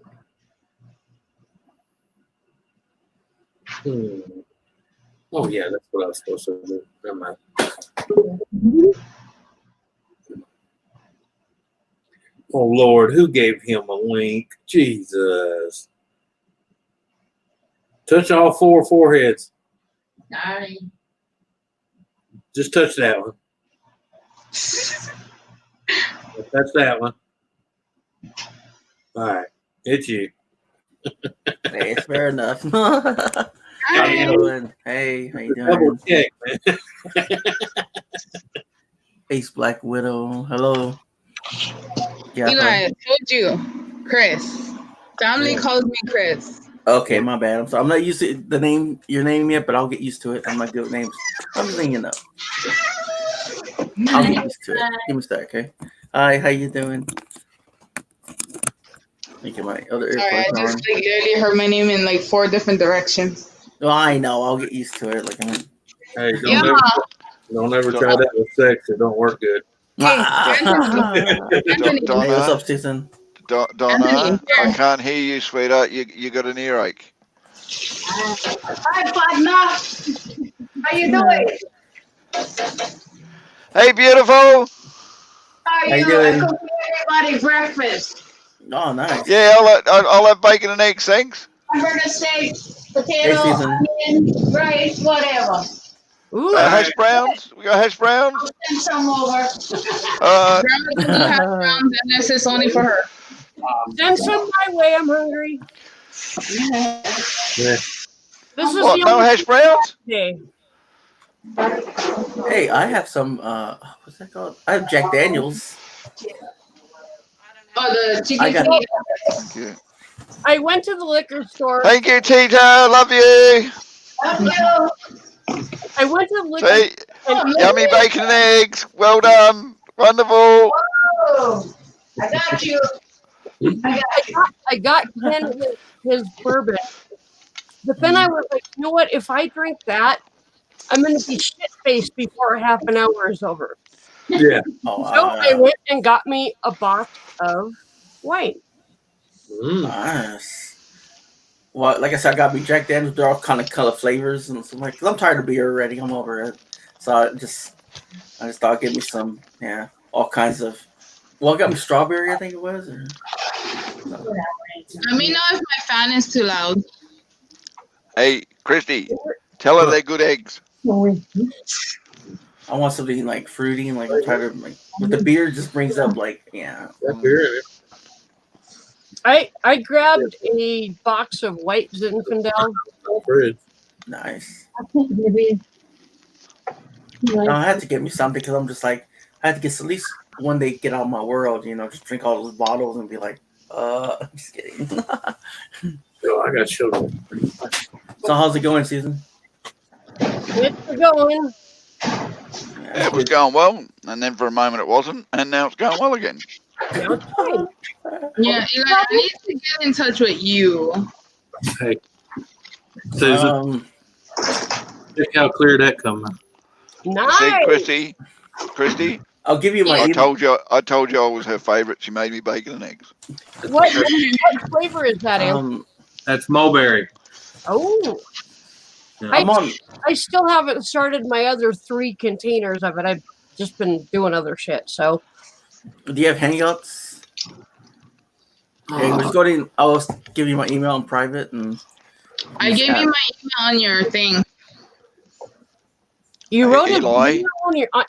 F: Oh yeah, that's what I was supposed to do. Never mind. Oh Lord, who gave him a link? Jesus. Touch all 4 foreheads.
E: Sorry.
F: Just touch that one. Touch that one. All right. It's you.
K: Hey, it's fair enough. How you doing? Hey, how you
F: Double
K: doing?
F: check, man.
K: Ace Black Widow. Hello. Yeah.
B: Eli, I told you, Chris. Family calls me Chris.
K: Okay, my bad. I'm sorry. I'm not used to the name your name yet, but I'll get used to it. I'm not good with names. I'm just letting you know. I'll get used to it. Give me a sec, okay? Hi, how you doing? Let me get my other
B: Sorry, I
K: earphones on.
B: just like literally heard my name in like 4 different directions.
K: Well, I know. I'll get used to it. Like I'm.
F: Hey,
B: Yeah.
F: don't ever try that with sex. It don't work good.
B: Hey,
G: Donna,
K: Hey, what's up, Susan?
G: Donna, I can't hear you, sweetheart. You got an earache.
E: Hi, partner. How you doing?
G: Hey, beautiful.
E: How
K: you
E: you
K: doing?
E: I cooked everybody breakfast.
K: Oh, nice.
G: Yeah, I'll have bacon and eggs, thanks.
E: Hamburger steak,
K: Hey,
E: potato,
K: Susan.
E: onion, rice, whatever.
A: Ooh,
G: Hash browns. We got hash browns.
E: Send some over.
G: Uh,
B: Grandma doesn't have browns, and this is only for her.
A: send some my way. I'm hungry.
F: Yeah.
A: This is
G: what?
A: the
G: No
A: only
G: hash browns?
A: day.
K: Hey, I have some. What's that called? I have Jack Daniels.
B: Oh, the
K: I
B: chicken
K: got.
B: feet.
G: Thank you.
A: I went to the liquor store.
G: Thank you, Tita. Love you.
E: Love you.
A: I went to the liquor
G: See,
A: and
G: yummy bacon and eggs. Well done. Wonderful.
E: Oh, I got you.
A: I got Ken his bourbon. But then I was like, you know what? If I drink that, I'm going to be shit faced before half an hour is over.
F: Yeah.
K: Oh,
A: So I went and got me a box of wine.
K: Nice. Well, like I said, I got me Jack Daniels. They're all kind of color flavors, and so I'm like, 'cause I'm tired of beer already. I'm over it. So I just thought I'd give me some, all kinds of. Well, I got me strawberry, I think it was. Or,
B: Let me know if my fan is too loud.
G: Hey, Christy, tell her they're good eggs.
K: I want something like fruity, and like I'm tired of like, but the beer just brings up like,
A: I grabbed a box of white Zinfandel.
K: Nice. No, I had to get me something because I'm just like, I had to get at least one day get out of my world, just drink all those bottles and be like, I'm just kidding.
F: Oh, I got children.
K: So how's it going, Susan?
A: It's going.
G: Yeah, it was going well, and then for a moment it wasn't, and now it's going well again.
B: Yeah, Eli, I need to get in touch with you.
F: Hey, Susan, check how clear that comes out.
A: Nice.
G: See, Christy,
K: I'll give you my.
G: I told you I was her favorite. She made me bacon and eggs.
A: What flavor is that, Anthony?
F: That's mulberry.
A: Oh.
F: Yeah.
A: I still haven't started my other 3 containers of it. I've just been doing other shit. So,
K: do you have Hangouts? Okay, we're just going. I'll give you my email in private, and
B: I gave you my email on your thing.
A: you wrote
G: Eli.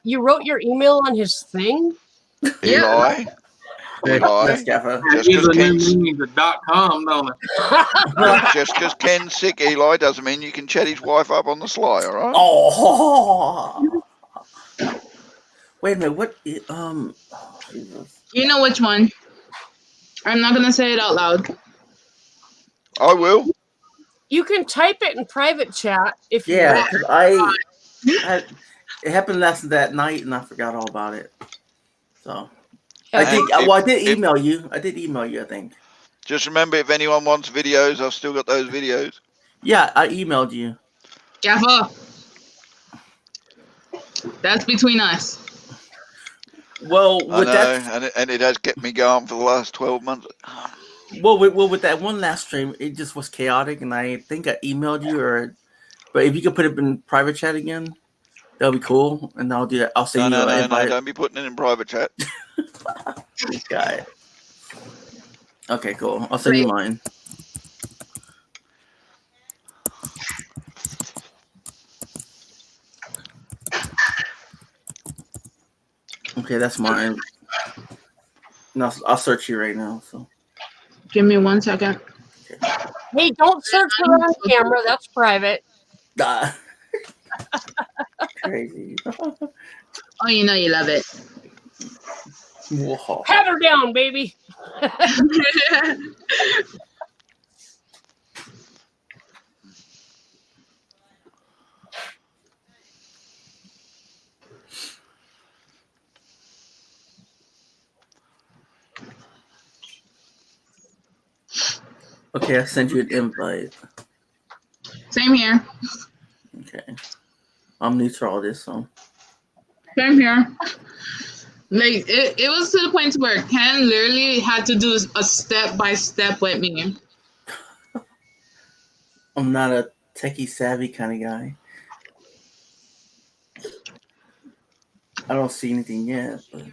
A: you wrote your email on his thing?
G: Eli.
K: Yes, Gaffer.
G: Just
F: He's
G: because
F: a new
G: Ken's,
F: meaning to .com, don't it?
G: just 'cause Ken's sick, Eli, doesn't mean you can chat his wife up on the sly, all right?
K: Oh. Wait a minute. What?
B: You know which one. I'm not gonna say it out loud.
G: I will.
A: You can type it in private chat if you
K: Yeah,
A: want.
K: 'cause it happened that night, and I forgot all about it. So I did email you. I think.
G: Just remember, if anyone wants videos, I've still got those videos.
K: Yeah, I emailed you.
B: Gaffer. That's between us.
K: Well,
G: I
K: with
G: know,
K: that,
G: and it has kept me going for the last 12 months.
K: with that one last stream, it just was chaotic, and I think I emailed you, or But if you could put it in private chat again, that'll be cool. And I'll do that. I'll send you an invite.
G: Don't be putting it in private chat.
K: This guy. Okay, cool. I'll send you mine. Okay, that's mine. No, I'll search you right now. So
B: Give me 1 second.
A: Hey, don't search her on camera. That's private.
K: Crazy.
B: Oh, you know you love it.
K: Whoa.
A: Pat her down, baby.
K: Okay, I sent you an invite.
B: Same here.
K: Okay. I'm new to all this, so.
B: Same here. Like it was to the point where Ken literally had to do a step by step with me.
K: I'm not a techie savvy kind of guy. I don't see anything yet. But...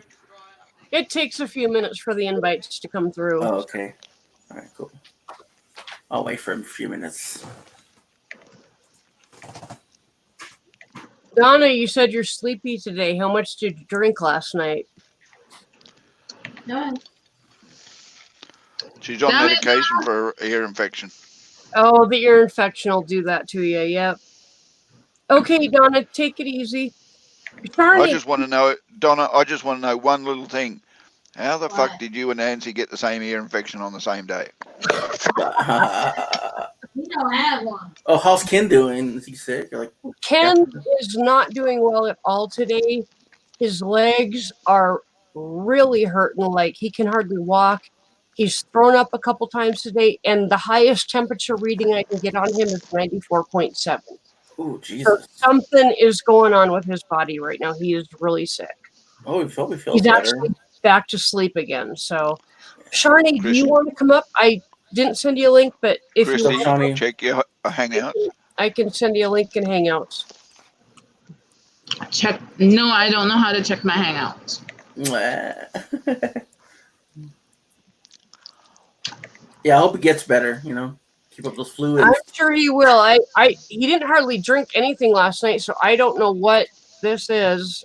A: It takes a few minutes for the invites to come through.
K: Oh, okay. All right, cool. I'll wait for a few minutes.
A: Donna, you said you're sleepy today. How much did you drink last night?
B: No.
G: She's on medication for ear infection.
A: Oh, the ear infection will do that to you. Yep. Okay, Donna, take it easy.
G: I just want to know, Donna, I just want to know one little thing. How the fuck did you and Nancy get the same ear infection on the same day?
L: You don't have one.
K: Oh, how's Ken doing? Is he sick? Or like,
A: Ken is not doing well at all today. His legs are really hurting. Like he can hardly walk. He's thrown up a couple times today, and the highest temperature reading I can get on him is 94.7.
K: Oh, Jesus.
A: So something is going on with his body right now. He is really sick.
K: Oh, he feels
A: He's
K: better.
A: actually back to sleep again. So, Sharni, do you want to come up? I didn't send you a link, but if
G: Chrissy,
A: you want,
G: check your hangout.
A: I can send you a link in Hangouts.
B: Check. No, I don't know how to check my Hangouts.
K: Yeah, I hope it gets better. You know, keep up those fluids.
A: I'm sure he will. He didn't hardly drink anything last night, so I don't know what this is.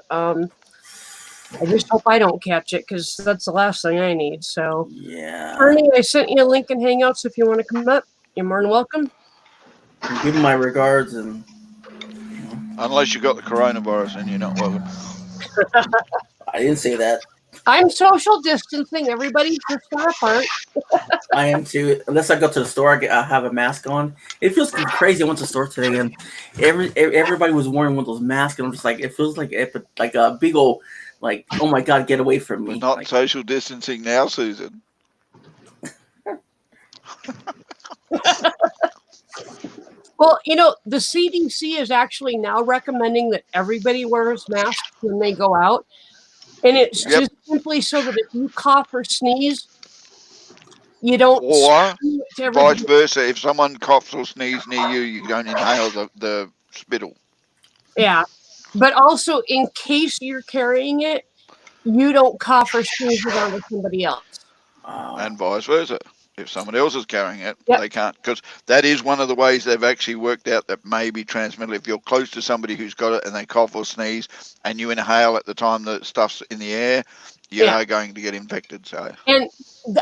A: I just hope I don't catch it because that's the last thing I need. So,
K: yeah.
A: Ernie, I sent you a link in Hangouts if you want to come up. You're more than welcome.
K: Give him my regards and.
G: Unless you got the coronavirus and you're not welcome.
K: I didn't say that.
A: I'm social distancing. Everybody's just far apart.
K: I am too. Unless I go to the store, I have a mask on. It feels crazy. I went to the store today and everybody was wearing one of those masks, and I'm just like, it feels like a big old, like, oh my God, get away from me.
G: We're not social distancing now, Susan.
A: Well, you know, the CDC is actually now recommending that everybody wears masks when they go out. And it's just simply so that if you cough or sneeze, you don't.
G: Or vice versa. If someone coughs or sneezes near you, you don't inhale the spittle.
A: Yeah. But also, in case you're carrying it, you don't cough or sneeze it onto somebody else.
G: And vice versa. If someone else is carrying it, they can't. Because that is one of the ways they've actually worked out that may be transmitted. If you're close to somebody who's got it and they cough or sneeze and you inhale at the time the stuff's in the air, you are going to get infected. So.
A: And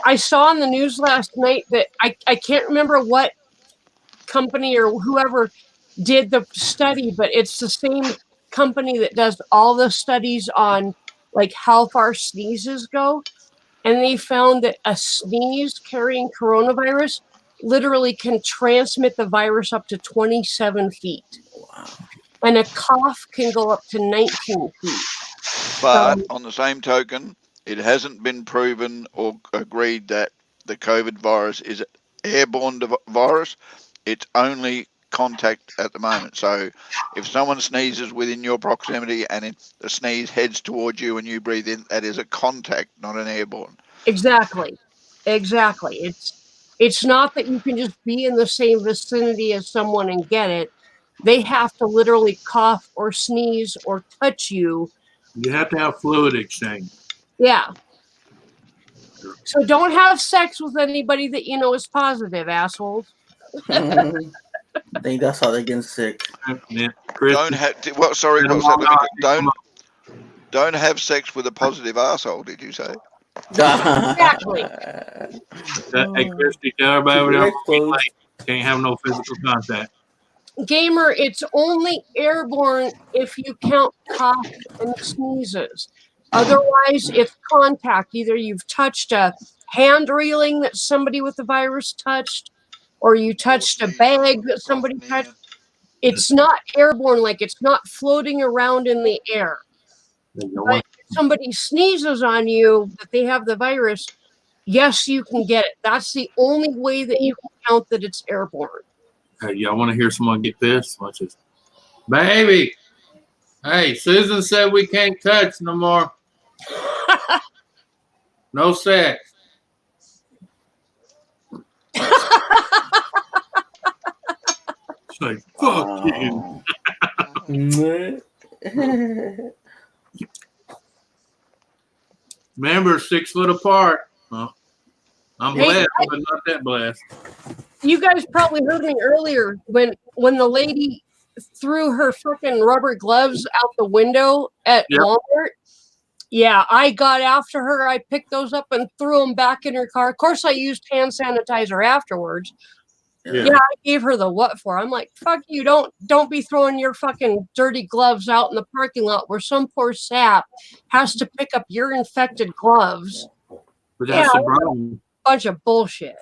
A: I saw on the news last night that I can't remember what company or whoever did the study, but it's the same company that does all the studies on like how far sneezes go. And they found that a sneeze carrying coronavirus literally can transmit the virus up to 27 feet. Wow. And a cough can go up to 19 feet.
G: But on the same token, it hasn't been proven or agreed that the COVID virus is an airborne virus. It's only contact at the moment. So if someone sneezes within your proximity and the sneeze heads towards you and you breathe in, that is a contact, not an airborne.
A: Exactly. It's not that you can just be in the same vicinity as someone and get it. they have to literally cough or sneeze or touch you.
F: You have to have fluid exchange.
A: Yeah. So don't have sex with anybody that you know is positive, assholes.
K: I think that's how they're getting sick.
F: Yeah,
G: Don't have. What? Sorry, what was that? Don't have sex with a positive asshole. Did you say?
A: Exactly.
F: Hey, Christy, tell everybody can't have no physical contact.
A: Gamer, it's only airborne if you count coughs and sneezes. Otherwise, it's contact. Either you've touched a hand railing that somebody with the virus touched, or you touched a bag that somebody touched. It's not airborne, like it's not floating around in the air. But if somebody sneezes on you that they have the virus, yes, you can get it. That's the only way that you can count that it's airborne.
F: Hey, y'all want to hear someone get pissed? Watch this. Baby, hey, Susan said we can't touch no more. No sex. It's like, fuck you. Remember, 6 foot apart. Well, I'm blessed, but not that blessed.
A: You guys probably heard me earlier when the lady threw her freaking rubber gloves out the window at Walmart. Yeah, I got after her. I picked those up and threw them back in her car. Of course, I used hand sanitizer afterwards. Yeah, I gave her the what for. I'm like, fuck you. Don't be throwing your fucking dirty gloves out in the parking lot where some poor sap has to pick up your infected gloves.
F: But that's the problem.
A: Bunch of bullshit.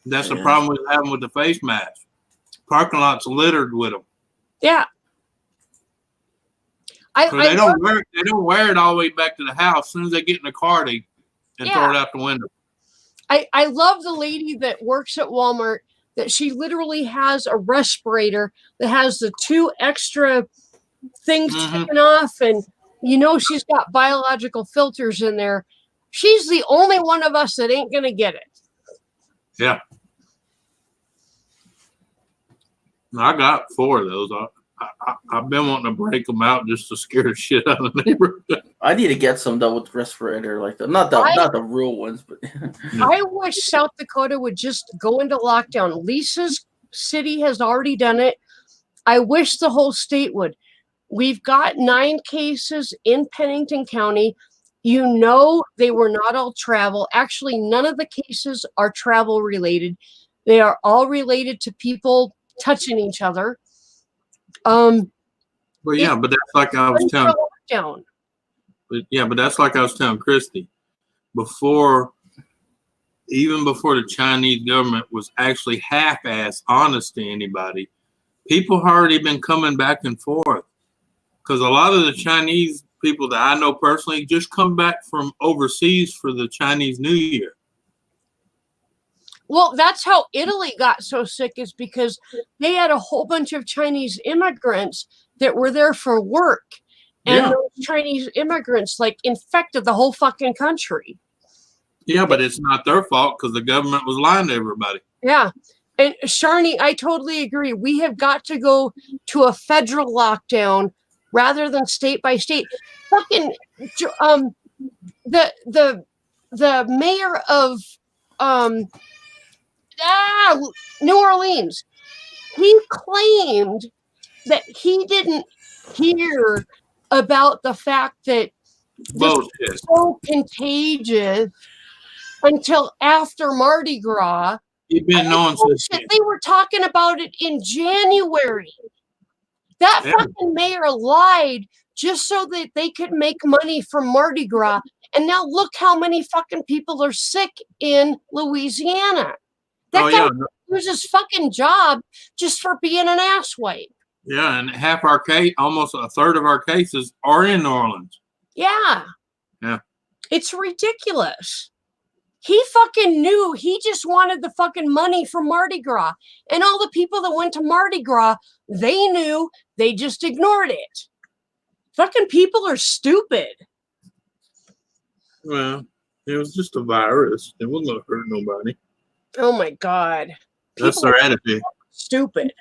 F: That's the problem we're having with the face mask. Parking lot's littered with them.
A: Yeah.
F: They don't wear it all the way back to the house. As soon as they get in the car, they throw it out the window.
A: I love the lady that works at Walmart, that she literally has a respirator that has the 2 extra things taken off, and she's got biological filters in there. She's the only one of us that ain't gonna get it.
F: Yeah. I got 4 of those. I've been wanting to break them out just to scare the shit out of the neighborhood.
K: I need to get some though with respirator like that. Not the real ones, but
A: I wish South Dakota would just go into lockdown. Lisa's city has already done it. I wish the whole state would. We've got 9 cases in Pennington County. They were not all travel. Actually, none of the cases are travel related. They are all related to people touching each other.
F: Well, yeah, but that's like I was telling. But that's like I was telling Christy. Even before the Chinese government was actually half-ass honest to anybody, people had already been coming back and forth. Because a lot of the Chinese people that I know personally just come back from overseas for the Chinese New Year.
A: Well, that's how Italy got so sick, is because they had a whole bunch of Chinese immigrants that were there for work. And those Chinese immigrants infected the whole fucking country.
F: Yeah, but it's not their fault because the government was lying to everybody.
A: Yeah. And Sharni, I totally agree. We have got to go to a federal lockdown rather than state by state. Fucking the mayor of New Orleans, he claimed that he didn't hear about the fact that this is so contagious until after Mardi Gras.
F: You've been knowing since
A: they were talking about it in January. That fucking mayor lied just so that they could make money from Mardi Gras. And now look how many fucking people are sick in Louisiana. That guy loses his fucking job just for being an asswipe.
F: Yeah, and half our case, almost a third of our cases are in New Orleans.
A: Yeah.
F: Yeah.
A: It's ridiculous. He fucking knew. He just wanted the fucking money from Mardi Gras. And all the people that went to Mardi Gras, they knew. They just ignored it. Fucking people are stupid.
F: Well, it was just a virus. It wasn't going to hurt nobody.
A: Oh, my God.
F: That's their attitude.
A: Stupid.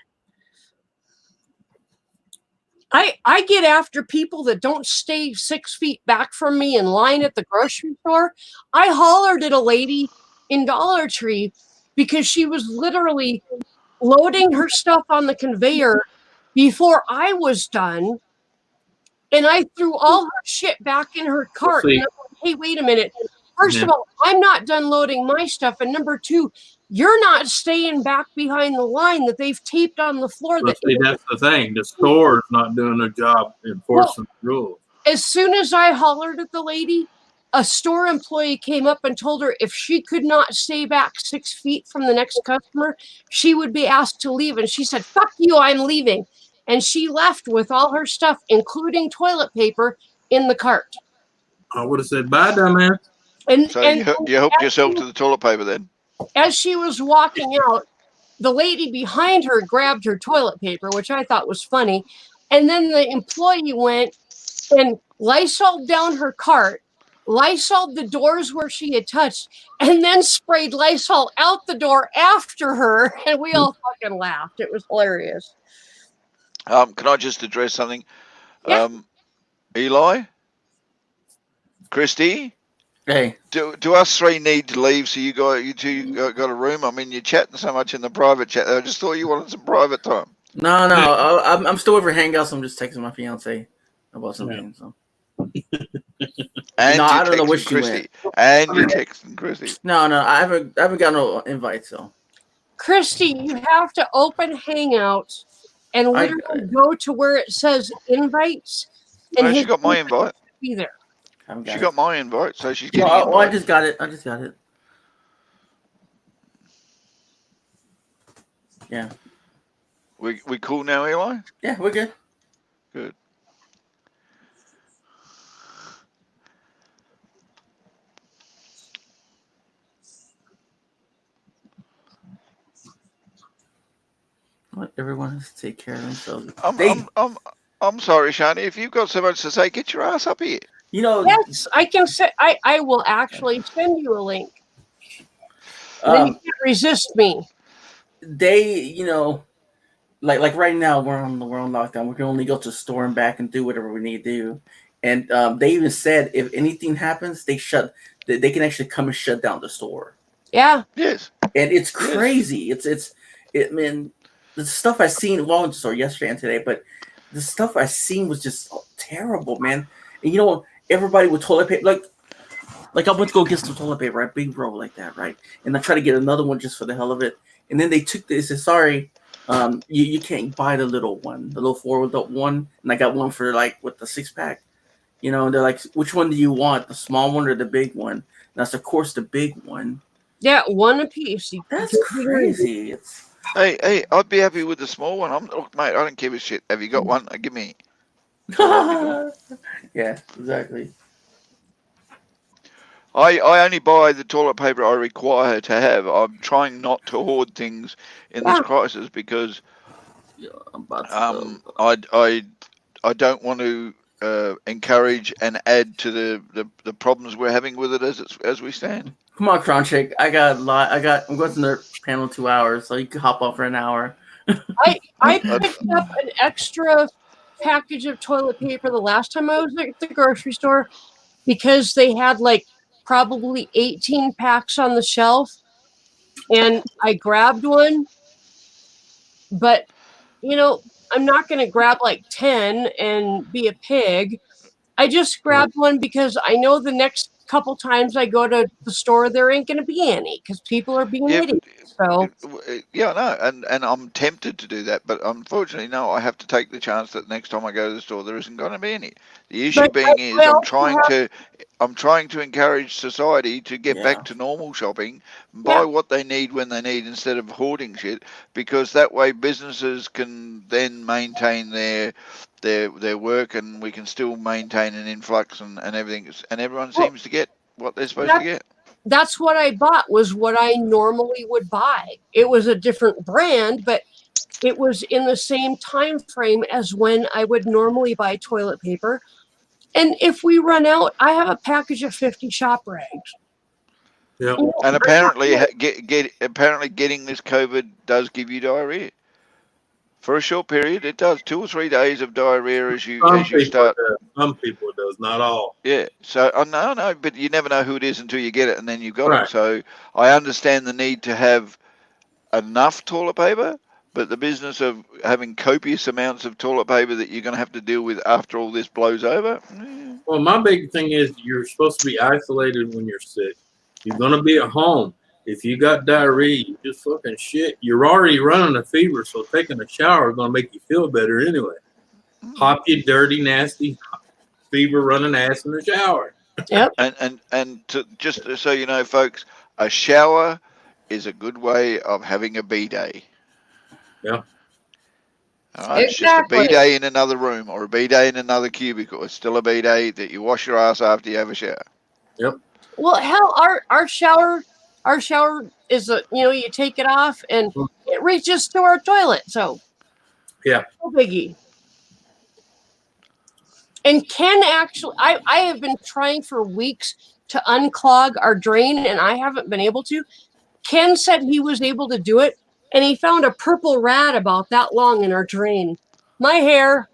A: I get after people that don't stay 6 feet back from me in line at the grocery store. I hollered at a lady in Dollar Tree because she was literally loading her stuff on the conveyor before I was done. And I threw all her shit back in her cart.
F: see.
A: And I'm like, hey, wait a minute. First of
F: Yeah.
A: all, I'm not done loading my stuff. And number two, you're not staying back behind the line that they've taped on the floor.
F: But see, that's the thing. The store is not doing their job enforcing the rules.
A: As soon as I hollered at the lady, a store employee came up and told her if she could not stay back 6 feet from the next customer, she would be asked to leave. And she said, fuck you, I'm leaving. And she left with all her stuff, including toilet paper, in the cart.
F: I would have said, bye, dumbass.
A: And,
G: So
A: and
G: you helped yourself to the toilet paper then?
A: as she was walking out, the lady behind her grabbed her toilet paper, which I thought was funny. And then the employee went and Lysol down her cart, Lysol the doors where she had touched, and then sprayed Lysol out the door after her. And we all fucking laughed. It was hilarious.
G: Can I just address something?
A: Yeah.
G: Eli? Christy?
K: Hey,
G: Do us three need to leave so you two got a room? I mean, you're chatting so much in the private chat. I just thought you wanted some private time.
K: no, I'm still over Hangouts. I'm just texting my fiance about something. So.
G: And
K: No,
G: you're
K: I don't know where
G: texting
K: she
G: Christy. And you're texting Christy.
K: No, I haven't got no invite. So
A: Christy, you have to open Hangouts and literally go to where it says invites. And
G: No, she
A: his
G: got my invite.
A: be there.
G: She got my invite, so she's
K: No,
G: getting
K: I
G: invited.
K: just got it. I just got it. Yeah.
G: We cool now, Eli?
K: Yeah, we're good.
G: Good.
K: What everyone has to take care of themselves.
G: I'm sorry, Shani. If you've got so much to say, get your ass up here.
K: You know,
A: yes, I can say I will actually send you a link. Then you can't resist me.
K: They, you know, like right now we're on lockdown. We can only go to the store and back and do whatever we need to do. And they even said if anything happens, they can actually come and shut down the store.
A: Yeah.
G: Yes.
K: And it's crazy. I mean, the stuff I seen at Walmart store yesterday and today, but the stuff I seen was just terrible, man. And you know, everybody with toilet paper, like I went to go get some toilet paper, right? Big roll like that, right? And I tried to get another one just for the hell of it. And then they took this and said, sorry, you can't buy the little one, the little 4 one. And I got one for like with the 6-pack. You know, and they're like, which one do you want? The small one or the big one? And that's of course the big one.
A: Yeah, one apiece.
K: That's crazy.
G: Hey, I'd be happy with the small one. Look, mate, I don't give a shit. Have you got one? Give me.
K: Yeah, exactly.
G: I only buy the toilet paper I require to have. I'm trying not to hoard things in this crisis because I don't want to encourage and add to the problems we're having with it as we stand.
K: Come on, Kronchik. I'm going to the panel 2 hours, so you can hop off for an hour.
A: I picked up an extra package of toilet paper the last time I was at the grocery store because they had like probably 18 packs on the shelf, and I grabbed one. But you know, I'm not going to grab like 10 and be a pig. I just grabbed one because I know the next couple times I go to the store, there ain't going to be any because people are being idiots. So
G: yeah, no, and I'm tempted to do that, but unfortunately, no, I have to take the chance that next time I go to the store, there isn't going to be any. The issue is I'm trying to encourage society to get back to normal shopping, and buy what they need when they need instead of hoarding shit, because that way businesses can then maintain their work, and we can still maintain an influx and everything, and everyone seems to get what they're supposed to get.
A: That's what I bought, was what I normally would buy. It was a different brand, but it was in the same time frame as when I would normally buy toilet paper. And if we run out, I have a package of 50 shop rags.
F: Yeah.
G: And apparently getting this COVID does give you diarrhea. For a short period, it does 2 or 3 days of diarrhea as you
F: It
G: start.
F: does. Some people it does, not all.
G: Yeah. So no, but you never know who it is until you get it, and then you've got
F: Right.
G: it. So I understand the need to have enough toilet paper, but the business of having copious amounts of toilet paper that you're going to have to deal with after all this blows over.
F: Well, my big thing is you're supposed to be isolated when you're sick. You're going to be at home. If you got diarrhea, you just fucking shit. You're already running a fever, so taking a shower is going to make you feel better anyway. Pop your dirty, nasty fever running ass in the shower.
A: Yep.
G: And just so you know, folks, a shower is a good way of having a B-day.
F: Yeah.
G: All right, it's just a B-day in another room or a B-day in another cubicle. It's still a B-day that you wash your ass after you have a shower.
F: Yep.
A: Well, hell, our shower is you take it off and it reaches to our toilet. So
F: yeah,
A: no biggie. And Ken actually, I have been trying for weeks to unclog our drain, and I haven't been able to. Ken said he was able to do it, and he found a purple rat about that long in our drain. My hair.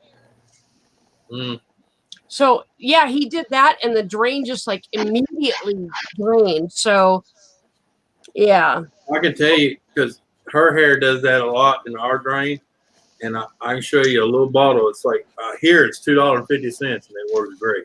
A: So, yeah, he did that, and the drain just, like, immediately drained. So, yeah.
F: I can tell you, because her hair does that a lot in our drain, and I can show you a little bottle. It's like, here it's $2.50, and it works great.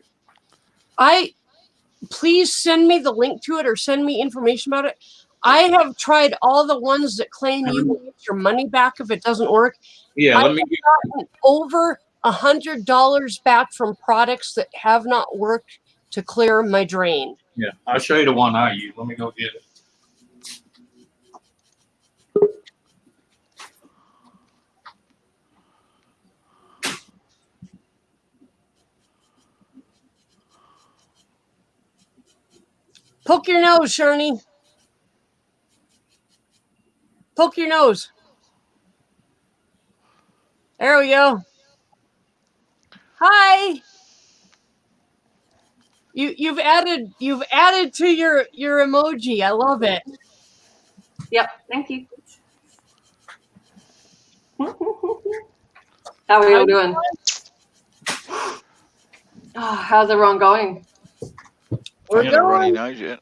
A: Please send me the link to it or send me information about it. I have tried all the ones that claim you can get your money back if it doesn't work.
F: Yeah,
A: I've gotten over $100 back from products that have not worked to clear my drain.
F: Yeah, I'll show you the one I use. Let me go get it.
A: Poke your nose, Shani. Poke your nose. There we go. Hi. You've added to your emoji. I love it.
L: Yep, thank you. How are you all doing? Oh, how's everyone going?
A: We're
G: I don't know Ronnie
A: going.
G: knows yet.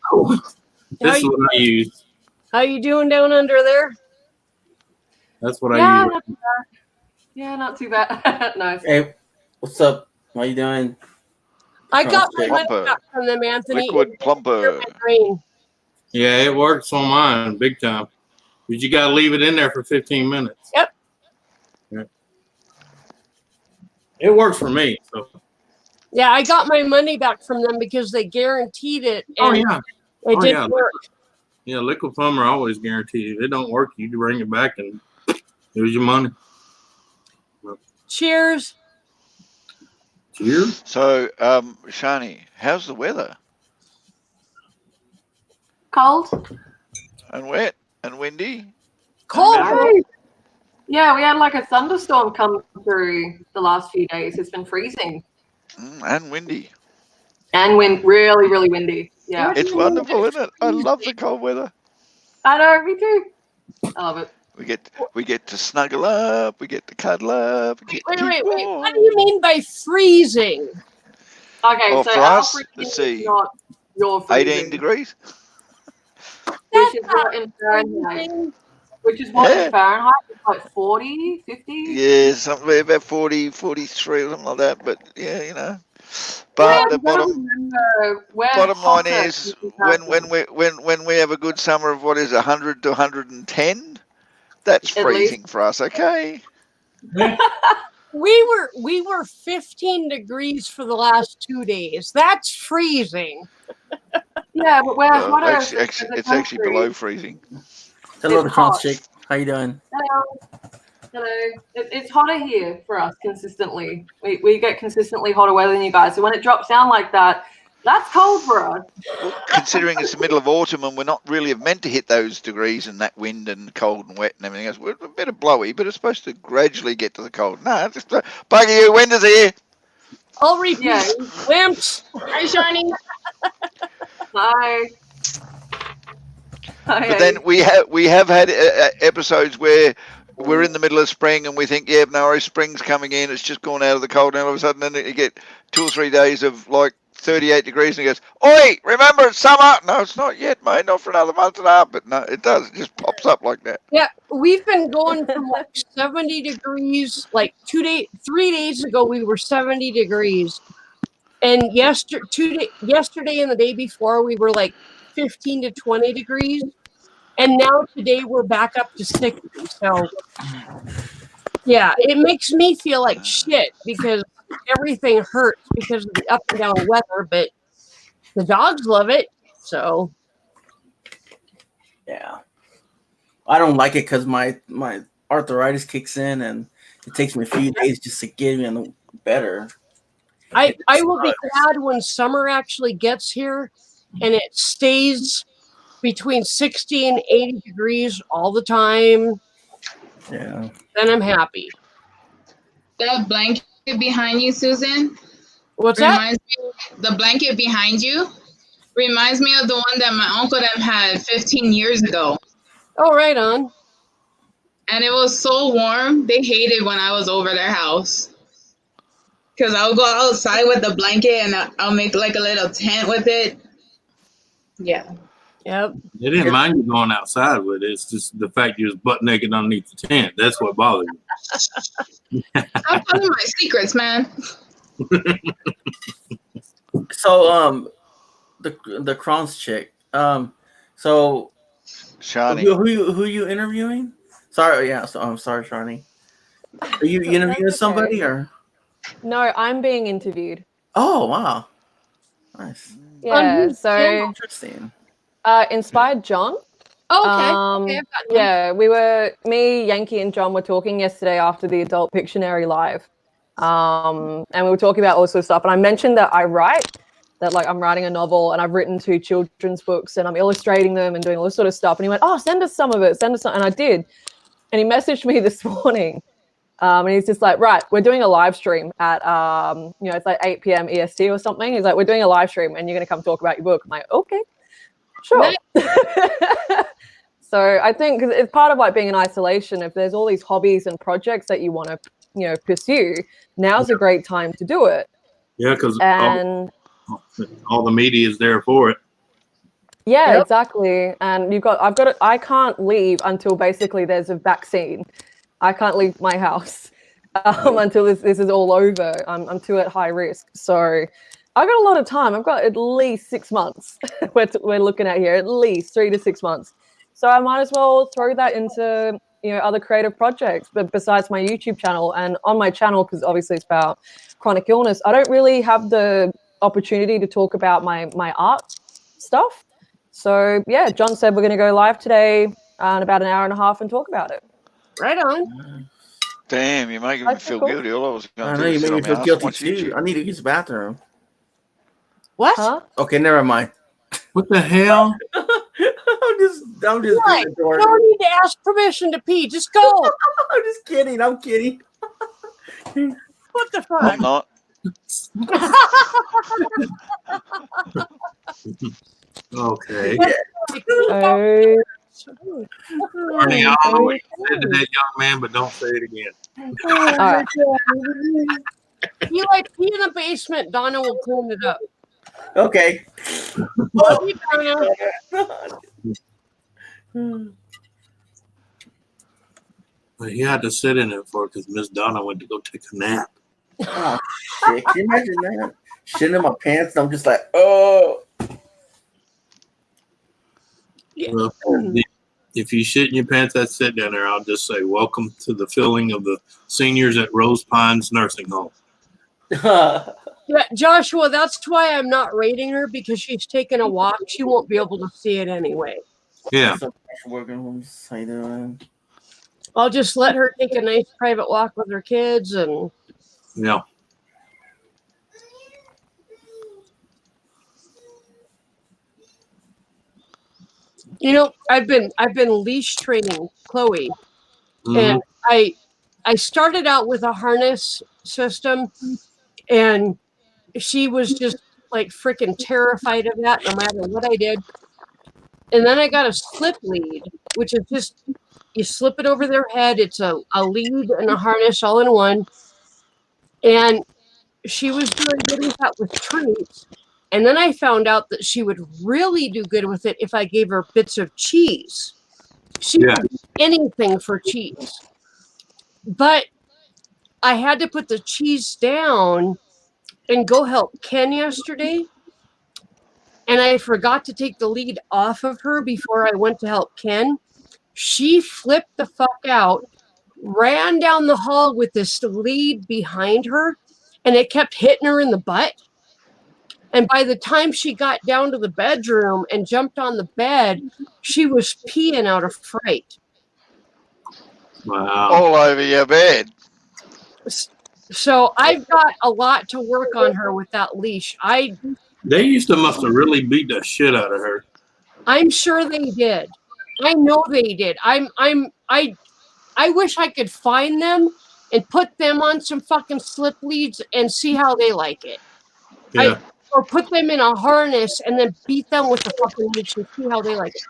F: This is what I use.
A: How you doing down under there?
F: That's what I
L: Yeah,
F: use.
L: not too bad. Yeah, not too bad. Nice.
K: Hey, what's up? How you doing?
A: I got my money
G: Plumper.
A: back from them, Anthony.
G: Liquid plumper.
A: Green.
F: Yeah, it works on mine big time. But you got to leave it in there for 15 minutes.
A: Yep.
F: Yeah. It works for me. So.
A: Yeah, I got my money back from them because they guaranteed it.
F: Oh,
A: And
F: yeah.
A: it didn't work.
F: Yeah, liquid plumber always guaranteed. If it don't work, you bring it back and here's your money.
A: Cheers.
F: Cheers.
G: So, Shani, how's the weather?
L: Cold?
G: And wet and windy?
A: Cold.
L: Yeah, we had like a thunderstorm come through the last few days. It's been freezing.
G: And windy.
L: And really, really windy. Yeah.
G: It's wonderful, isn't it? I love the cold weather.
L: I know, me too. I love it.
G: We get to snuggle up, we get to cuddle up. We get to
A: Wait.
G: keep warm.
A: What do you mean by freezing?
L: Okay,
G: Well,
L: so
G: for
L: our
G: us,
L: freezing
G: let's
L: is
G: see,
L: not your
G: 18
L: freezing,
G: degrees.
L: which is what in Fahrenheit. Which is what
G: Yeah.
L: in Fahrenheit is like 40, 50.
G: Yeah, something about 40, 43 or something like that. But yeah, you know. But the bottom line is when we have a good summer of what is 100 to 110, that's
L: At
G: freezing for us. Okay.
A: We were 15 degrees for the last 2 days. That's freezing.
L: Yeah, but we're
G: Well,
L: hotter.
G: it's actually below freezing.
K: Hello,
L: It's
K: the Trans
L: hot.
K: chick. How you doing?
L: Hello. It's hotter here for us consistently. We get consistently hotter weather than you guys. So when it drops down like that, that's cold for us.
G: Considering it's the middle of autumn and we're not really meant to hit those degrees and that wind and cold and wet and everything else, we're a bit of blowy, but it's supposed to gradually get to the cold. No, just bugger you. Winter's here.
A: I'll repeat.
L: Yeah.
A: Wimps.
L: Hi, Shani. Hi.
G: But then we have had episodes where we're in the middle of spring and we think, yeah, no, spring's coming in. It's just gone out of the cold. And all of a sudden, then you get 2 or 3 days of like 38 degrees, and it goes, "Oi, remember it's summer." No, it's not yet, mate. Not for another month and a half. But no, it does. It just pops up like that.
A: Yeah, we've been going from like 70 degrees. Like 3 days ago, we were 70 degrees, and yesterday and the day before, we were like 15 to 20 degrees, and now today we're back up to 60. So, yeah, it makes me feel like shit because everything hurts because of the up and down weather, but the dogs love it. So,
K: Yeah. I don't like it because my arthritis kicks in and it takes me a few days just to get me better.
A: I will be glad when summer actually gets here and it stays between 60 and 80 degrees all the time.
K: Yeah.
A: Then I'm happy.
B: That blanket behind you, Susan.
A: What's that?
B: The blanket behind you reminds me of the one that my uncle them had 15 years ago.
A: Oh, right on.
B: And it was so warm. They hated when I was over their house. Because I'll go outside with the blanket and I'll make like a little tent with it. Yeah.
A: Yep.
F: They didn't mind you going outside with it. It's just the fact you was butt naked underneath the tent. That's what bothered you.
B: I'm telling my secrets, man.
K: So the Kron's chick. So
G: Shani.
K: Who you interviewing? Sorry, yeah. So I'm sorry, Shani. Are you interviewing somebody or?
M: No, I'm being interviewed.
K: Oh wow, nice.
M: Yeah, so
K: Interesting.
M: Inspired John.
A: Oh, okay. Okay, I've got him.
M: Yeah, me, Yankee, and John were talking yesterday after the Adult Pictionary Live. And we were talking about all sorts of stuff. And I mentioned that I write, that like I'm writing a novel and I've written 2 children's books and I'm illustrating them and doing all this sort of stuff. And he went, "Oh, send us some of it, send us some." And I did. And he messaged me this morning. And he's just like, "Right, we're doing a live stream at, it's like 8 p.m. EST or something." He's like, "We're doing a live stream and you're going to come talk about your book." I'm like, "Okay, sure." So I think because it's part of like being in isolation, if there's all these hobbies and projects that you want to, pursue, now's a great time to do it.
F: Yeah, because
M: And
F: all the media is there for it.
M: yeah, exactly. And I can't leave until basically there's a vaccine. I can't leave my house until this is all over. I'm too at high risk. So I've got a lot of time. I've got at least 6 months. we're looking at here, at least 3 to 6 months. So I might as well throw that into other creative projects, but besides my YouTube channel. And on my channel, because obviously it's about chronic illness, I don't really have the opportunity to talk about my art stuff. So yeah, John said we're going to go live today in about an hour and a half and talk about it.
A: Right on.
G: Damn, you're making me feel guilty. All I was
K: I
G: going
K: know
G: to do
K: you
G: is
K: made
G: sit
K: me
G: on my
K: feel
G: ass and
K: guilty
G: watch
K: too.
G: YouTube.
K: I need to use the bathroom.
A: What?
M: Huh?
K: Okay, never mind.
F: What the hell?
K: I'm just
A: Right.
K: being adorable.
A: You don't need to ask permission to pee. Just go.
K: I'm just kidding. I'm kidding.
A: What the fuck?
G: I'm not.
F: Okay.
M: Oh,
F: Arnie, I don't know what you said to that young man, but don't say it again.
M: all right.
A: You like pee in the basement. Donna will clean it up.
K: Okay.
A: Love you, Donna.
F: But he had to sit in it for because Miss Donna went to go take a nap.
K: Oh shit! Can you imagine that? Shitting in my pants, and I'm just like, oh.
F: Well, if you shit in your pants, that's sit down there. I'll just say, welcome to the filling of the seniors at Rose Pines Nursing Home.
A: Yeah, Joshua, that's why I'm not rating her because she's taking a walk. She won't be able to see it anyway.
F: Yeah.
K: Working homes. How you doing?
A: I'll just let her take a nice private walk with her kids and
F: Yeah.
A: I've been leash training Chloe.
F: Mhm.
A: And I started out with a harness system and she was just like freaking terrified of that no matter what I did. And then I got a slip lead, which is just You slip it over their head. It's a lead and a harness all in one. And she was doing good with that with treats. And then I found out that she would really do good with it if I gave her bits of cheese. She would do anything for cheese. But I had to put the cheese down and go help Ken yesterday. And I forgot to take the lead off of her before I went to help Ken. She flipped the fuck out, ran down the hall with this lead behind her, and it kept hitting her in the butt. And by the time she got down to the bedroom and jumped on the bed, she was peeing out of fright.
F: Wow.
G: All over your bed.
A: So I've got a lot to work on her with that leash.
F: They must have really beat the shit out of her.
A: I'm sure they did. I know they did. I wish I could find them and put them on some fucking slip leads and see how they like it.
F: Yeah.
A: Or put them in a harness and then beat them with the fucking leash and see how they like it.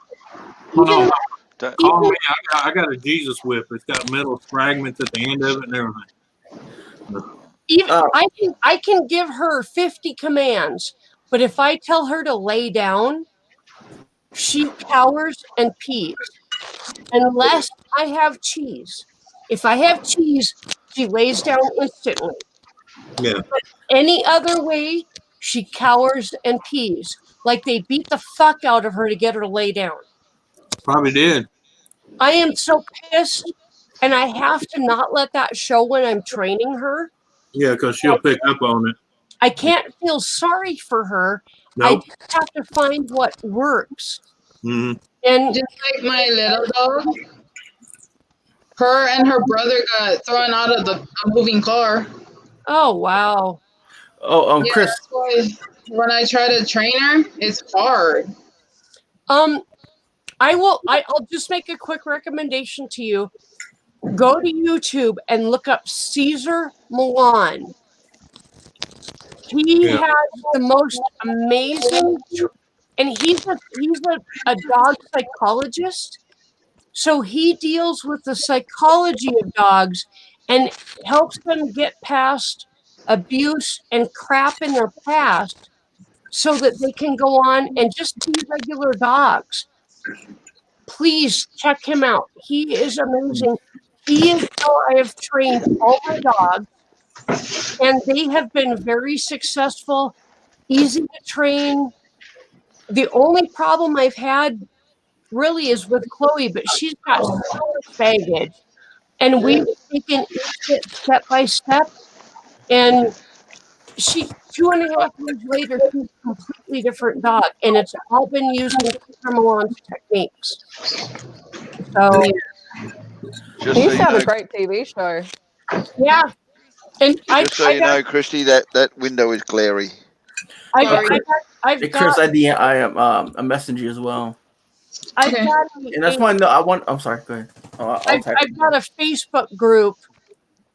F: Hold on.
G: Don't-
F: Call me. I got a Jesus whip. It's got metal fragments at the end of it and everything.
A: Even I can give her 50 commands, but if I tell her to lay down, she cowers and pees. Unless I have cheese. If I have cheese, she lays down instantly.
F: Yeah.
A: But any other way, she cowers and pees. Like they beat the fuck out of her to get her to lay down.
F: Probably did.
A: I am so pissed, and I have to not let that show when I'm training her.
F: Yeah, because she'll pick up on it.
A: I can't feel sorry for her.
F: Nope.
A: I just have to find what works.
F: Mm-hmm.
A: And
B: just like my little dog, her and her brother got thrown out of a moving car.
A: Oh wow.
K: Oh,
B: Yeah,
K: Chris.
B: that's why when I try to train her, it's hard.
A: I'll just make a quick recommendation to you. Go to YouTube and look up Caesar Milan. He has the most amazing, and he's a dog psychologist. So he deals with the psychology of dogs and helps them get past abuse and crap in their past so that they can go on and just be regular dogs. Please check him out. He is amazing. He is how I have trained all my dogs, and they have been very successful, easy to train. The only problem I've had really is with Chloe, but she's got so much baggage, and we've taken each step by step, and she 2.5 years later, she's a completely different dog, and it's all been using Caesar Milan's techniques. So
G: Just
M: He
G: so
M: used
G: you
M: to have
G: know,
M: a great TV show.
A: yeah, and
G: just so you know, Christy, that window is glary.
A: I've
K: Hey, Chris, I am a messenger as well.
A: I've
B: Okay.
A: got
K: And that's why I want. I'm sorry. Go ahead.
A: I've got a Facebook group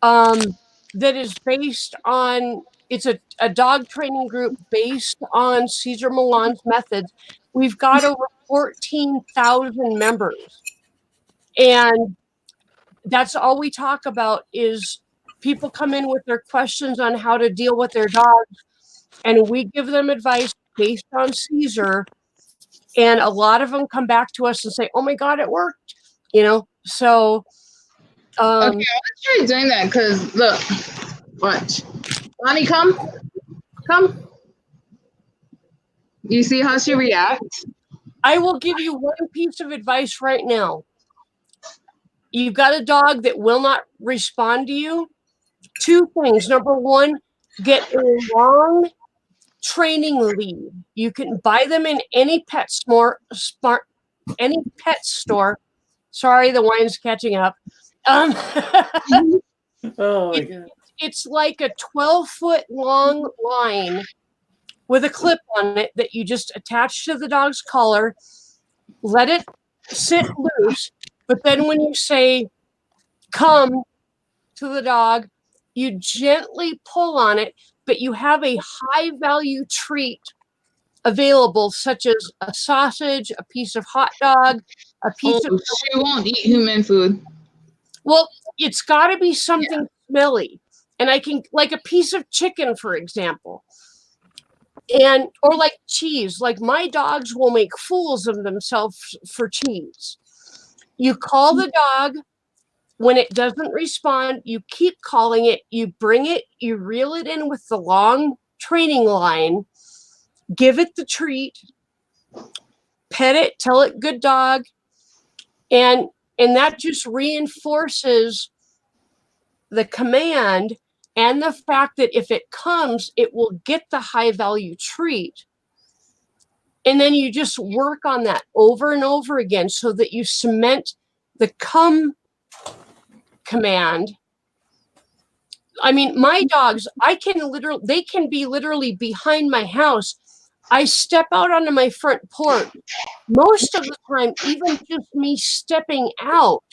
A: that is based on, it's a dog training group based on Caesar Milan's methods. We've got over 14,000 members. And that's all we talk about is people come in with their questions on how to deal with their dogs. And we give them advice based on Caesar. And a lot of them come back to us and say, oh my God, it worked. You know, so.
B: Okay, let's try doing that because look, watch. Bonnie, come. You see how she reacts?
A: I will give you one piece of advice right now. You've got a dog that will not respond to you. 2 things. Number 1, get a long training lead. You can buy them in any pet store. Sorry, the wine's catching up.
K: Oh my God.
A: It's like a 12-foot long line with a clip on it that you just attach to the dog's collar, let it sit loose, but then when you say come to the dog, you gently pull on it, but you have a high value treat available, such as a sausage, a piece of hot dog, a piece of.
B: She won't eat human food.
A: Well, it's got to be something smelly, and I can like a piece of chicken, for example, and or like cheese. Like my dogs will make fools of themselves for cheese. You call the dog. When it doesn't respond, you keep calling it, you bring it, you reel it in with the long training line, give it the treat, pet it, tell it good dog, and that just reinforces the command and the fact that if it comes, it will get the high value treat. And then you just work on that over and over again so that you cement the come command. I mean, my dogs, they can be literally behind my house. I step out onto my front porch. Most of the time, even just me stepping out,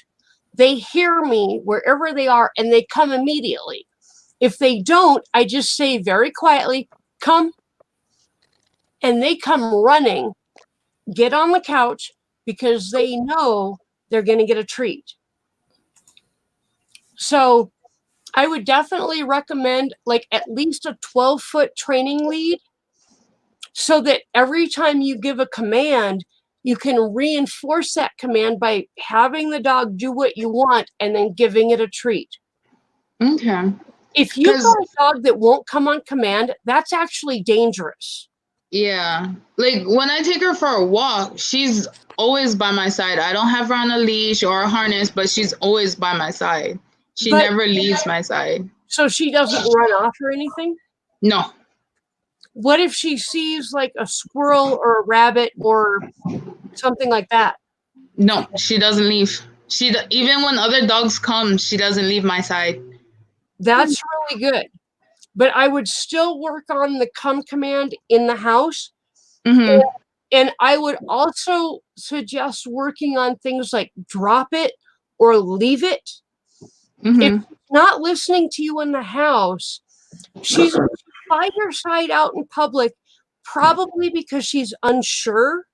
A: they hear me wherever they are and they come immediately. If they don't, I just say very quietly, come. And they come running, get on the couch because they know they're going to get a treat. So I would definitely recommend like at least a 12-foot training lead so that every time you give a command, you can reinforce that command by having the dog do what you want and then giving it a treat.
B: Okay.
A: If you've got a dog that won't come on command, that's actually dangerous.
B: Yeah. Like when I take her for a walk, she's always by my side. I don't have her on a leash or a harness, but she's always by my side. She never leaves my side.
A: So she doesn't run off or anything?
B: No.
A: What if she sees like a squirrel or a rabbit or something like that?
B: No, she doesn't leave. Even when other dogs come, she doesn't leave my side.
A: That's really good. But I would still work on the come command in the house.
B: Mm-hmm.
A: And I would also suggest working on things like drop it or leave it.
B: Mm-hmm.
A: If she's not listening to you in the house, she's by your side out in public, probably because she's unsure.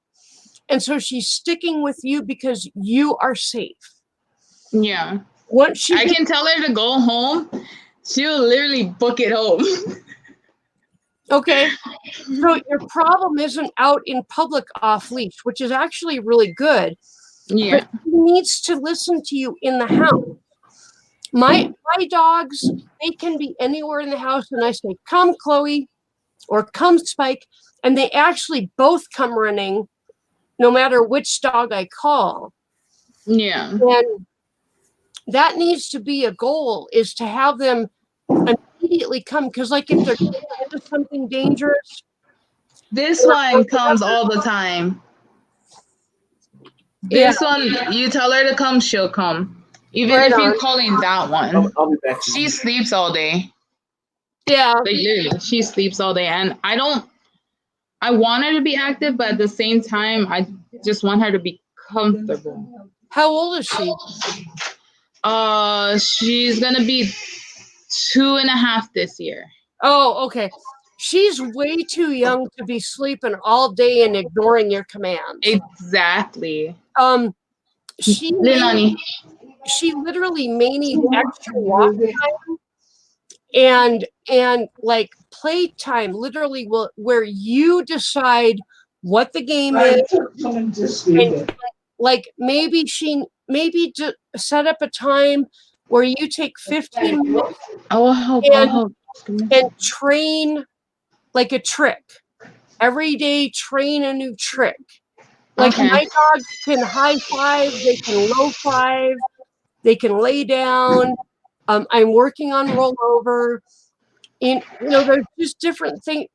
A: And so she's sticking with you because you are safe.
B: Yeah.
A: Once
B: I can tell her to go home, she'll literally book it home.
A: Okay. So your problem isn't out in public off leash, which is actually really good.
B: Yeah.
A: But she needs to listen to you in the house. My dogs, they can be anywhere in the house, and I say, come, Chloe, or come, Spike, and they actually both come running, no matter which dog I call.
B: Yeah.
A: And that needs to be a goal, is to have them immediately come, because like if they're getting into something dangerous.
B: This one comes all the time. This one, you tell her to come, she'll come. Even if you're calling that one.
K: I'll be back.
B: She sleeps all day.
A: Yeah.
B: Like literally, she sleeps all day. And I want her to be active, but at the same time, I just want her to be comfortable.
A: How old is she?
B: She's gonna be 2.5 this year.
A: Oh, okay. She's way too young to be sleeping all day and ignoring your commands.
B: Exactly.
A: She literally may need extra walk time and like play time, literally where you decide what the game is. And, like maybe just set up a time where you take 15 minutes and train like a trick. Every day, train a new trick. Like my dogs can high five, they can low five, they can lay down. I'm working on rollover. And there's just different things.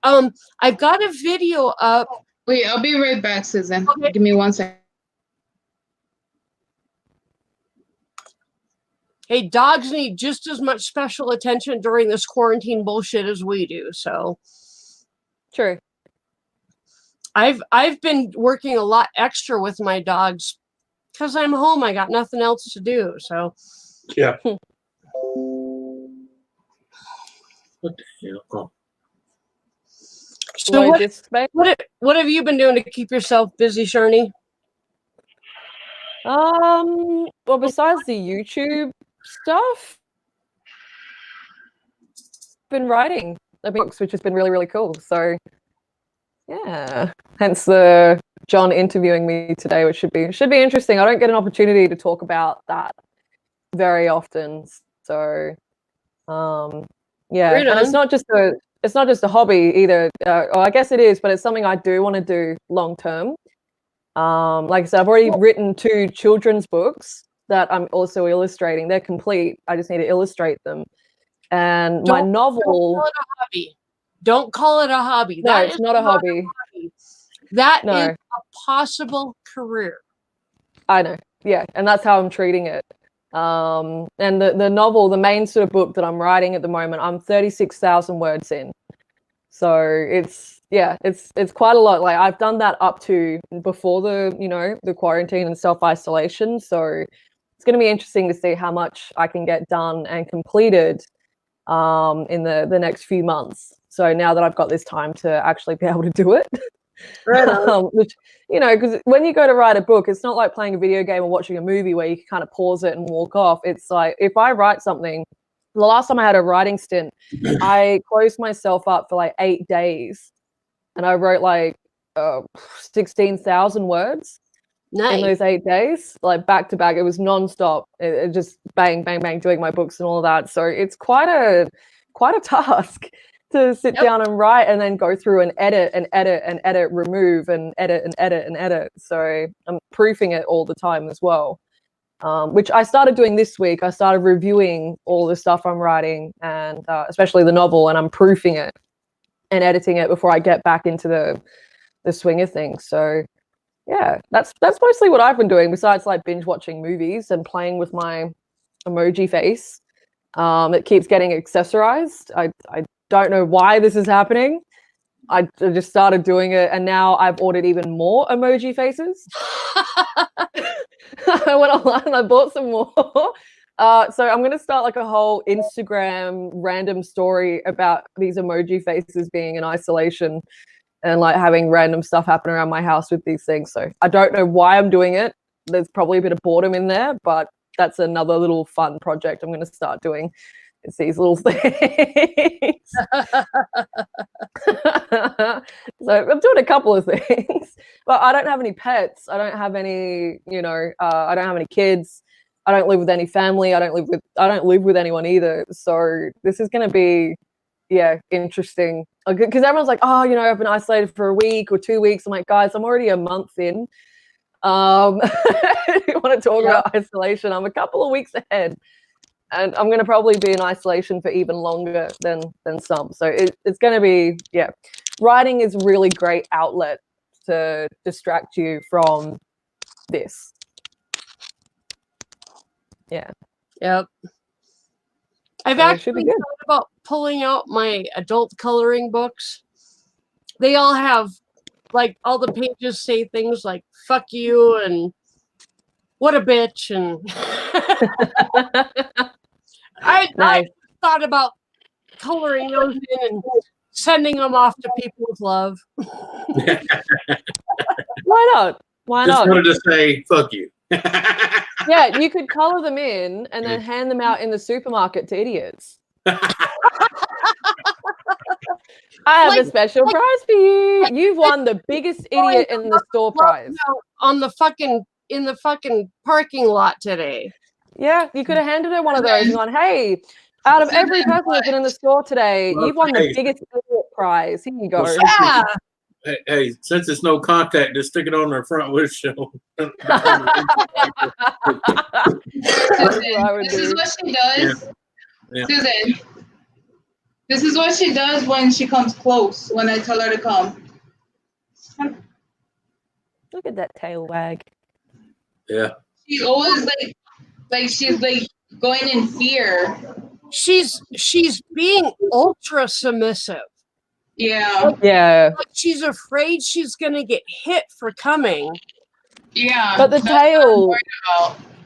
A: I've got a video up.
B: Wait, I'll be right back, Susan. Okay. Give me 1 second.
A: Hey, dogs need just as much special attention during this quarantine bullshit as we do. So,
M: true.
A: I've been working a lot extra with my dogs because I'm home. I got nothing else to do. So,
F: yeah. What the hell? Oh.
A: So
M: low
A: what,
M: disk space.
A: what have you been doing to keep yourself busy, Shani?
M: Well, besides the YouTube stuff, been writing books, which has been really, really cool. So yeah, hence the John interviewing me today, which should be interesting. I don't get an opportunity to talk about that very often. So yeah,
A: Right
M: and it's
A: on.
M: not just a hobby either. Or I guess it is, but it's something I do want to do long term. Like I said, I've already written 2 children's books that I'm also illustrating. They're complete. I just need to illustrate them. And my
A: Don't
M: novel.
A: call it a hobby. Don't call it a hobby.
M: No,
A: That
M: it's
A: is
M: not a hobby.
A: That
M: No.
A: is a possible career.
M: I know. Yeah, and that's how I'm treating it. And the novel, the main sort of book that I'm writing at the moment, I'm 36,000 words in. So it's quite a lot. Like I've done that up to before the quarantine and self-isolation. So it's going to be interesting to see how much I can get done and completed in the next few months. So now that I've got this time to actually be able to do it,
A: Right on.
M: which, because when you go to write a book, it's not like playing a video game or watching a movie where you can kind of pause it and walk off. It's like if I write something, the last time I had a writing stint, I closed myself up for like 8 days and I wrote like 16,000 words in those 8 days, like back to back. It was nonstop. It just bang, bang, bang, doing my books and all of that. So it's quite a task to sit down and write and then go through and edit and edit and edit, remove and edit and edit and edit. So I'm proofing it all the time as well. Which I started doing this week. I started reviewing all the stuff I'm writing and especially the novel, and I'm proofing it and editing it before I get back into the swing of things. So yeah, that's mostly what I've been doing besides like binge watching movies and playing with my emoji face. It keeps getting accessorized. I don't know why this is happening. I just started doing it and now I've ordered even more emoji faces. I went online and I bought some more. So I'm going to start like a whole Instagram random story about these emoji faces being in isolation and like having random stuff happen around my house with these things. So I don't know why I'm doing it. There's probably a bit of boredom in there, but that's another little fun project I'm going to start doing. It's these little things. So I'm doing a couple of things, but I don't have any pets. I don't have any, I don't have any kids. I don't live with any family. I don't live with anyone either. So this is going to be, interesting. Because everyone's like, oh, I've been isolated for a week or 2 weeks. I'm like, guys, I'm already a month in. If you want to talk about isolation, I'm a couple of weeks ahead. And I'm going to probably be in isolation for even longer than some. So it's going to be, writing is a really great outlet to distract you from this. Yeah.
A: Yep. I've actually thought about pulling out my adult coloring books. They all have, like, all the pages say things like, fuck you and what a bitch. And I thought about coloring those in and sending them off to people with love.
M: Why not? Why
F: Just
M: not?
F: wanted to say, fuck you.
M: Yeah, you could color them in and then hand them out in the supermarket to idiots. I have a special prize for you. You've won the biggest idiot in the store prize.
A: On the in the fucking parking lot today.
M: Yeah, you could have handed her one of those and gone, hey, out of every person that's been in the store today, you've won the biggest idiot prize. Here you go.
A: Yeah.
F: Hey, since it's no contact, just stick it on their front windshield.
L: Susan, this is what she does.
F: Yeah.
L: Susan, this is what she does when she comes close, when I tell her to come.
M: Look at that tail wag.
F: Yeah.
L: She's always like she's like going in fear.
A: She's being ultra submissive.
L: Yeah.
M: Yeah.
A: Like she's afraid she's gonna get hit for coming.
L: Yeah.
M: But the tail.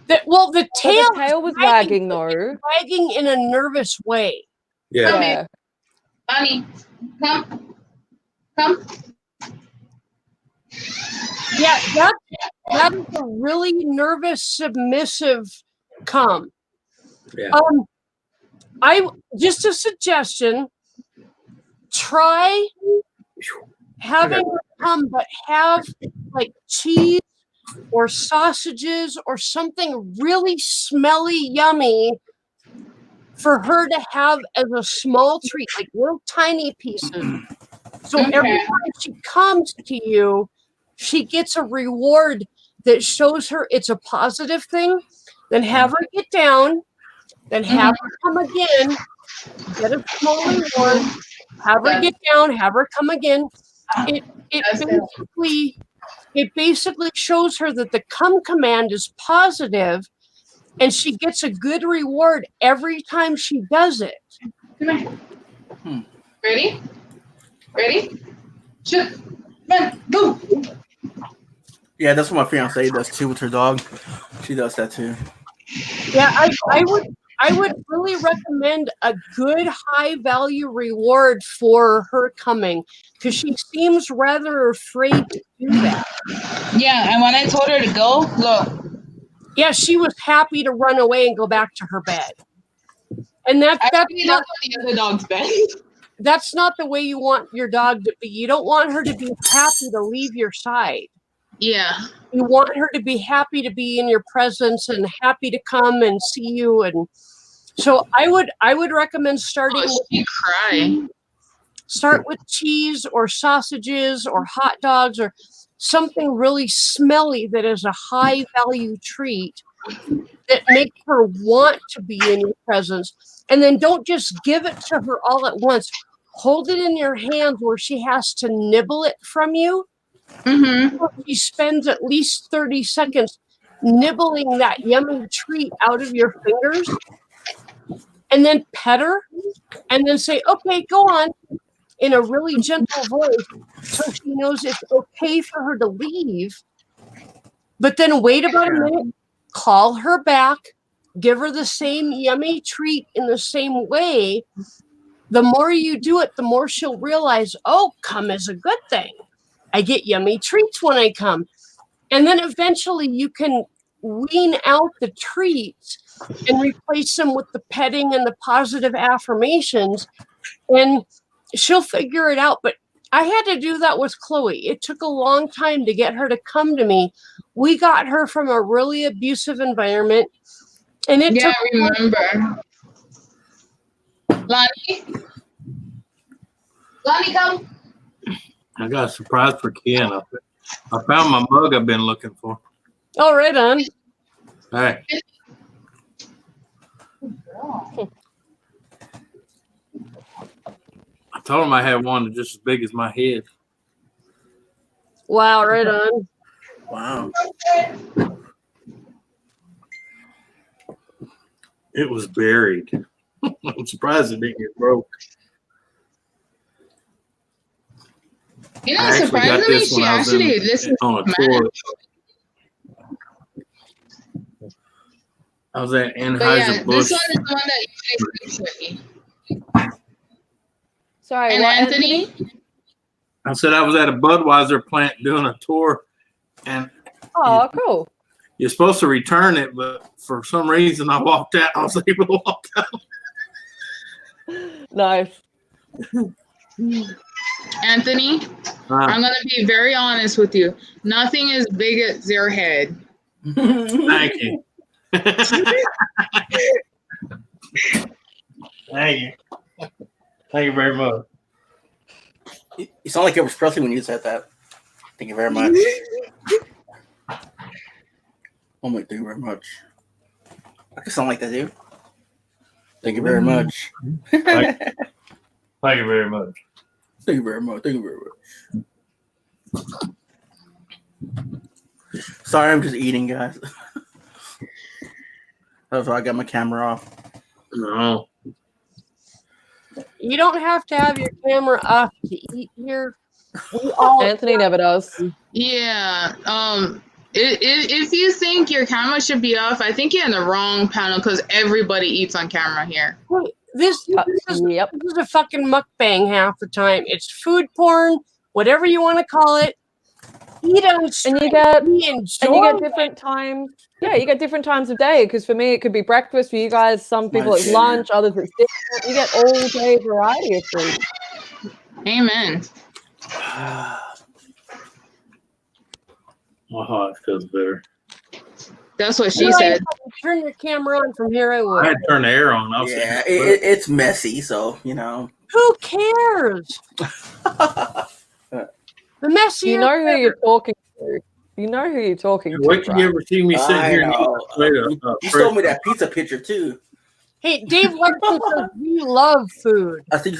A: The tail
M: was wagging though.
A: Wagging in a nervous way.
F: Yeah.
L: Mommy, come
B: Come.
A: Yeah, that is a really nervous, submissive come.
F: Yeah.
A: Just a suggestion. Try having her come, but have like cheese or sausages or something really smelly, yummy for her to have as a small treat, like little tiny pieces. So every time she comes to you, she gets a reward that shows her it's a positive thing. Then have her get down, then have her come again, get a small reward, have her get down, have her come again. It basically shows her that the come command is positive, and she gets a good reward every time she does it.
B: Come here. Ready? Ready? Shoot. Run. Go.
K: Yeah, that's what my fiance does too with her dog. She does that too.
A: Yeah, I would really recommend a good high value reward for her coming, because she seems rather afraid to do that.
B: Yeah, and when I told her to go, look.
A: Yeah, she was happy to run away and go back to her bed. And that's not
B: the other dog's bed.
A: That's not the way you want your dog to be. You don't want her to be happy to leave your side.
B: Yeah.
A: You want her to be happy to be in your presence and happy to come and see you. And so I would recommend starting start with cheese or sausages or hot dogs or something really smelly that is a high value treat that makes her want to be in your presence. And then don't just give it to her all at once. Hold it in your hands where she has to nibble it from you. She spends at least 30 seconds nibbling that yummy treat out of your fingers, and then pet her, and then say, okay, go on, in a really gentle voice, so she knows it's okay for her to leave. But then wait about a minute, call her back, give her the same yummy treat in the same way. The more you do it, the more she'll realize, oh, come is a good thing. I get yummy treats when I come. And then eventually you can wean out the treats and replace them with the petting and the positive affirmations, and she'll figure it out. But I had to do that with Chloe. It took a long time to get her to come to me. We got her from a really abusive environment. And it took
B: I remember. Lonnie? Lonnie, come.
F: I got a surprise for Ken. I found my mug I've been looking for.
A: Oh, right on.
F: Hey. I told him I had one just as big as my head.
A: Wow, right on.
K: Wow.
F: It was buried. I'm surprised it didn't get broke.
B: You know, surprisingly, she actually listened
F: on a tour. I was at Anheuser-Busch.
B: This one is the one that you played with me.
M: Sorry,
B: and
M: what,
B: Anthony?
F: I said I was at a Budweiser plant doing a tour, and
M: oh, cool.
F: You're supposed to return it, but for some reason I walked out. I was able to walk out.
M: Nice.
B: Anthony, I'm going to be very honest with you. Nothing is big as your head.
F: Thank you. Thank you. Thank you very much.
K: You sound like Elvis Presley when you said that. Thank you very much. Oh my, thank you very much. I can sound like that, dude. Thank you very much.
F: Thank you very much.
K: Thank you very much. Thank you very much. Sorry, I'm just eating, guys. That's why I got my camera off.
F: No.
A: You don't have to have your camera off to eat here. We all
M: Anthony never does.
B: Yeah. If you think your camera should be off, I think you're in the wrong panel because everybody eats on camera here.
A: This is a fucking mukbang half the time. It's food porn whatever you want to call it. Eat on
M: And
A: street.
M: you get
A: Enjoy
M: different times. Yeah, you get different times of day. Because for me, it could be breakfast. For you guys, some people it's
K: dinner.
M: lunch, others it's dinner. You get all day variety of food.
B: Amen.
F: My heart feels better.
B: That's what she
A: Well,
B: said.
A: if I could turn your camera on from here, I would.
F: I had to turn the air on. I was
K: Yeah,
F: sitting there,
K: it's messy, so you know.
A: Who cares? The messier.
M: You know who you're talking to. You know who you're talking to.
F: wait till you
M: right?
F: ever see me sitting
K: I
F: here. and
K: know.
F: eat
K: You showed me that pizza picture too.
A: Hey, Dave Larson says we love food.
K: I think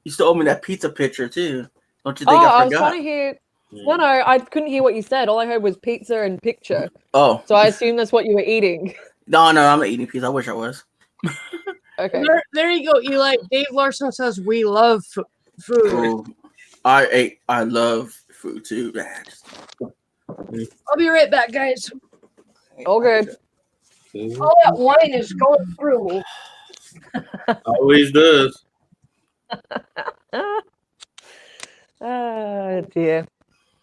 K: you still owe me that pizza picture too. Don't you think
M: Oh,
K: I
M: I was
K: forgot?
M: trying to hear. No, I couldn't hear what you said. All I heard was pizza and picture.
K: Oh,
M: So I assume that's what you were eating.
K: no, I'm not eating pizza. I wish I was.
M: Okay.
A: There you go, Eli. Dave Larson says we love food.
K: Oh, I love food too. Man.
A: I'll be right back, guys.
M: All good.
A: All that wine is going through me.
F: Always does.
M: Oh dear.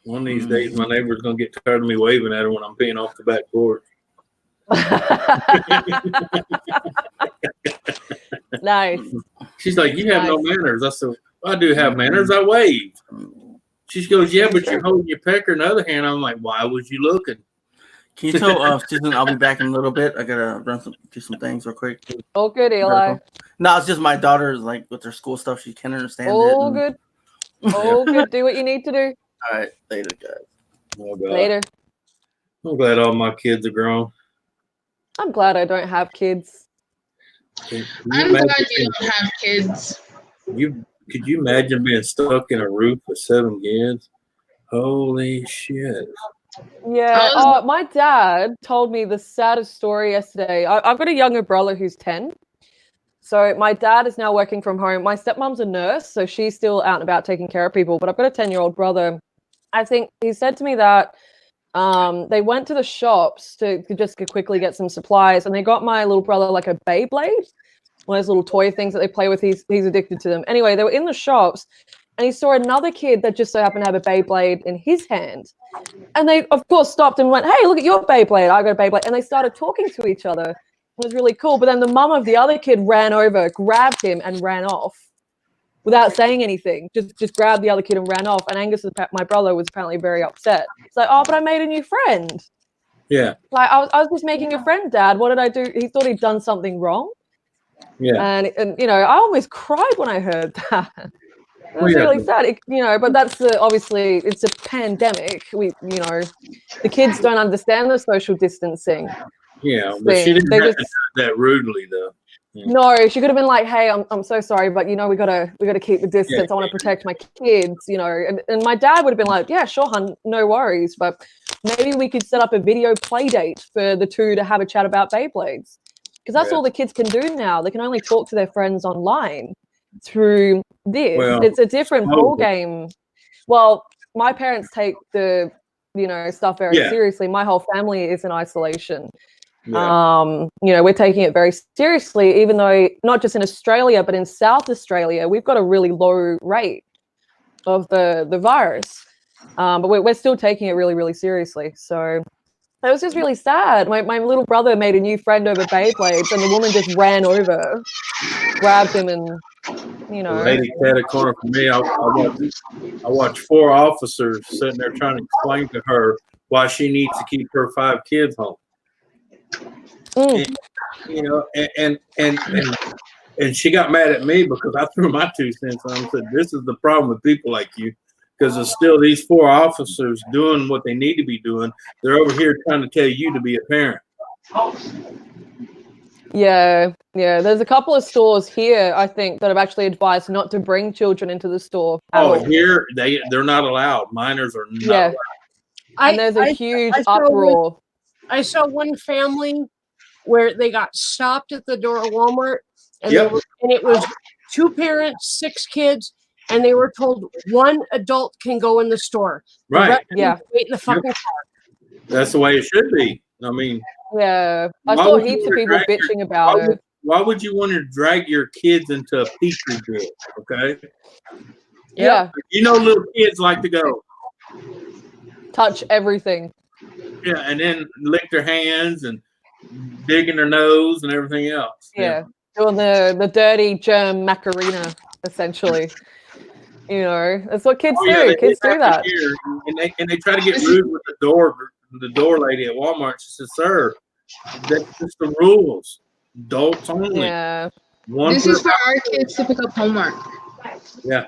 F: One of these days, my neighbor's gonna get tired of me waving at her when I'm peeing off the back porch.
M: Nice.
F: She's like, "You have no manners." I said, "I do have manners. I wave." She goes, "Yeah, but you're holding your pecker in the other hand." I'm like, "Why was you looking?"
K: Can you tell Susan I'll be back in a little bit? I gotta do some things real quick.
M: All good, Eli.
K: No, it's just my daughter's like with her school stuff. She can't understand it.
M: All
K: and-
M: good. All good. Do what you need to do.
K: All right, later, guys.
F: Oh, God.
M: Later.
F: I'm glad all my kids are grown.
M: I'm glad I don't have kids.
B: I'm glad you don't have kids.
F: Could you imagine being stuck in a roof with 7 kids? Holy shit!
M: Yeah. My dad told me the saddest story yesterday. I've got a younger brother who's 10. So my dad is now working from home. My stepmom's a nurse, so she's still out and about taking care of people. But I've got a 10-year-old brother. I think he said to me that they went to the shops to just quickly get some supplies, and they got my little brother like a Beyblade, one of those little toy things that they play with. He's addicted to them. Anyway, they were in the shops, and he saw another kid that just so happened to have a Beyblade in his hand. And they, of course, stopped and went, "Hey, look at your Beyblade. I got a Beyblade." And they started talking to each other. It was really cool. But then the mum of the other kid ran over, grabbed him, and ran off without saying anything. Just grabbed the other kid and ran off. And Angus, my brother, was apparently very upset. It's like, "Oh, but I made a new friend."
F: Yeah,
M: Like, I was just making a friend, Dad. What did I do? He thought he'd done something wrong.
F: yeah.
M: And you know, I almost cried when I heard that. It was
F: yeah.
M: really sad, but that's obviously it's a pandemic. The kids don't understand the social distancing.
F: Yeah, but she didn't have to do that rudely, though.
M: No, she could have been like, "Hey, I'm so sorry, but we gotta keep the distance. I want to protect my kids, And my dad would have been like, "Yeah, sure, hun, no worries, but maybe we could set up a video play date for the two to have a chat about Beyblades, because that's all the kids can do now. They can only talk to their friends online through this.
F: Well,
M: it's a different ball game. Well, my parents take the stuff very seriously. My whole family is in isolation.
F: Yeah.
M: We're taking it very seriously, even though not just in Australia, but in South Australia, we've got a really low rate of the virus. But we're still taking it really, really seriously. So it was just really sad. My little brother made a new friend over Beyblades, and the woman just ran over, grabbed him, and
F: The lady cat a corner from me. I watched 4 officers sitting there trying to explain to her why she needs to keep her 5 kids home. And she got mad at me because I threw my 2 cents and I said, "This is the problem with people like you, because there's still these 4 officers doing what they need to be doing. They're over here trying to tell you to be a parent."
M: Yeah. There's a couple of stores here, I think, that have actually advised not to bring children into the store. at all.
F: Here they're not allowed. Minors are not allowed.
M: And there's a huge uproar.
A: I saw one family where they got stopped at the door of Walmart, and it was 2 parents, 6 kids, and they were told 1 adult can go in the store. The
F: Right.
A: rest of them wait in the fucking car.
F: That's the way it should be. I mean,
M: Yeah, I
F: why
M: saw
F: would you
M: heaps of
F: wanna
M: people
F: drag your-
M: bitching about it.
F: Why would you want to drag your kids into a petri dish? Okay.
M: Yeah.
F: You know, little kids like to go,
M: Touch everything.
F: yeah, and then lick their hands and dig in their nose and everything else.
M: Yeah. Doing the dirty germ Macarena, essentially. You know, that's what kids
F: Oh,
M: do.
F: yeah, they
M: Kids do that.
F: here, and they try to get rude with the door lady at Walmart. She says, "Sir, that's just the rules. Adults only."
M: Yeah.
B: This is for our kids to pick up homework.
F: Yeah.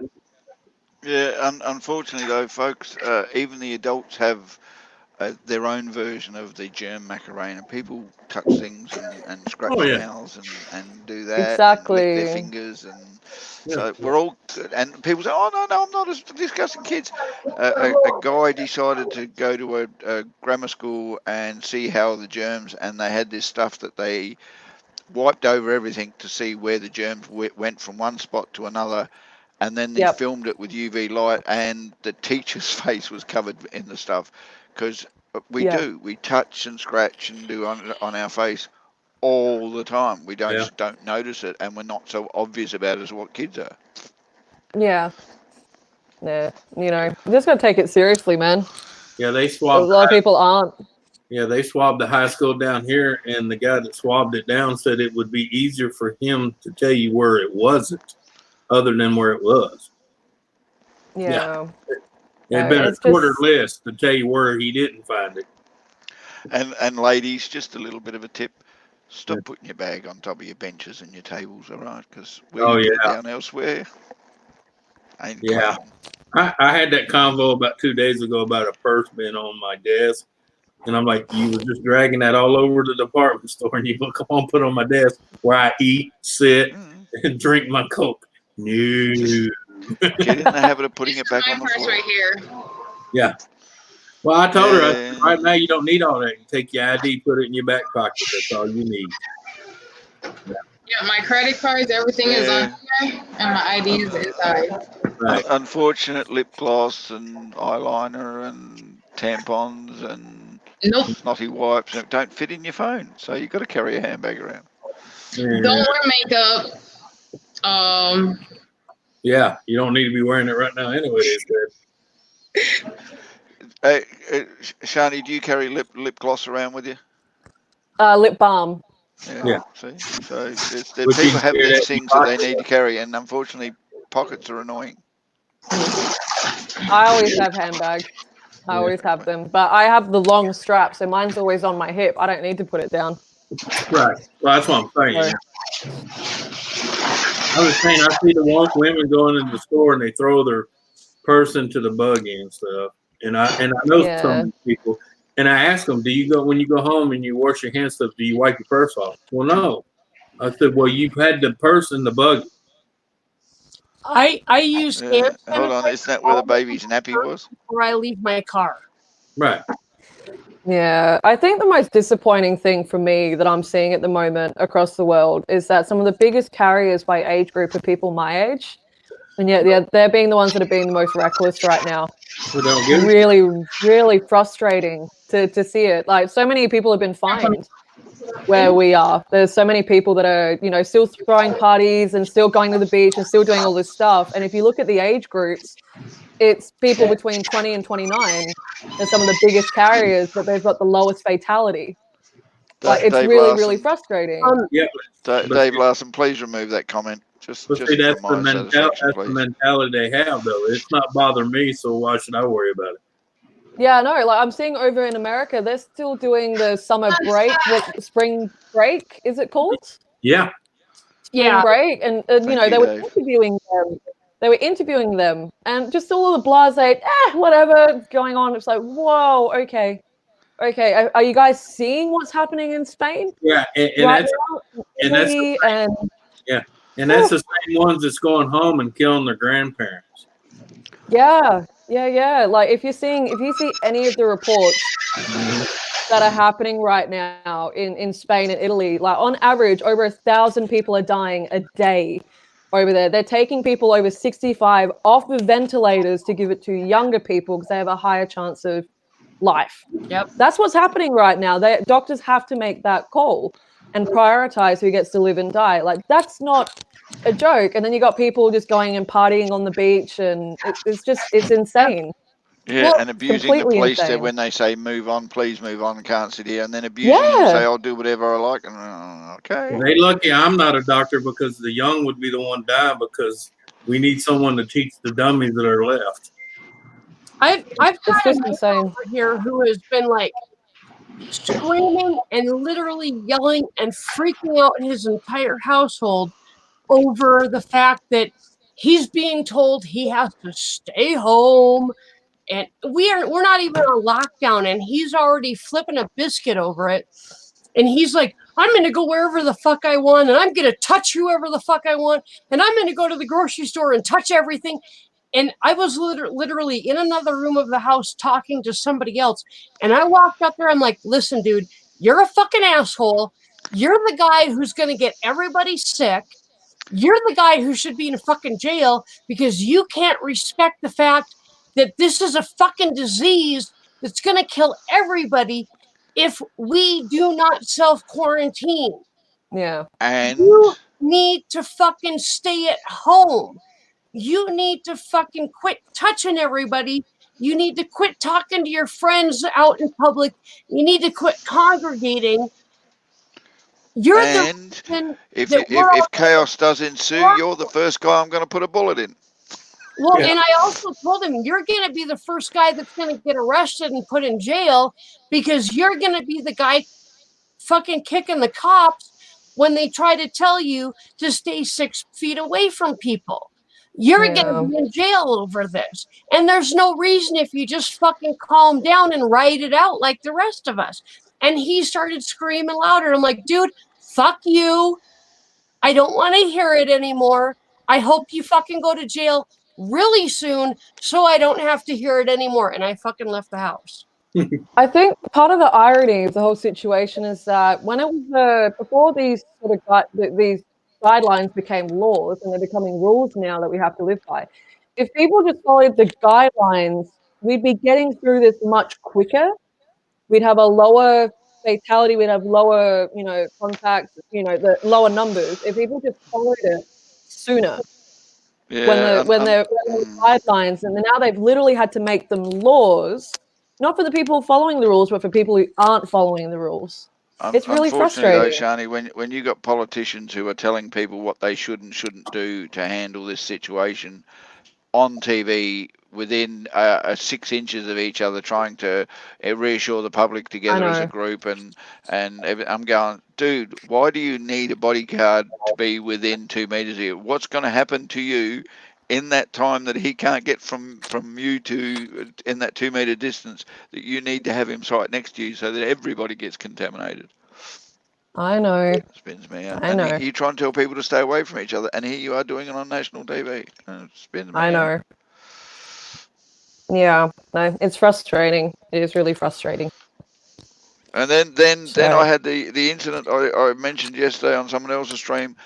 G: Yeah, unfortunately though, folks, even the adults have their own version of the germ Macarena. People touch things and scratch
F: Oh, yeah.
G: their mouths and do that.
M: Exactly.
G: And lick their fingers and. So we're all good. And people say, "Oh no, I'm not discussing kids." A guy decided to go to a grammar school and see how the germs, and they had this stuff that they wiped over everything to see where the germs went from one spot to another, and then they filmed it with UV light, and the teacher's face was covered in the stuff, because we touch and scratch and do on our face all the time. We don't notice it, and we're not so obvious about it as what kids are.
M: Yeah. Yeah. You know, you just gotta take it seriously, man.
F: Yeah, they
M: A
F: swabbed.
M: lot of people aren't.
F: Yeah, they swabbed the high school down here, and the guy that swabbed it down said it would be easier for him to tell you where it wasn't, other than where it was.
M: Yeah.
F: It'd been a shorter list to tell you where he didn't find it.
G: And ladies, just a little bit of a tip. Stop putting your bag on top of your benches and your tables, all right? Because we put it down elsewhere.
F: Yeah. I had that convo about 2 days ago about a purse being on my desk. And I'm like, you were just dragging that all over the department store, and you go, come on, put it on my desk where I eat, sit, and drink my Coke. No.
G: Get in the habit of putting it back on the floor.
B: Right here.
F: Yeah. Well, I told her, I said, right now you don't need all that. You take your ID, put it in your back pocket. That's all you need.
B: Yeah, my credit cards, everything is on here, and my ID is inside.
F: Right.
G: Unfortunate lip gloss and eyeliner and tampons and snotty wipes don't fit in your phone, so you've got to carry a handbag around.
B: Don't wear makeup.
F: Yeah, you don't need to be wearing it right now anyway.
G: Shani, do you carry lip gloss around with you?
M: Lip balm.
G: Yeah. See, so people have these things that they need to carry, and unfortunately, pockets are annoying.
M: I always have handbags. I always have them, but I have the long strap, so mine's always on my hip. I don't need to put it down.
F: Right. Well, that's what I'm saying. I was saying, I see the women going into the store and they throw their purse into the buggy and stuff. And I know some people, and I ask them, do you go, when you go home and you wash your hands stuff, do you wipe your purse off? Well, no. I said, well, you've had the purse in the buggy.
A: I use hand
G: hold on, isn't that where the baby's nappy was?
A: Before I leave my car.
F: Right.
M: Yeah, I think the most disappointing thing for me that I'm seeing at the moment across the world is that some of the biggest carriers by age group are people my age. And yet they're being the ones that are being the most reckless right now. Really, really frustrating to see it. Like, so many people have been fined where we are. There's so many people that are, you know, still throwing parties and still going to the beach and still doing all this stuff. And if you look at the age groups, it's people between 20 and 29 are some of the biggest carriers, but they've got the lowest fatality. Like, it's
G: Dave
M: really,
G: Larson.
M: really frustrating.
G: Dave Larson, please remove that comment. Just
F: see, that's
G: for my satisfaction, please.
F: the mentality they have, though. It's not bothering me, so why should I worry about it?
M: Yeah, no, like I'm seeing over in America, they're still doing the summer break, spring break, is it called?
F: Yeah.
M: Spring break, and you know, they were interviewing them. They were interviewing them, and just all of the blasé, whatever going on. It's like, whoa, okay. Are you guys seeing what's happening in Spain?
F: Yeah, and that's the same ones that's going home and killing their grandparents.
M: Yeah. Like if you see any of the reports that are happening right now in Spain and Italy, like on average, over 1,000 people are dying a day over there. They're taking people over 65 off the ventilators to give it to younger people because they have a higher chance of life.
A: Yep.
M: That's what's happening right now. Doctors have to make that call. and prioritize who gets to live and die. Like, that's not a joke. And then you got people just going and partying on the beach, and it's insane.
G: Yeah, and abusing the
M: completely
G: police
M: insane.
G: when they say move on, please move on, can't sit here, and then abusing them, say I'll do whatever I like. And okay,
F: They lucky I'm not a doctor, because the young would be the one dying, because we need someone to teach the dummies that are left.
A: I've got
M: It's just
A: a neighbor
M: insane.
A: over here who has been like screaming and literally yelling and freaking out his entire household over the fact that he's being told he has to stay home, and we're not even on lockdown, and he's already flipping a biscuit over it. And he's like, I'm going to go wherever the fuck I want, and I'm going to touch whoever the fuck I want, and I'm going to go to the grocery store and touch everything. And I was literally in another room of the house talking to somebody else, and I walked up there. I'm like, listen, dude, you're a fucking asshole. You're the guy who's going to get everybody sick. You're the guy who should be in fucking jail because you can't respect the fact that this is a fucking disease that's going to kill everybody if we do not self-quarantine.
M: Yeah.
G: And
A: you need to fucking stay at home. You need to fucking quit touching everybody. You need to quit talking to your friends out in public. You need to quit congregating. You're
G: and
A: the reason
G: if
A: that we're all-
G: if chaos does ensue, you're the first guy I'm going to put a bullet in.
A: Well, and I also told him, you're going to be the first guy that's going to get arrested and put in jail because you're going to be the guy fucking kicking the cops when they try to tell you to stay 6 feet away from people. You're going to be in jail over this. And there's no reason if you just fucking calm down and write it out like the rest of us. And he started screaming louder. I'm like, dude, fuck you. I don't want to hear it anymore. I hope you fucking go to jail really soon so I don't have to hear it anymore. And I fucking left the house.
M: I think part of the irony of the whole situation is that when it was before these sort of these guidelines became laws, and they're becoming rules now that we have to live by, if people just followed the guidelines, we'd be getting through this much quicker. We'd have a lower fatality, we'd have lower, contacts, the lower numbers if people just followed it sooner.
G: Yeah,
M: when the guidelines, and now they've literally had to make them laws, not for the people following the rules, but for people who aren't following the rules. It's really frustrating.
G: Though, Shani, when you got politicians who are telling people what they should and shouldn't do to handle this situation on TV within 6 inches of each other, trying to reassure the public together as a group, and I'm going, dude, why do you need a bodyguard to be within 2 meters here? What's going to happen to you in that time that he can't get from you to in that 2 meter distance, that you need to have him right next to you so that everybody gets contaminated?
M: I know.
G: It spins me out.
M: I know.
G: You try and tell people to stay away from each other, and here you are doing it on national TV. It spins me
M: I know.
G: out.
M: Yeah, no, it's frustrating. It is really frustrating.
G: And then I had the incident I mentioned yesterday on someone else's stream.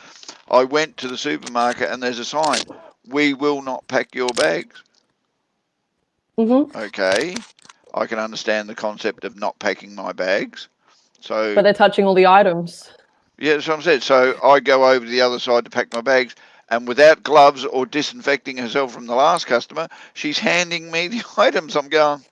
G: I went to the supermarket and there's a sign, "We will not pack your bags."
M: Mm-hmm.
G: Okay, I can understand the concept of not packing my bags. So,
M: but they're touching all the items.
G: Yeah, that's what I'm saying. So I go over to the other side to pack my bags, and without gloves or disinfecting herself from the last customer, she's handing me the items. I'm going,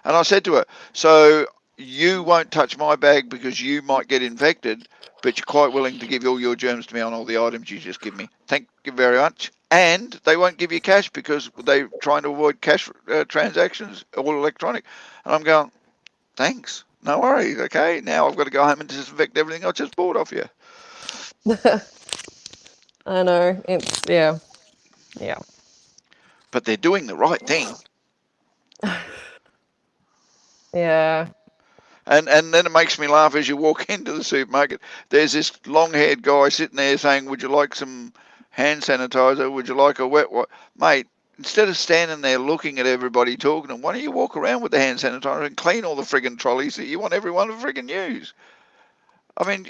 G: and I said to her, "So you won't touch my bag because you might get infected, but you're quite willing to give all your germs to me on all the items you just give me. Thank you very much." And they won't give you cash because they're trying to avoid cash transactions, all electronic. And I'm going, thanks, no worries. Okay, now I've got to go home and disinfect everything I just bought off you.
M: I know, it's yeah.
G: But they're doing the right thing.
M: Yeah.
G: And then it makes me laugh as you walk into the supermarket. There's this long-haired guy sitting there saying, "Would you like some hand sanitizer? Would you like a wet wipe?" Mate, instead of standing there looking at everybody talking, why don't you walk around with the hand sanitizer and clean all the friggin' trolleys that you want everyone to friggin' use? I mean,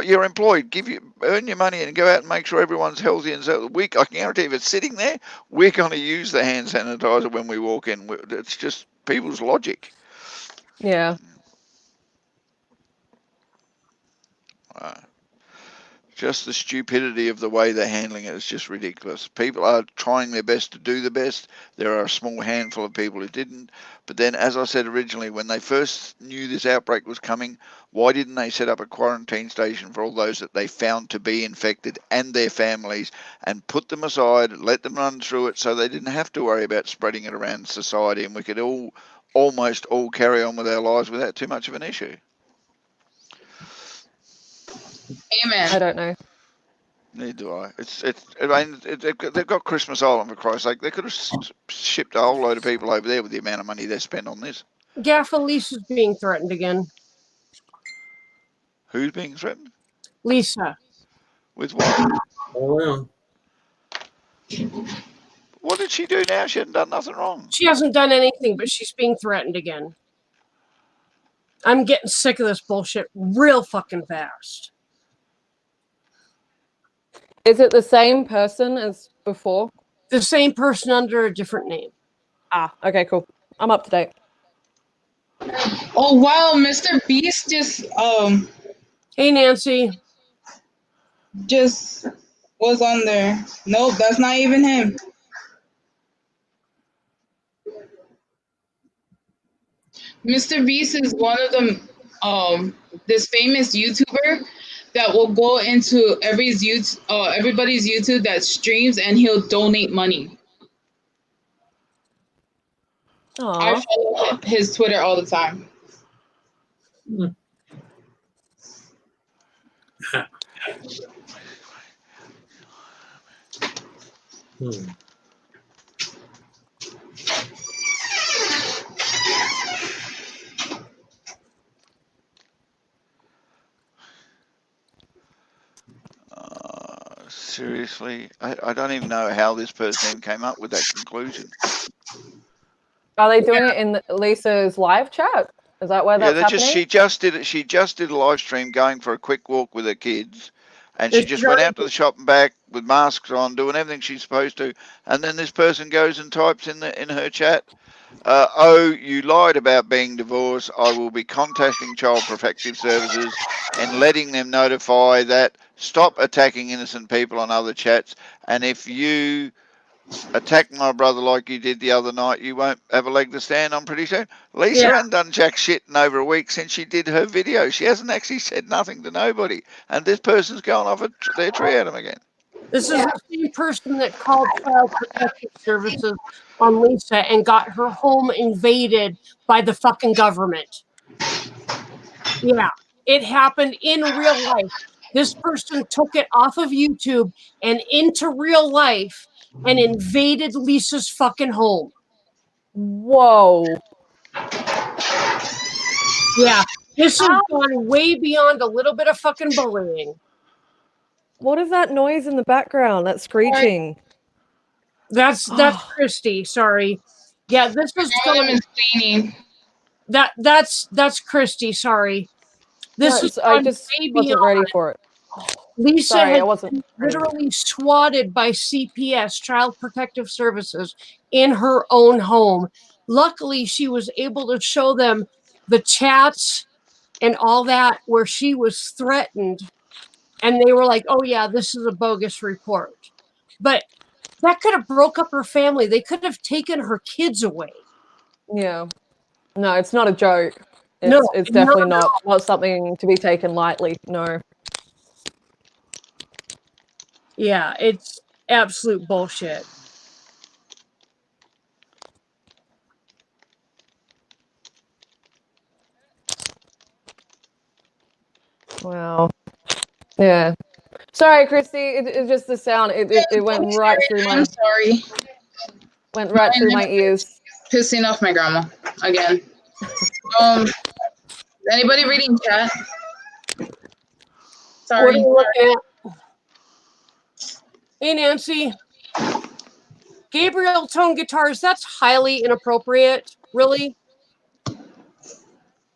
G: you're employed. Earn your money and go out and make sure everyone's healthy. And so I can guarantee if it's sitting there, we're going to use the hand sanitizer when we walk in. It's just people's logic.
M: Yeah.
G: Just the stupidity of the way they're handling it is just ridiculous. People are trying their best to do the best. There are a small handful of people who didn't. But then, as I said originally, when they first knew this outbreak was coming, why didn't they set up a quarantine station for all those that they found to be infected and their families, and put them aside, let them run through it so they didn't have to worry about spreading it around society, and we could almost all carry on with our lives without too much of an issue?
B: Amen.
M: I don't know.
G: Neither do I. They've got Christmas Island, for Christ's sake. They could have shipped a whole load of people over there with the amount of money they spent on this.
A: Gaffa, Lisa's being threatened again.
G: Who's being threatened?
A: Lisa.
G: With what?
F: Oh,
G: What did she do now? She hadn't done nothing wrong.
A: She hasn't done anything, but she's being threatened again. I'm getting sick of this bullshit real fucking fast.
M: Is it the same person as before?
A: The same person under a different name.
M: Ah, okay, cool. I'm up to date.
B: Oh wow, Mr. Beast just
A: Hey Nancy.
B: Just was on there. Nope, that's not even him. Mr. Beast is one of them this famous YouTuber that will go into everybody's YouTube that streams, and he'll donate money. I follow his Twitter all the time.
G: Seriously, I don't even know how this person even came up with that conclusion.
M: Are they doing it in Lisa's live chat? Is that where that's happening?
G: She just did a live stream going for a quick walk with her kids, and she just went out to the shop and back with masks on, doing everything she's supposed to, and then this person goes and types in her chat, "Oh, you lied about being divorced. I will be contacting Child Protective Services and letting them notify that. Stop attacking innocent people on other chats, and if you attack my brother like you did the other night, you won't have a leg to stand on pretty soon." Lisa hasn't done jack shit in over a week since she did her video. She hasn't actually said nothing to nobody, and this person's going off their tree at him again.
A: This is the same person that called Child Protective Services on Lisa and got her home invaded by the fucking government. Yeah, it happened in real life. This person took it off of YouTube and into real life and invaded Lisa's fucking home.
M: Whoa.
A: Yeah, this has gone way beyond a little bit of fucking bullying.
M: What is that noise in the background? That screeching.
A: That's Christy. Sorry. Yeah, this is going. That's Christy. Sorry. This is
M: I just wasn't ready for it.
A: Lisa
M: Sorry, I
A: had
M: wasn't
A: literally swatted by CPS, Child Protective Services, in her own home. Luckily, she was able to show them the chats and all that where she was threatened. And they were like, oh, yeah, this is a bogus report. But that could have broke up her family. They could have taken her kids away.
M: Yeah. No, it's not a joke.
A: No,
M: It's definitely not something to be taken lightly. No.
A: Yeah, it's absolute bullshit.
M: Wow. Yeah. Sorry, Christy. It's just the sound. It went right through my.
B: I'm sorry.
M: Went right through my ears.
B: Pissing off my grandma again. Anybody reading chat? Sorry.
A: What are you looking at? Hey, Nancy. Gabriel tone guitars, that's highly inappropriate. Really?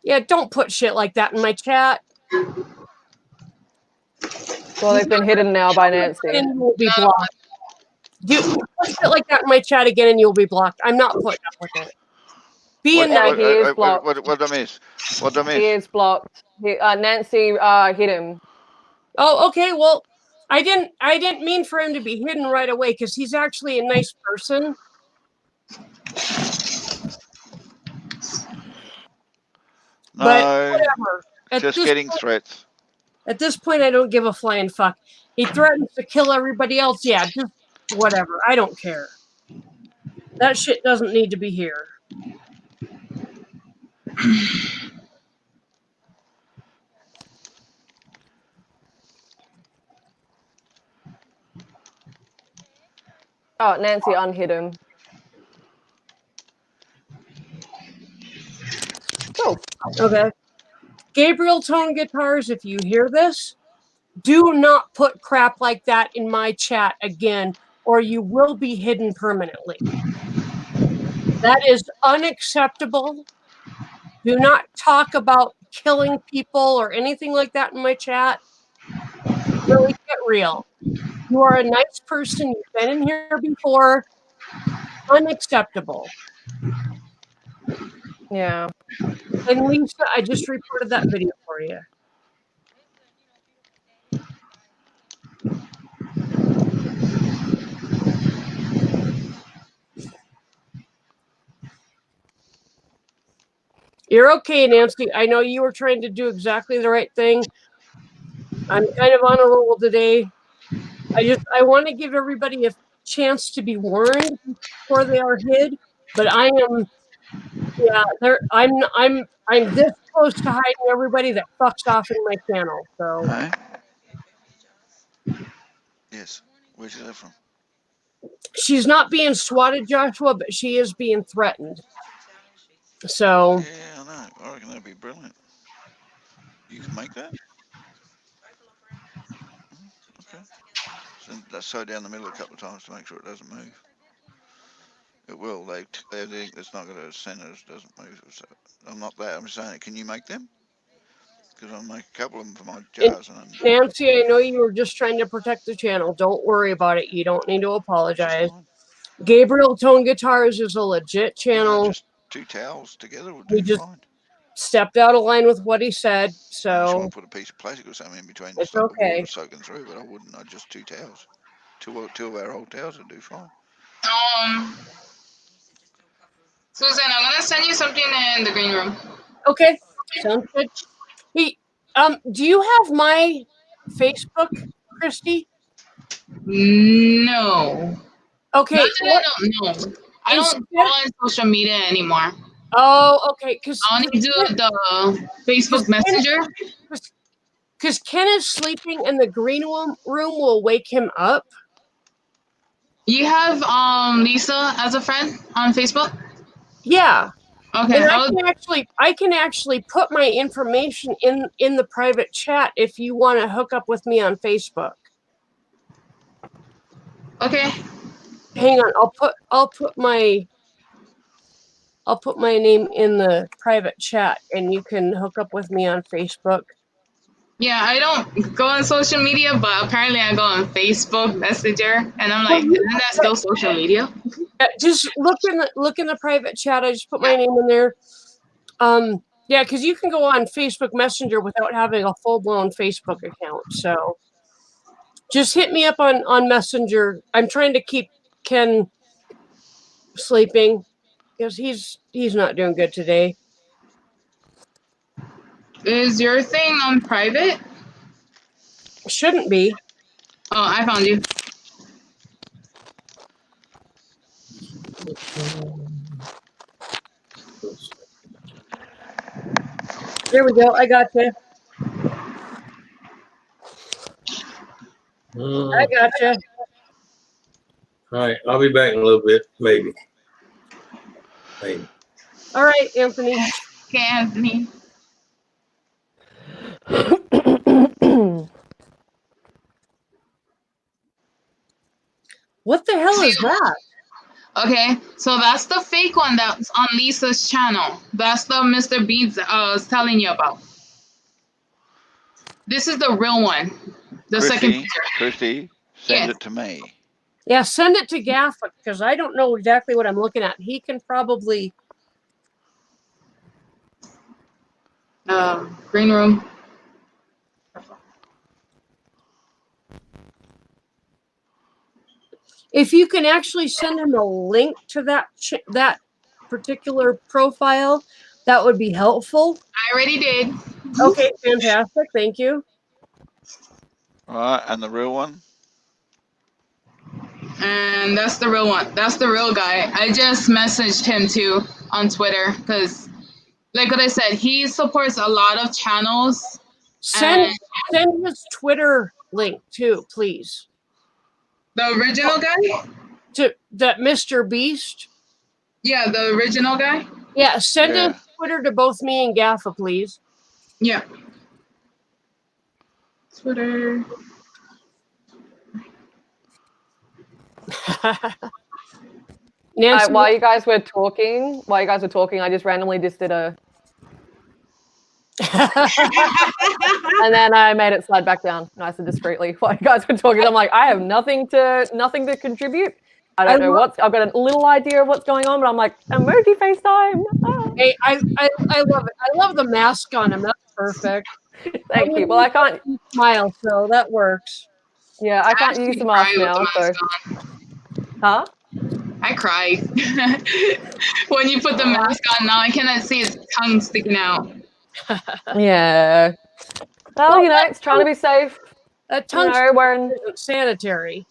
A: Yeah, don't put shit like that in my chat.
M: Well, they've been hidden now by Nancy.
A: And you'll be blocked. Put shit like that in my chat again and you'll be blocked. I'm not putting up with it.
M: He is blocked.
G: What I miss? What I miss?
M: He is blocked. Nancy hit him.
A: Oh, okay. Well, I didn't mean for him to be hidden right away because he's actually a nice person. But
G: No,
A: whatever.
G: just getting threats.
A: At this point, I don't give a flying fuck. He threatens to kill everybody else. Yeah, just whatever. I don't care. That shit doesn't need to be here.
M: Oh, Nancy unhid him. Cool.
A: Okay. Gabriel Tone Guitars, if you hear this, do not put crap like that in my chat again, or you will be hidden permanently. That is unacceptable. Do not talk about killing people or anything like that in my chat. Really get real. You are a nice person. You've been in here before. Unacceptable.
M: Yeah.
A: And Lisa, I just reported that video for you. You're okay, Nancy. I know you were trying to do exactly the right thing. I'm kind of on a roll today. I want to give everybody a chance to be warned before they are hid, but I am, yeah, I'm this close to hiding everybody that fucks off in my channel. So
G: No. Yes. Where's that from?
A: she's not being swatted, Joshua, but she is being threatened. So
G: Yeah, I know. I reckon that'd be brilliant. You can make that? Okay. So let's slow down the middle a couple of times to make sure it doesn't move. It will. They think it's not going to send it. It doesn't move. So I'm not that. I'm saying, can you make them? Because I'll make a couple of them for my jars. And
A: Nancy, I know you were just trying to protect the channel. Don't worry about it. You don't need to apologize. Gabriel Tone Guitars is a legit channel.
G: just 2 towels together will do
A: He just
G: fine.
A: stepped out of line with what he said.
G: I just
A: So
G: want to put a piece of plastic or something in between to
A: it's
G: stop the
A: okay.
G: water soaking through, but I wouldn't. I'd just 2 towels. Two of our old towels would do fine.
B: Susan, I'm gonna send you something in the green room.
A: Okay, sounds good. Hey, do you have my Facebook, Christy?
B: No.
A: Okay.
B: Not that I don't know. I don't go on social media anymore.
A: Oh, okay. Because
B: I only do the Facebook Messenger.
A: Because Ken is sleeping and the green room will wake him up.
B: You have Lisa as a friend on Facebook?
A: Yeah.
B: Okay.
A: And I can actually put my information in the private chat if you want to hook up with me on Facebook.
B: Okay.
A: Hang on, I'll put my name in the private chat and you can hook up with me on Facebook.
B: Yeah, I don't go on social media, but apparently I go on Facebook Messenger, and I'm like, isn't that still social media?
A: Just look in the private chat. I just put my name in there. Yeah, because you can go on Facebook Messenger without having a full-blown Facebook account. So just hit me up on Messenger. I'm trying to keep Ken sleeping because he's not doing good today.
B: Is your thing on private?
A: Shouldn't be.
B: Oh, I found you.
A: There we go. I got you. I got you.
F: All right, I'll be back in a little bit, maybe. Maybe.
A: All right, Anthony.
B: Okay, Anthony.
A: What the hell is that?
B: Okay, so that's the fake one that's on Lisa's channel. That's the Mr. Beats was telling you about. This is the real one. The second picture.
G: Christy, send it to me.
A: Yeah, send it to Gaffa because I don't know exactly what I'm looking at. He can probably.
B: Green room.
A: If you can actually send him a link to that particular profile, that would be helpful.
B: I already did.
A: Okay, fantastic. Thank you.
G: All right, and the real one?
B: And that's the real one. That's the real guy. I just messaged him too on Twitter because, like what I said, he supports a lot of channels.
A: Send his Twitter link too, please.
B: The original guy?
A: To that Mr. Beast?
B: Yeah, the original guy?
A: Yeah, send his Twitter to both me and Gaffa, please.
B: Yeah. Twitter.
M: While you guys were talking, I just randomly just did a and then I made it slide back down nice and discreetly while you guys were talking. I'm like, I have nothing to contribute. I don't know I've got a little idea of what's going on, but I'm like, emoji FaceTime. Ah.
A: Hey, I love it. I love the mask on him. That's perfect.
M: Thank you. Well, I can't
A: smile, so that works.
M: Yeah, I can't use the mask now. Huh?
B: I cried when you put the mask on. Now I cannot see his tongue sticking out.
M: Yeah. Well, you know, it's trying to be safe.
A: Tongue
M: wearing
A: sanitary.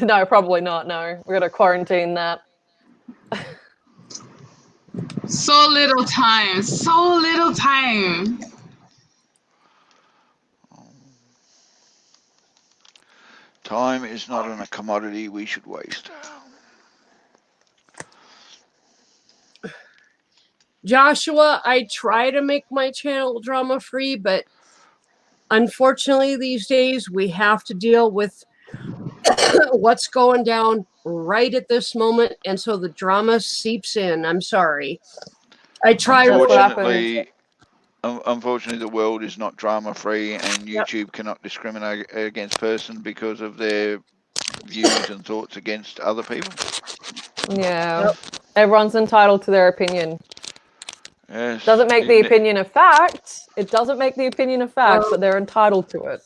M: No, probably not. No, we're gonna quarantine that.
B: So little time. So little time.
G: Time is not a commodity we should waste.
A: Joshua, I try to make my channel drama free, but unfortunately these days we have to deal with what's going down right at this moment, and so the drama seeps in. I'm sorry. I try.
G: Unfortunately, the world is not drama free, and YouTube cannot discriminate against person because of their views and thoughts against other people.
M: Yeah, everyone's entitled to their opinion.
G: Yes.
M: Doesn't make the opinion a fact. It doesn't make the opinion a fact, but they're entitled to it.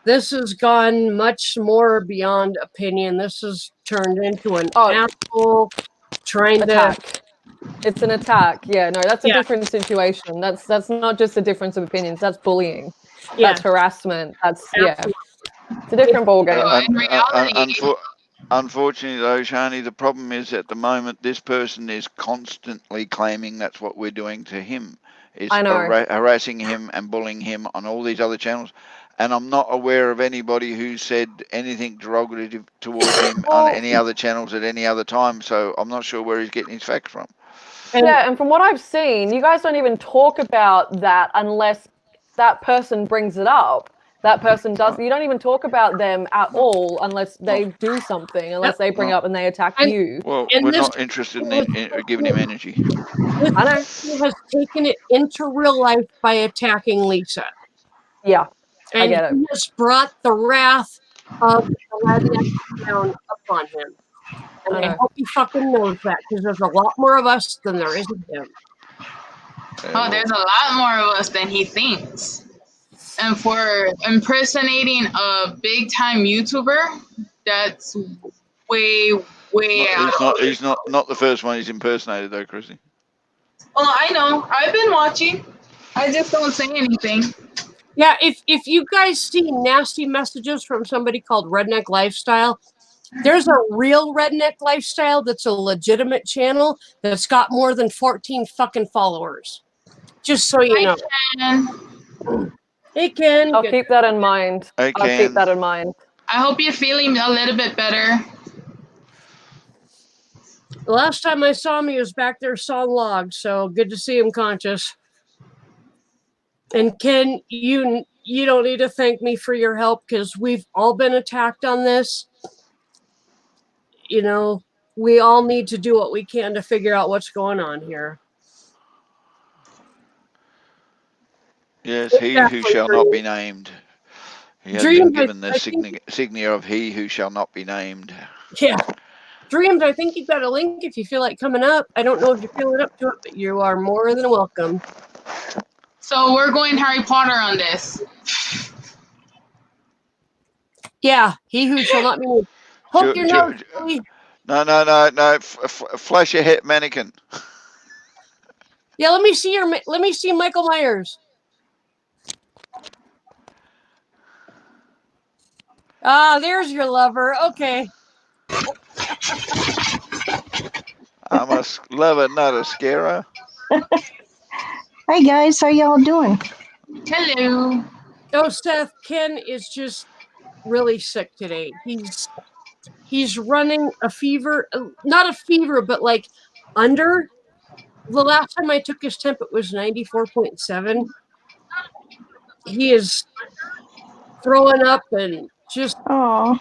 A: This has gone much more beyond opinion. This has turned into an asshole trying
M: attack. It's an attack. Yeah, no, that's a different situation. That's not just a difference of opinions. That's bullying. Yeah. That's harassment. That's it's a different ballgame.
G: Unfortunately, though, Shani, the problem is at the moment this person is constantly claiming that's what we're doing to him. Is harassing him and bullying him on all these other channels. And I'm not aware of anybody who said anything derogatory towards him on any other channels at any other time. So I'm not sure where he's getting his facts from.
M: And from what I've seen, you guys don't even talk about that unless that person brings it up. That person does. You don't even talk about them at all unless they do something, unless they bring up and they attack you.
G: Well, we're not interested in giving him energy.
A: I know. He has taken it into real life by attacking Lisa.
M: Yeah.
A: And
M: I get it.
A: he has brought the wrath of the redneck down upon him. And I hope he fucking knows that, because there's a lot more of us than there is of him.
B: Oh, there's a lot more of us than he thinks. And for impersonating a big-time YouTuber, that's way out.
G: He's not the first one he's impersonated, though, Chrissy.
B: Well, I know. I've been watching. I just don't say anything.
A: Yeah, if you guys see nasty messages from somebody called Redneck Lifestyle, there's a real Redneck Lifestyle that's a legitimate channel that's got more than 14 fucking followers. Just so you know. Hey, Ken.
M: I'll keep that in mind.
G: Hey,
M: I'll keep that in mind.
B: I hope you're feeling a little bit better.
A: The last time I saw him, he was back there sawing logs, so good to see him conscious. And Ken, you don't need to thank me for your help, because we've all been attacked on this. You know, we all need to do what we can to figure out what's going on here.
G: Yes, he who shall not be named. He has been given the signia of he who shall not be named.
A: Yeah. Dreams, I think you've got a link if you feel like coming up. I don't know if you're feeling up to it, but you are more than welcome.
B: So we're going Harry Potter on this.
A: Yeah, he who shall not be named. Poke
G: Ju-
A: your
G: ju-
A: nose,
G: ju-
A: Billy.
G: No. Flash your head, mannequin.
A: Yeah, let me see Michael Myers. Ah, there's your lover. Okay.
G: I'm a lover, not a scarer.
N: Hi guys, how y'all doing?
B: Hello.
A: Oh, Seth, Ken is just really sick today. He's running a fever, not a fever, but like under. The last time I took his temp, it was 94.7. He is throwing up and just not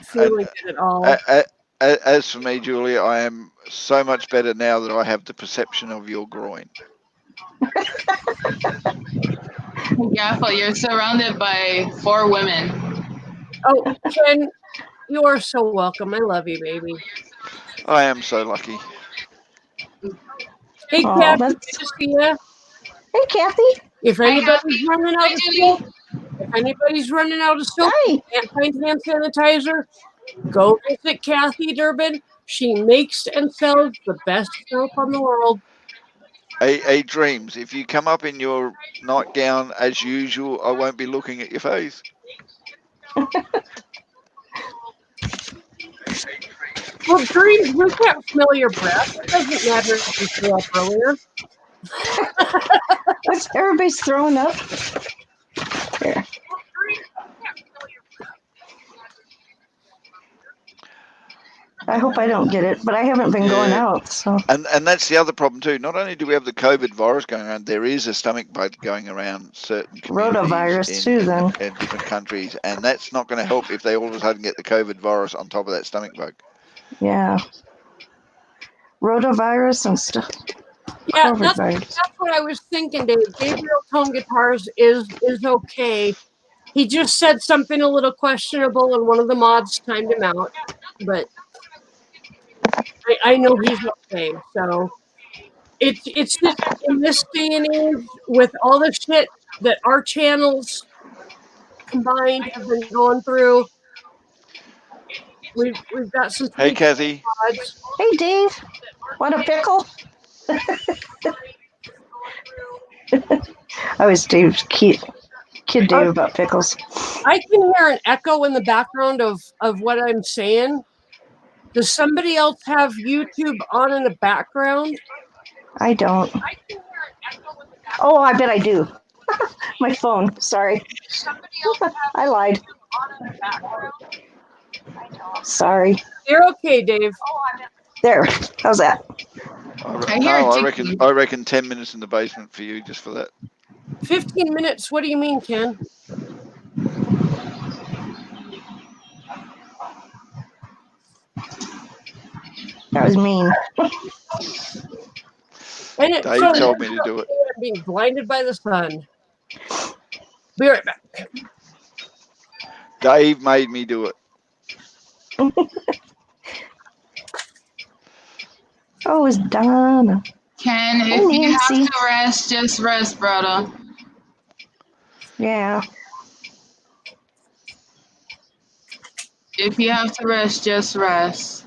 A: feeling good at all.
G: As for me, Julia, I am so much better now that I have the perception of your groin.
B: Yeah, but you're surrounded by 4 women.
A: Oh, Ken, you are so welcome. I love you, baby.
G: I am so lucky.
A: Hey,
N: Aw,
A: Kathy,
N: that's-
A: good to see you.
N: Hey Kathy.
A: If anybody's running out of
B: Julie.
A: soap, and can't find hand sanitizer, go visit Kathy Durbin. She makes and sells the best soap on the world.
G: Hey, Dreams, if you come up in your nightgown as usual, I won't be looking at your face.
A: Well, Dreams, we can't smell your breath. It doesn't matter if you threw up earlier.
N: What's everybody's throwing up? Here. I hope I don't get it, but I haven't been going
G: Yeah.
N: out, so
G: And that's the other problem too. Not only do we have the COVID virus going around, there is a stomach bug going around certain communities
N: rotavirus too. Then
G: in different countries, and that's not going to help if they all of a sudden get the COVID virus on top of that stomach bug.
N: yeah, rotavirus and stuff.
A: Yeah,
N: COVID
A: that's
N: virus.
A: what I was thinking, Dave. Gabriel Tone Guitars is okay. He just said something a little questionable, and one of the mods timed him out. But I know he's okay. So it's just in this day and age, with all the shit that our channels combined have been going through, we've got some.
G: Hey, Kathy.
A: Mods.
N: Hey, Dave. Want a pickle? I was Dave's kid Dave about pickles.
A: I can hear an echo in the background of what I'm saying. Does somebody else have YouTube on in the background?
N: I don't. Oh, I bet I do. My phone. Sorry. I lied. Sorry.
A: You're okay, Dave.
N: There. How's that?
G: I reckon 10 minutes in the basement for you just for that.
A: 15 minutes. What do you mean, Ken?
N: That was mean.
A: And it
G: Dave told me to do it.
A: I'm being blinded by the sun. Be right back.
G: Dave made me do it.
N: Oh, it's Donna.
B: Ken,
N: Hey,
B: if you have
N: Nancy.
B: to rest, just rest, brother.
N: Yeah.
B: If you have to rest, just rest.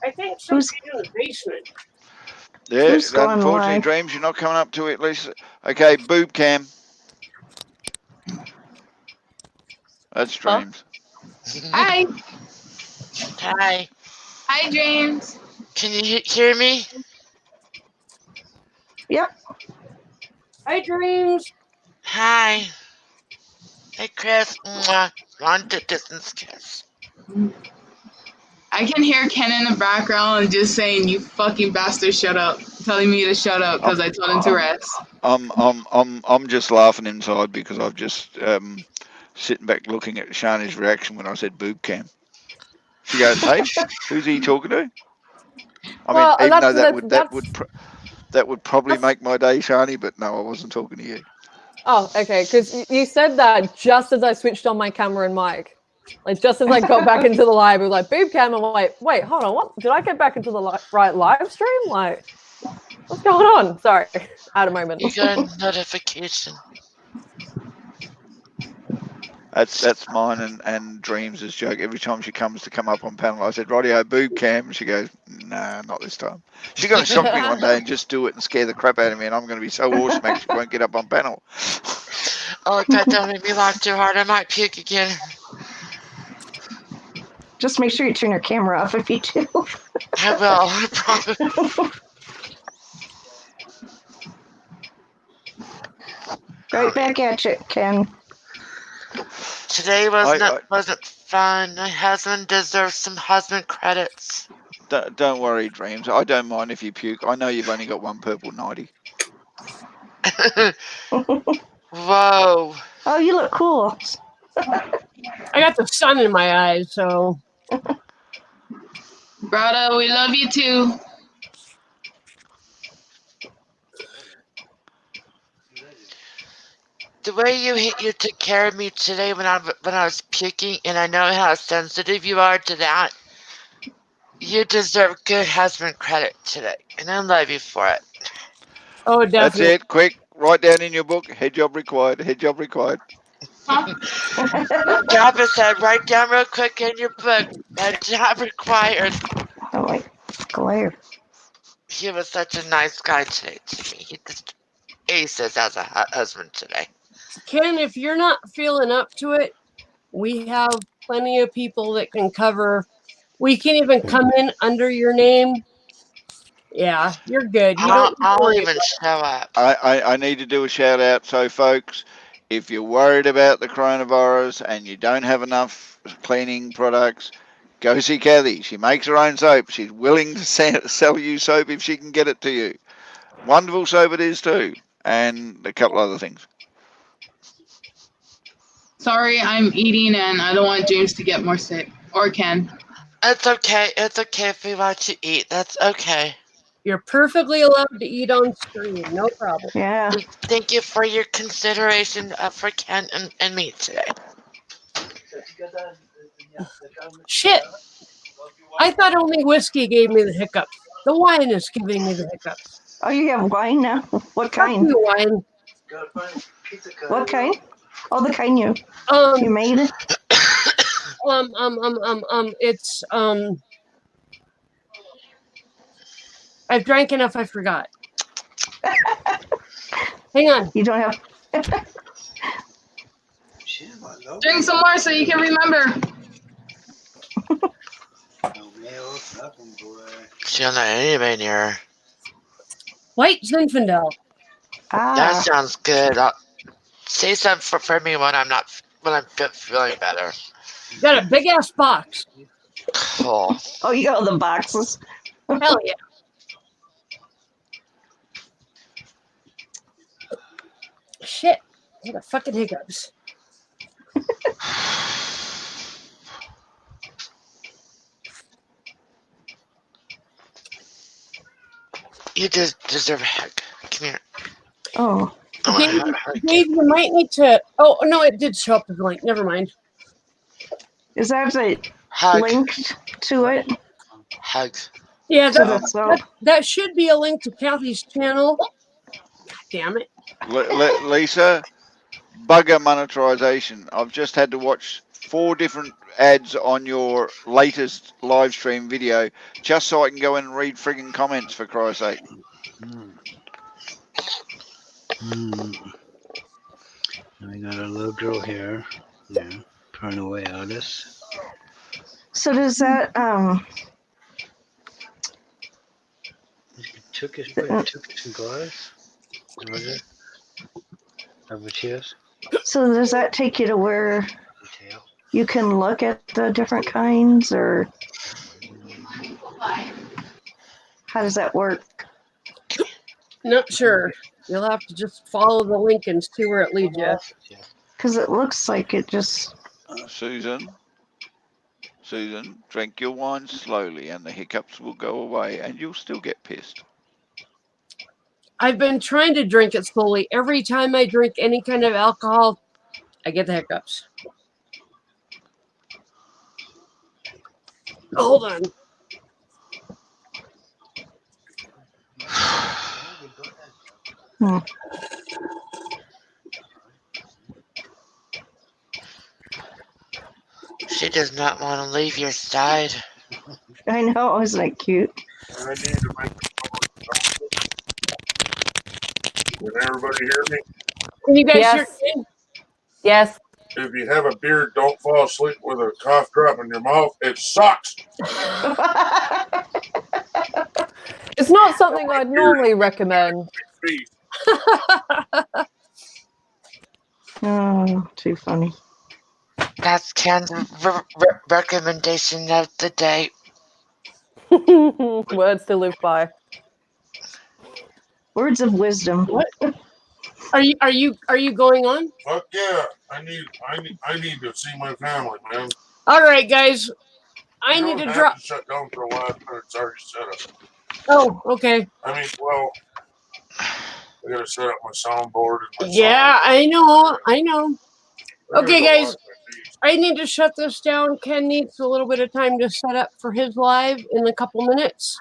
A: I think somebody's in the basement.
G: Yeah,
N: Who's going
G: unfortunately,
N: live?
G: Dreams, you're not coming up to it at least. Okay, boob cam. That's Dreams.
B: Hi.
O: Hi.
B: Hi, James.
O: Can you hear me?
N: Yep.
A: Hi, Dreams.
O: Hi. Hey, Chris. Mwah. Long distance kiss.
B: I can hear Ken in the background and just saying, "You fucking bastard, shut up!" Telling me to shut up because I told him to rest.
G: I'm just laughing inside because I've just sitting back looking at Shani's reaction when I said boob cam. She goes, "Hey, who's he talking to?" I
M: Well,
G: mean, even though
M: that's-
G: that would probably make my day, Shani, but no, I wasn't talking to you.
M: Oh, okay. Because you said that just as I switched on my camera and mic. Like, just as I got back into the live, it was like, boob cam. I'm like, wait, hold on. What? Did I get back into the right live stream? Like, What's going on? Sorry, out of moment.
O: You got a notification.
G: That's mine and Dreams' joke. Every time she comes to come up on panel, I said, "Radio boob cam." She goes, "Nah, not this time." She's going to shock me one day and just do it and scare the crap out of me, and I'm going to be so awesome she won't get up on panel.
O: Oh, God, don't make me laugh too hard. I might puke again.
N: Just make sure you turn your camera off if you do.
O: I will. I promise.
N: Right back at you, Ken.
O: Today wasn't fun. My husband deserves some husband credits.
G: Don't worry, Dreams. I don't mind if you puke. I know you've only got one purple nightie.
O: Whoa.
N: Oh, you look cool.
A: I got the sun in my eyes, so.
B: Brother, we love you too.
O: The way you took care of me today when I was puking, and I know how sensitive you are to that. You deserve good husband credit today, and I love you for it.
A: Oh, definitely.
G: That's it. Quick, write down in your book. Head job required. Head job required.
O: Drop it said, write down real quick in your book. Head job required.
N: Oh, my glare.
O: He was such a nice guy today to me. He just aces as a husband today.
A: Ken, if you're not feeling up to it, we have plenty of people that can cover. We can even come in under your name. Yeah, you're good. You don't
O: I'll even show up.
G: I need to do a shout out. So, folks, if you're worried about the coronavirus and you don't have enough cleaning products, go see Kathy. She makes her own soap. She's willing to sell you soap if she can get it to you. Wonderful soap it is too, and a couple other things.
B: Sorry, I'm eating and I don't want James to get more sick. Or Ken.
O: It's okay. It's okay if we watch you eat. That's okay.
A: You're perfectly allowed to eat on screen. No problem.
N: Yeah.
O: Thank you for your consideration for Ken and me today.
A: Shit. I thought only whiskey gave me the hiccups. The wine is giving me the hiccups.
N: Oh, you have wine now? What kind?
A: Wine.
N: What kind? Oh, the kind you made it?
A: It's I've drank enough, I forgot. Hang on.
N: You don't have
B: Drink some more so you can remember.
O: She don't know anybody near her.
A: White Zinfandel.
O: That sounds good. Say something for me when I'm feeling better.
A: Got a big ass box.
O: Cool.
N: Oh, you got all the boxes.
A: Hell yeah. Shit. I got fucking hiccups.
O: You deserve a hug. Come here.
N: Oh.
A: Dave, you might need to. Oh, no, it did show up as a link. Never mind.
N: Is that linked to it?
O: Hug.
A: Yeah,
N: So
A: that should be a link to Kathy's channel. God damn it.
G: Lisa, bugger monetization. I've just had to watch 4 different ads on your latest live stream video just so I can go in and read friggin' comments, for Christ's sake.
P: I got a little girl here. Yeah, turn away Alice.
N: So does that
P: Took it some glass. Roger. Over cheers.
N: So does that take you to where you can look at the different kinds, or how does that work?
A: Not sure. You'll have to just follow the link and see where it leads you.
N: Because it looks like it just.
G: Susan, drink your wine slowly and the hiccups will go away and you'll still get pissed.
A: I've been trying to drink it slowly. Every time I drink any kind of alcohol, I get the hiccups. Hold on.
N: Hmm.
O: She does not want to leave your side.
N: I know, isn't that cute?
Q: I need to make Can everybody hear me?
A: Can you guys hear
M: Yes.
A: me?
M: Yes.
Q: If you have a beard, don't fall asleep with a cough drop in your mouth. It sucks.
M: It's not something I'd normally recommend.
N: Oh, too funny.
O: That's Ken's recommendation of the day.
M: Words to live by.
N: Words of wisdom.
A: What? Are you going on?
Q: Fuck yeah! I need to see my family, man.
A: All right, guys. I
Q: You
A: need
Q: don't
A: to
Q: have
A: drop.
Q: to shut down for a while. It's already set up.
A: Oh, okay.
Q: I mean, well, I gotta set up my soundboard and my
A: Yeah, I know. I know.
Q: There's
A: Okay,
Q: a lot
A: guys.
Q: of
A: I need to shut this down. Ken needs a little bit of time to set up for his live in a couple minutes.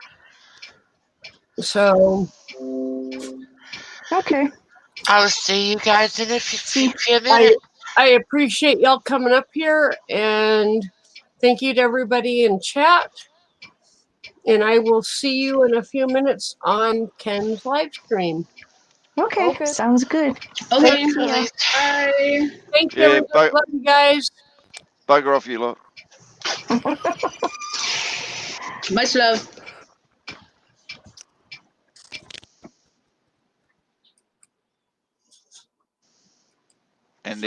A: So.
N: Okay.
O: I'll see you guys in a few minutes.
A: I appreciate y'all coming up here, and thank you to everybody in chat. And I will see you in a few minutes on Ken's live stream.
N: Okay, sounds good.
L: Okay.
A: Thank you.
L: Bye.
A: Thank you,
G: Yeah,
A: everybody. Love you guys.
G: bugger off, you lot.
L: Much love.